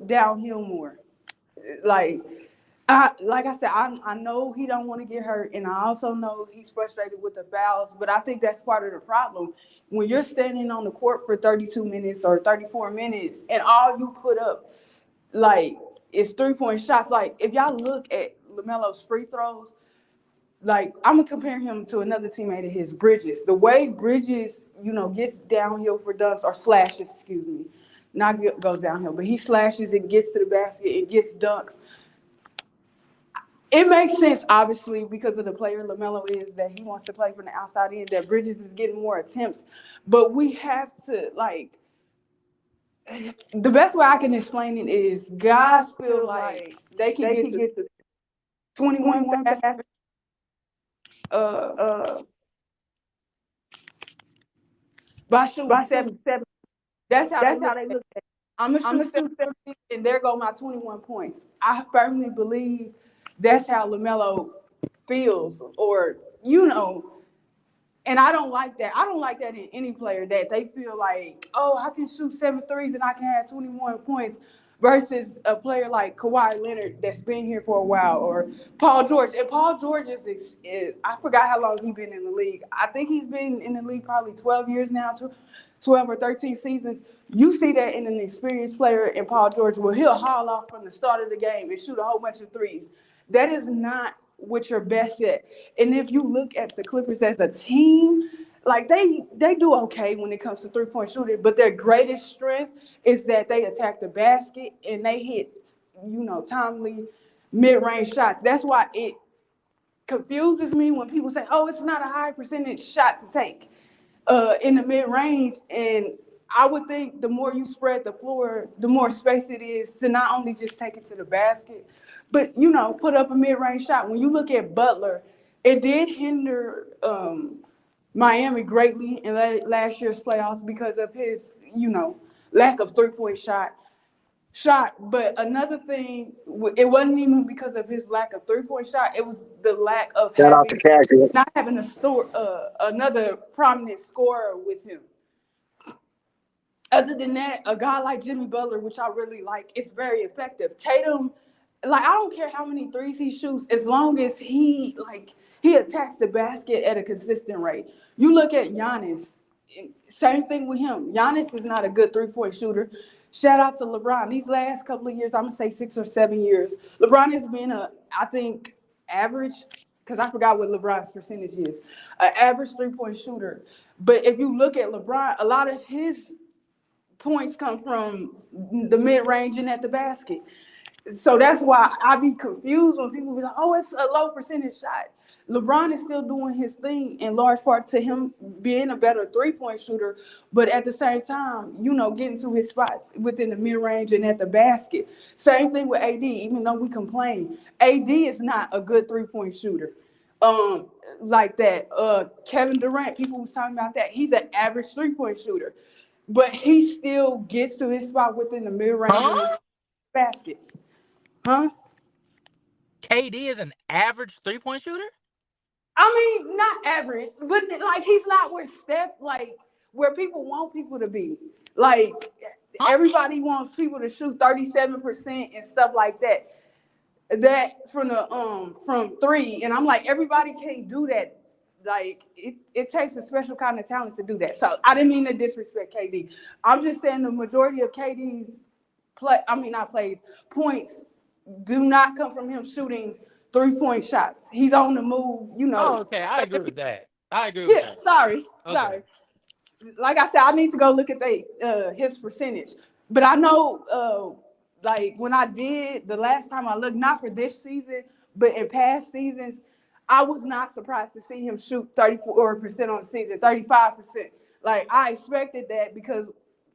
more. Like like I said, I know he don't want to get hurt, and I also know he's frustrated with the fouls. But I think that's part of the problem. When you're standing on the court for 32 minutes or 34 minutes, and all you put up, like, is 3-point shots. Like, if y'all look at LaMelo's free throws, like, I'm gonna compare him to another teammate of his, Bridges. The way Bridges, gets downhill for dunks or slashes, excuse me, not goes downhill, but he slashes and gets to the basket and gets dunks. It makes sense, obviously, because of the player LaMelo is, that he wants to play from the outside in, that Bridges is getting more attempts. But we have to, the best way I can explain it is guys feel like they can get to 21 fast uh, by shooting 7. That's how they look at it. I'm going to shoot 7 and there go my 21 points. I firmly believe that's how LaMelo feels, or, and I don't like that. I don't like that in any player, that they feel like, oh, I can shoot 7 threes and I can have 21 points, versus a player like Kawhi Leonard that's been here for a while, or Paul George. And Paul George is I forgot how long he's been in the league. I think he's been in the league probably 12 years now, 12 or 13 seasons. You see that in an experienced player in Paul George, where he'll haul off from the start of the game and shoot a whole bunch of threes. That is not what you're best at. And if you look at the Clippers as a team, like they do okay when it comes to 3-point shooting, but their greatest strength is that they attack the basket and they hit, timely mid-range shots. That's why it confuses me when people say, oh, it's not a high percentage shot to take in the mid-range. And I would think the more you spread the floor, the more space it is to not only just take it to the basket, but, put up a mid-range shot. When you look at Butler, it did hinder Miami greatly in last year's playoffs because of his, lack of 3-point shot. But another thing, it wasn't even because of his lack of 3-point shot. It was the lack of Shout out to Cassie. not having another prominent scorer with him. Other than that, a guy like Jimmy Butler, which I really like, is very effective. Tatum, I don't care how many threes he shoots, as long as he attacks the basket at a consistent rate. You look at Giannis. Same thing with him. Giannis is not a good 3-point shooter. Shout out to LeBron. These last couple of years, I'm gonna say 6 or 7 years, LeBron has been I think, average, because I forgot what LeBron's percentage is, an average 3-point shooter. But if you look at LeBron, a lot of his points come from the mid range and at the basket. So that's why I be confused when people be like, "Oh, it's a low percentage shot." LeBron is still doing his thing in large part to him being a better 3-point shooter, but at the same time, getting to his spots within the mid range and at the basket. Same thing with AD. Even though we complain, AD is not a good 3-point shooter. Like that. Kevin Durant, people was talking about that. He's an average 3-point shooter, but he still gets to his spot within the mid range and the basket. Huh? KD is an average 3-point shooter? I mean, not average, but like he's not where Steph, like where people want people to be. Like everybody wants people to shoot 37% and stuff like that. That from three, and I'm like, everybody can't do that. Like it takes a special kind of talent to do that. So I didn't mean to disrespect KD. I'm just saying the majority of KD's points do not come from him shooting 3-point shots. He's on the move, Oh, okay. I agree with that. Yeah, sorry. Okay. Like I said, I need to go look at his percentage. But I know, like when I did the last time I looked, not for this season, but in past seasons, I was not surprised to see him shoot 34% on the season, 35%. Like I expected that because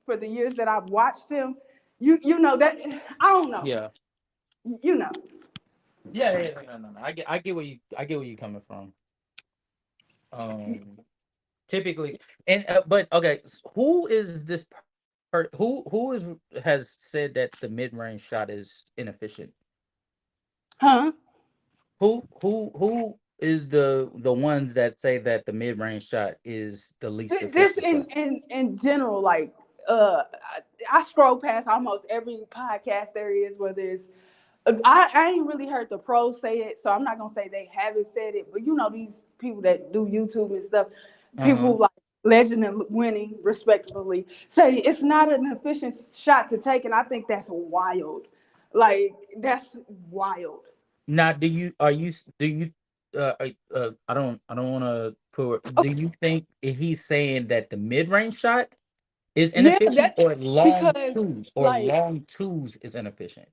for the years that I've watched him, you know that I don't know. Yeah. You know. Yeah. No. I get where you're coming from. Typically, and but okay, who is this? Who has said that the mid range shot is inefficient? Huh? Who is the ones that say that the mid range shot is the least This effective shot? in general, like I scroll past almost every podcast there is, whether it's I ain't really heard the pros say it, so I'm not gonna say they haven't said it, but these people that do YouTube and stuff, people like Legend and Winning, respectively, say it's not an efficient shot to take, and I think that's wild. Like that's wild. Now, do you I don't want to put. Do Okay. you think he's saying that the mid range shot is Yeah, inefficient, that or long because twos, like is inefficient?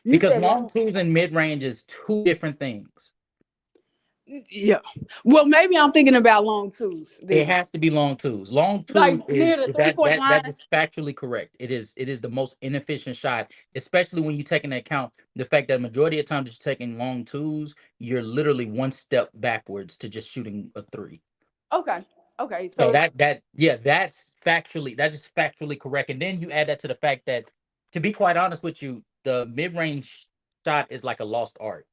you Because said long long. twos and mid range is two different things. Yeah. Well, maybe I'm thinking about long twos It then. has to be long twos. Long twos Like near is the that 3-point that that line. is factually correct. It is the most inefficient shot, especially when you take into account the fact that majority of times that you're taking long twos, you're literally one step backwards to just shooting a three. Okay. Okay. So So that's just factually correct. And then you add that to the fact that, to be quite honest with you, the mid range shot is like a lost art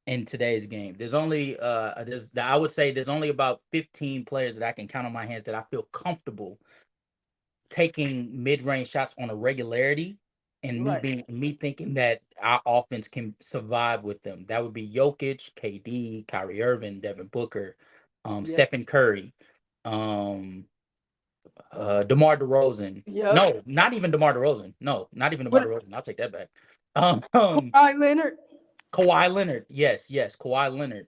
in today's game. I would say there's only about 15 players that I can count on my hands that I feel comfortable taking mid-range shots on a regularity, and right. me thinking that our offense can survive with them. That would be Jokic, KD, Kyrie Irving, Devin Booker, Yeah. Stephen Curry, um, DeMar DeRozan. Yep. No, not even DeMar DeRozan. No, not even DeMar What DeRozan. I'll take that back. Um, Kawhi Leonard? Kawhi Leonard, yes, Kawhi Leonard.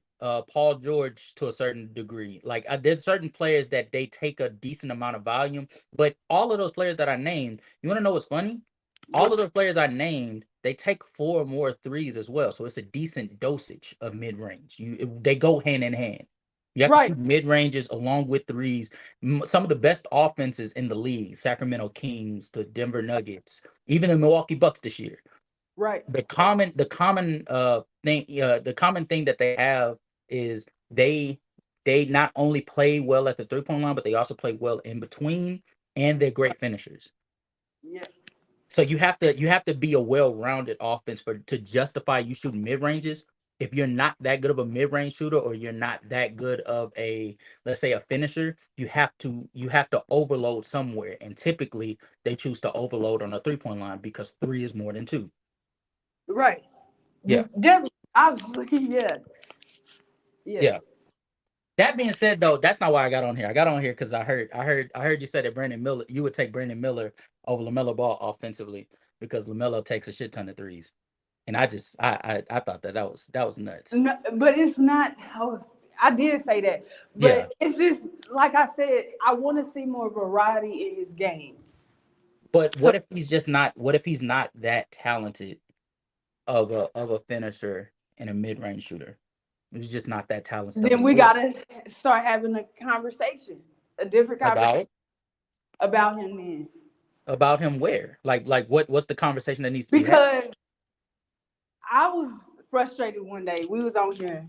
Paul George to a certain degree. Like there's certain players that they take a decent amount of volume, but all of those players that I named, you want to know what's funny? All of those players I named, they take 4 or more threes as well. So it's a decent dosage of mid range. They go hand in hand. You have to Right. shoot mid ranges along with threes. Some of the best offenses in the league: Sacramento Kings, the Denver Nuggets, even the Milwaukee Bucks this year. Right. The common thing that they have is they not only play well at the 3-point line, but they also play well in between, and they're great finishers. Yeah. So you have to be a well-rounded offense to justify you shooting mid ranges. If you're not that good of a mid-range shooter, or you're not that good of a, let's say, a finisher, you have to overload somewhere. And typically they choose to overload on a 3-point line because 3 is more than 2. Right. Yeah. Definitely. Obviously, yeah. Yeah. Yeah. That being said, though, that's not why I got on here. I got on here because I heard you say that Brandon Miller, you would take Brandon Miller over Lamelo Ball offensively because Lamelo takes a shit ton of threes, and I thought that was nuts. No, but it's not. Oh, I did say that, Yeah, but it's just like I said. I want to see more variety in his game. but So what if he's just not? What if he's not that talented of a finisher and a mid range shooter? He's just not that talented of a then we scorer. gotta start having a conversation, a different conversation About about him then, about him where? Like what's the conversation that needs to be had? because I was frustrated one day. We was on here.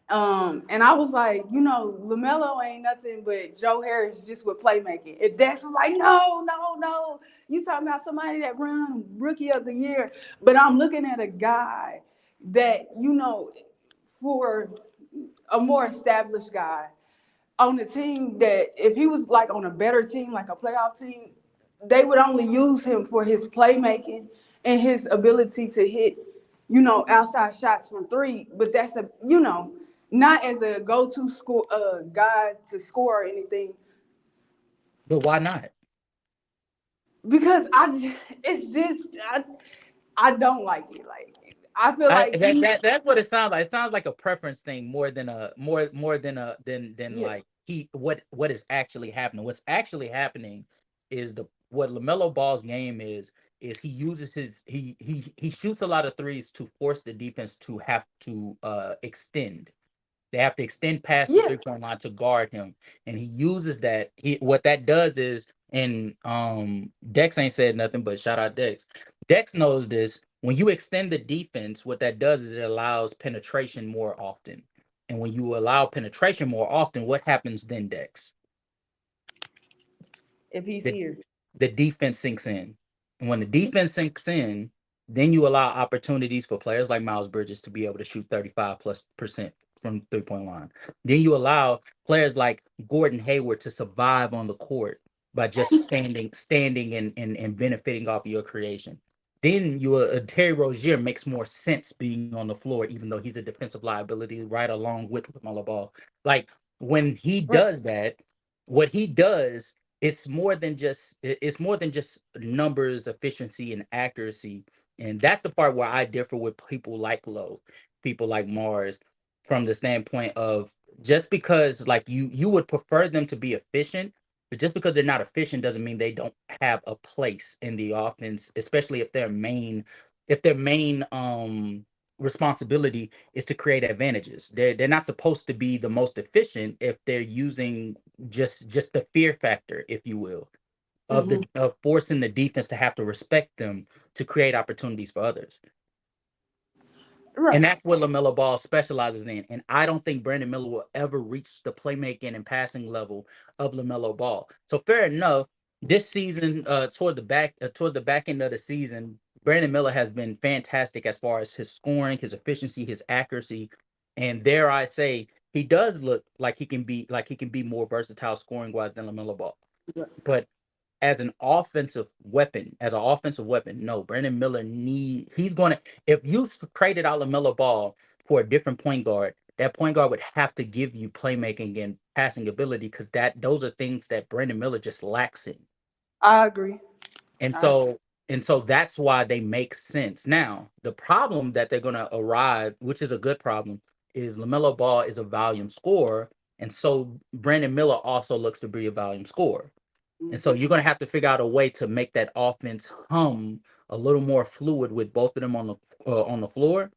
And I was like, LaMelo ain't nothing but Joe Harris just with playmaking. And Dex was like, no, no, no. You talking about somebody that run rookie of the year. But I'm looking at a guy that, for a more established guy on the team that if he was like on a better team, like a playoff team, they would only use him for his playmaking and his ability to hit, outside shots from three. But that's not as a go-to score guy to score or anything. But why not? Because I don't like it. Like I feel I like that, that that's what it sounds like. It sounds like a preference thing more than a more than a than yeah. like what is actually happening. What's actually happening is the what Lamelo Ball's game is he uses he shoots a lot of threes to force the defense to have to extend. They have to extend past the Yeah. 3 point line to guard him, and he uses that. What that does is, and Dex ain't said nothing, but shout out Dex. Dex knows this. When you extend the defense, what that does is it allows penetration more often. And when you allow penetration more often, what happens then, Dex? If he's The here. the defense sinks in. And when the defense sinks in, then you allow opportunities for players like Miles Bridges to be able to shoot 35+% from 3 point line. Then you allow players like Gordon Hayward to survive on the court by just standing and benefiting off of your creation. Then Terry Rozier makes more sense being on the floor, even though he's a defensive liability right along with LaMelo Ball. Like when he Right. does that, what he does it's more than just numbers, efficiency, and accuracy. And that's the part where I differ with people like Lowe, people like Mars, from the standpoint of just because like you would prefer them to be efficient, but just because they're not efficient doesn't mean they don't have a place in the offense, especially if their main responsibility is to create advantages. They're not supposed to be the most efficient if they're using just the fear factor, if you will, of Mm-hmm. the of forcing the defense to have to respect them to create opportunities for others. And Right. that's what LaMelo Ball specializes in. And I don't think Brandon Miller will ever reach the playmaking and passing level of LaMelo Ball. So fair enough. This season, towards the back end of the season, Brandon Miller has been fantastic as far as his scoring, his efficiency, his accuracy, and dare I say, he does look like he can be more versatile scoring wise than LaMelo Ball. But as an offensive weapon, no, Brandon Miller he's gonna if you traded out LaMelo Ball for a different point guard, that point guard would have to give you playmaking and passing ability because those are things that Brandon Miller just lacks in. I agree. And I so and so that's why they make sense. Now, the problem that they're gonna arrive, which is a good problem, is LaMelo Ball is a volume scorer, and so Brandon Miller also looks to be a volume scorer. And so mm-hmm. you're going to have to figure out a way to make that offense hum a little more fluid with both of them on the floor.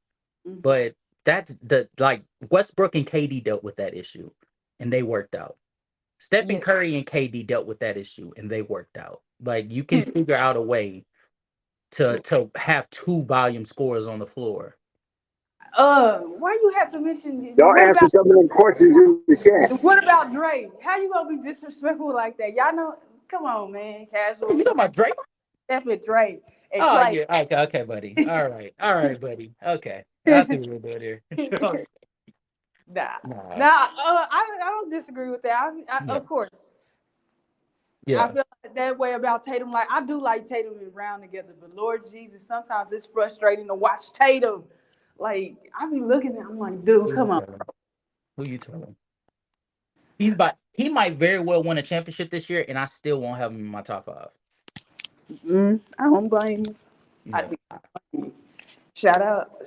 Mm-hmm. But that's the like Westbrook and KD dealt with that issue, and they worked out. Stephen Yes. Curry and KD dealt with that issue, and they worked out. Like you can figure out a way to have two volume scorers on the floor. Why you have to mention Y'all answer some of them questions in the chat. what about Dre? How you gonna be disrespectful like that? Y'all know, come on, man. You Casual. talking about Drake? Stephen Dre and Oh Clay. yeah, okay, buddy. All right, buddy. Okay, I see what we're doing here. Nah. Nah, Nah, I don't disagree with that. yeah, Of course. I yeah. feel like that way about Tatum. Like I do like Tatum and Brown together, but Lord Jesus, sometimes it's frustrating to watch Tatum. Like I be looking at him like, dude, Who you come on. telling? Who you telling? he might very well win a championship this year, and I still won't have him in my top five. I don't blame you. I Yeah. think shout out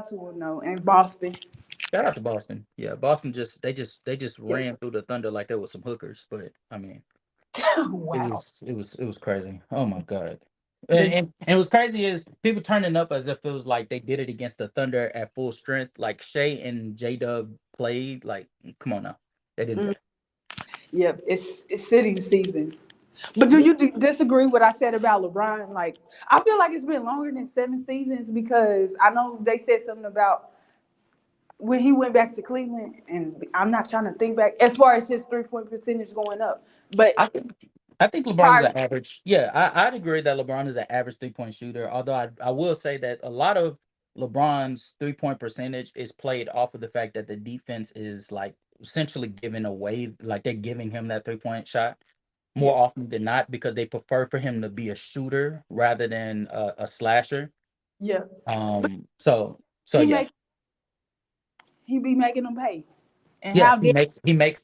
to him though, and Boston. Shout out to Boston. Yeah, Boston just Yeah. ran through the Thunder like there was some hookers, but I mean, it Wow. was it was crazy. Oh my god. The And what's crazy is people turning up as if it was like they did it against the Thunder at full strength. Like Shea and J Dub played. Like, come on now, they didn't mm, play. yeah, it's city season. But do you disagree what I said about LeBron? Like, I feel like it's been longer than 7 seasons because I know they said something about when he went back to Cleveland, and I'm not trying to think back as far as his 3-point percentage going up. But I think I think LeBron is prior, an average. Yeah, I'd agree that LeBron is an average 3-point shooter. Although I will say that a lot of LeBron's 3-point percentage is played off of the fact that the defense is like essentially giving away, like they're giving him that 3-point shot yeah, more often than not because they prefer for him to be a shooter rather than a slasher. yeah, So he yeah. make he be making them pay. And how Yes, did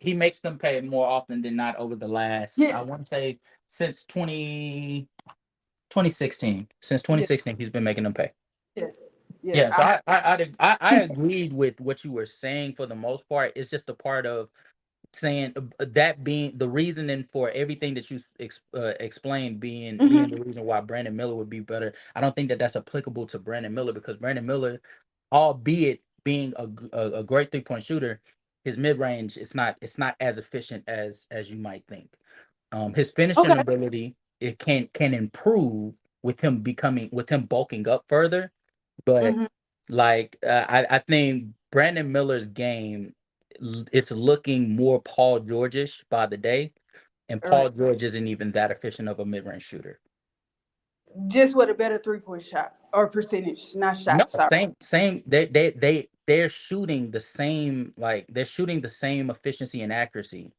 he makes them pay more often than not over the last, yeah, I want to say, since 2016. Since yeah, 2016, he's been making them pay. yeah, yeah. Yeah, so I agreed with what you were saying for the most part. It's just a part of saying that being the reasoning for everything that you explained being Mhm. the reason why Brandon Miller would be better. I don't think that that's applicable to Brandon Miller because Brandon Miller, albeit being a great 3-point shooter, his mid range it's not as efficient as you might think. His finishing Okay. ability it can improve with him bulking up further, but Hmm. like I think Brandon Miller's game it's looking more Paul George-ish by the day, and All right. Paul George isn't even that efficient of a mid-range shooter. Just with a better 3-point shot or percentage, not No, shot. Sorry. same. They're shooting the same they're shooting the same efficiency and accuracy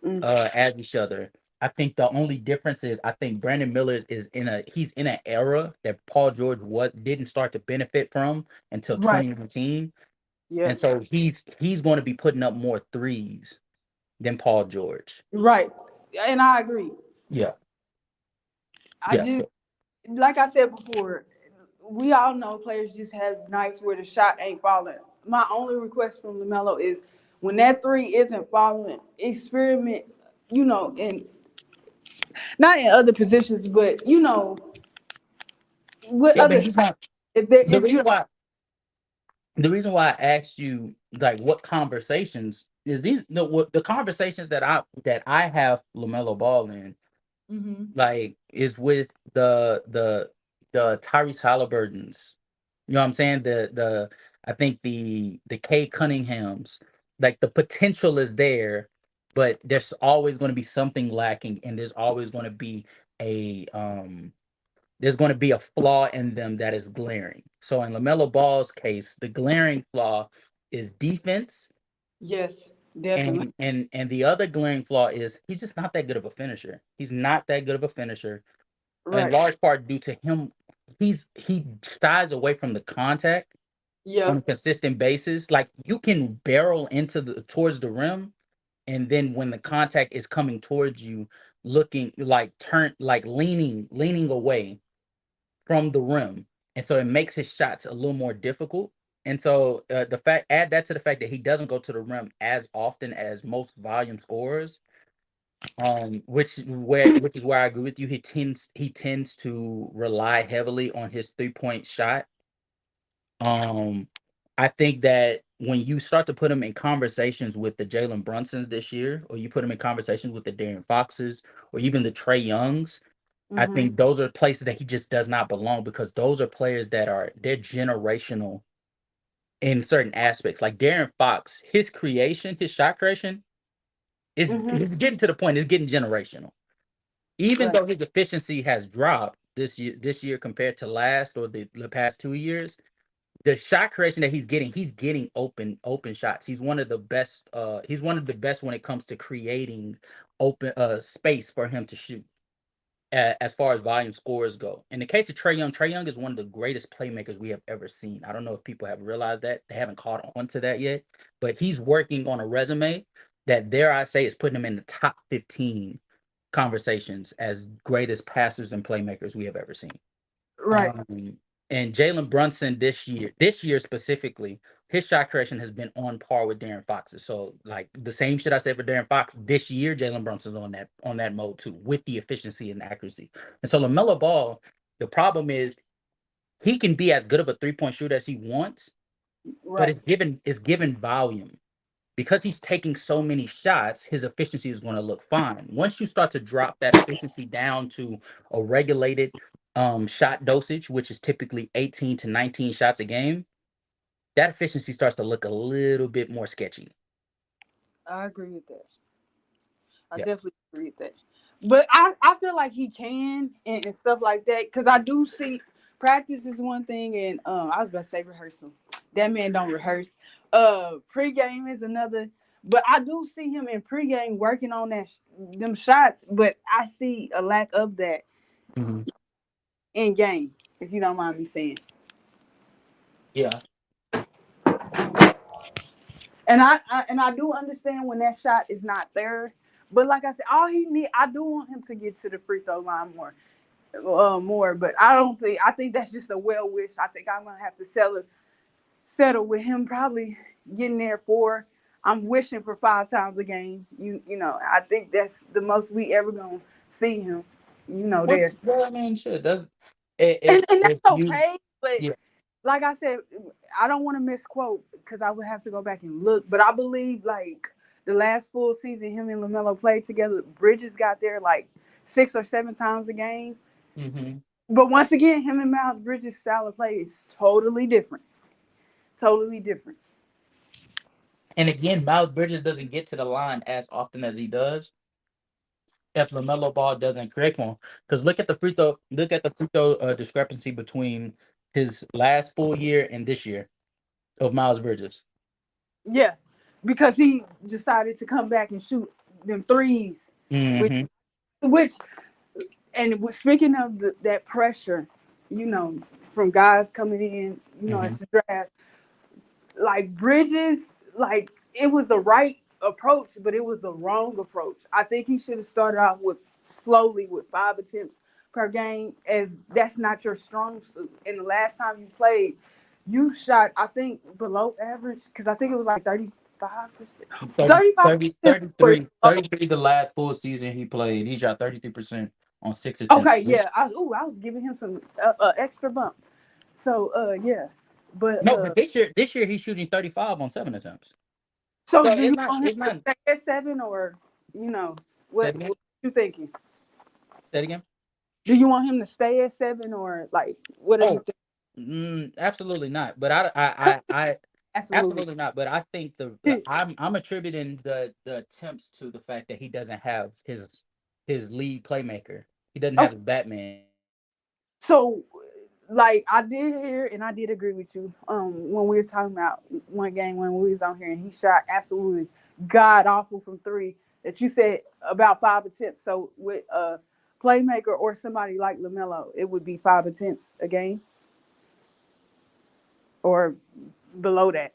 Mm. as each other. I think the only difference is I think Brandon Miller is he's in an era that Paul George didn't start to benefit from until Right. 2019. Yeah. And so he's going to be putting up more threes than Paul George. Right. And I agree. Yeah. I Yeah. just like I said before, we all know players just have nights where the shot ain't falling. My only request from Lamelo is when that three isn't falling, experiment, in not in other positions, but with Yeah, but other he's shots. not If there, the if you reason why I asked you like what conversations is these the conversations that I have LaMelo Ball in hmm like is with the Tyrese Halliburtons. You know what I'm saying? The I think the Kay Cunninghams, like the potential is there, but there's always going to be something lacking, and a there's going to be a flaw in them that is glaring. So in Lamelo Ball's case, the glaring flaw is defense, yes, definitely. and the other glaring flaw is he's just not that good of a finisher. He's not that good of a finisher in Right. large part due to him. He shies away from the contact Yeah. on a consistent basis. Like you can barrel towards the rim, and then when the contact is coming towards you, looking like leaning away from the rim, and so it makes his shots a little more difficult. And so the fact add that to the fact that he doesn't go to the rim as often as most volume scorers, which is where I agree with you. He tends to rely heavily on his 3-point shot. Um, I think that when you start to put him in conversations with the Jalen Brunsons this year, or you put him in conversations with the Darren Foxes, or even the Trey Youngs, I hmm think those are places that he just does not belong because those are players they're generational in certain aspects. Like Darren Fox, his shot creation hmm is getting to the point, it's getting generational. Even Right. though his efficiency has dropped this year compared to last or the past 2 years, the shot creation that he's getting open shots. He's one of the best when it comes to creating open space for him to shoot. As far as volume scores go, in the case of Trey Young is one of the greatest playmakers we have ever seen. I don't know if people have realized that they haven't caught on to that yet, but he's working on a resume that, dare I say, is putting him in the top 15 conversations as greatest passers and playmakers we have ever seen. Right. And Jalen Brunson this year specifically, his shot creation has been on par with Darren Fox's. So, like the same shit I said for Darren Fox, this year Jalen Brunson's on that mode too, with the efficiency and accuracy. And so LaMelo Ball, the problem is he can be as good of a 3-point shooter as he wants, but Right. it's given volume. Because he's taking so many shots, his efficiency is going to look fine. Once you start to drop that efficiency down to a regulated shot dosage, which is typically 18 to 19 shots a game, that efficiency starts to look a little bit more sketchy. I agree with that. I Yeah. definitely agree with that. But I feel like he can and stuff like that because I do see practice is one thing and I was about to say rehearsal. That man don't rehearse. Pregame is another. But I do see him in pregame working on them shots. But I see a lack of that Mm-hmm. in game. If you don't mind me saying. Yeah. And I do understand when that shot is not there. But like I said, all he need, I do want him to get to the free throw line more. But I don't think. I think that's just a well wish. I think I'm gonna have to settle with him probably getting there 4. I'm wishing for 5 times a game. You know, I think that's the most we ever gonna see him. You know, there. Well, I mean, shit. Does And if that's you okay. But yeah. like I said, I don't want to misquote because I would have to go back and look. But I believe like the last full season, him and Lamelo played together. Bridges got there like 6 or 7 times a game. Mm-hmm. But once again, him and Miles Bridges' style of play is totally different. Totally different. And again, Miles Bridges doesn't get to the line as often as he does if LaMelo Ball doesn't create one. Because look at the free throw discrepancy between his last full year and this year of Miles Bridges. Yeah, because he decided to come back and shoot them threes, which, Mm-hmm. which speaking of that pressure, from guys coming in, Mm-hmm. it's the draft. Like Bridges, like it was the right approach, but it was the wrong approach. I think he should have started out slowly with 5 attempts per game, as that's not your strong suit. And the last time you played, you shot I think below average because I think it was like 35%, 30, 30, 35%. 33 the last full season he played. He shot 33% on 6 attempts. Okay, yeah. I was giving him some extra bump. So yeah, but No, but this year he's shooting 35 on 7 attempts. so So do you want him it's to not stay at 7 or say what it again. what you thinking? Say it again. Do you want him to stay at 7 or like what are you Oh, thinking? absolutely not. But I Absolutely. absolutely not. But I think I'm attributing the attempts to the fact that he doesn't have his lead playmaker. He doesn't have Okay. his Batman. So like I did hear and I did agree with you when we were talking about one game when we was on here and he shot absolutely god awful from 3 that you said about 5 attempts. So with a playmaker or somebody like LaMelo, it would be 5 attempts a game or below that.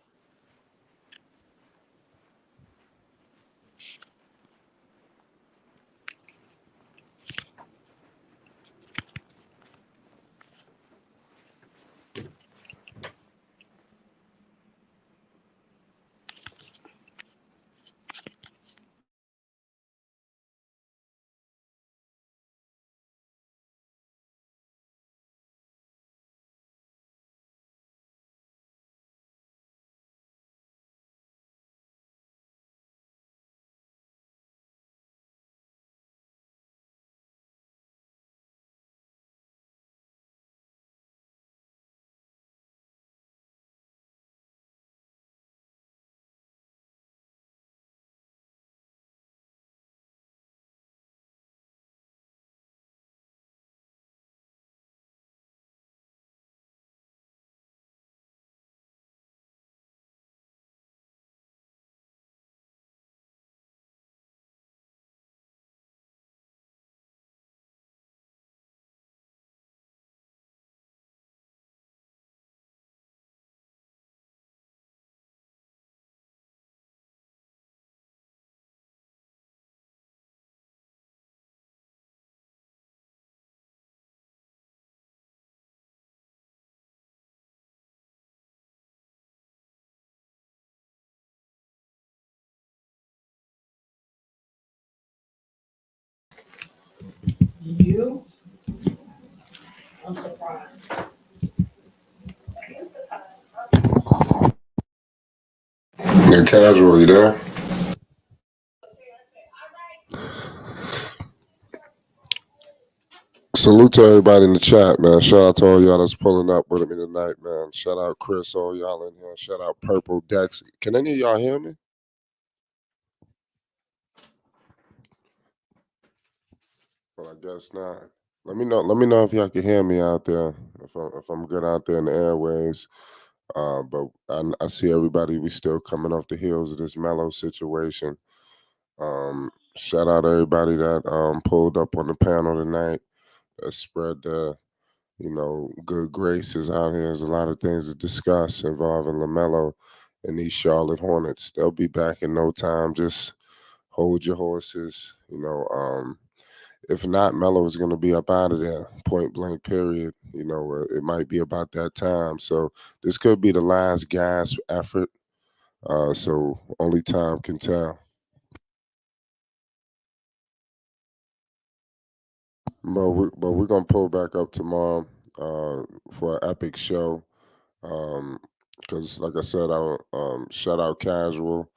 You? I'm surprised. Yeah, Casual, you there? Salute to everybody in the chat, man. Shout out to all y'all that's pulling up with me tonight, man. Shout out Chris, all y'all in here. Shout out Purple Dex. Can any of y'all hear me? Well, I guess not. Let me know. Let me know if y'all can hear me out there. If I'm good out there in the airways. But I see everybody. We still coming off the heels of this Melo situation. Shout out everybody that pulled up on the panel tonight. That spread the good graces out here. There's a lot of things to discuss involving Lamelo and these Charlotte Hornets. They'll be back in no time. Just hold your horses. If not, Melo is going to be up out of there, point blank, period. It might be about that time. So this could be the last gasp effort. So only time can tell. But we're gonna pull back up tomorrow for an epic show. Because like I said, I shout out Casual.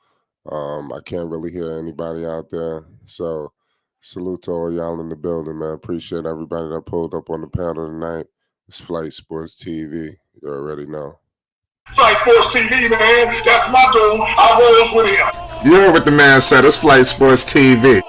I can't really hear anybody out there. So salute to all y'all in the building, man. Appreciate everybody that pulled up on the panel tonight. It's Flight Sports TV. You already know. Flight Sports TV, man. That's my dude. I rolls with him. You heard what the man said. It's Flight Sports TV.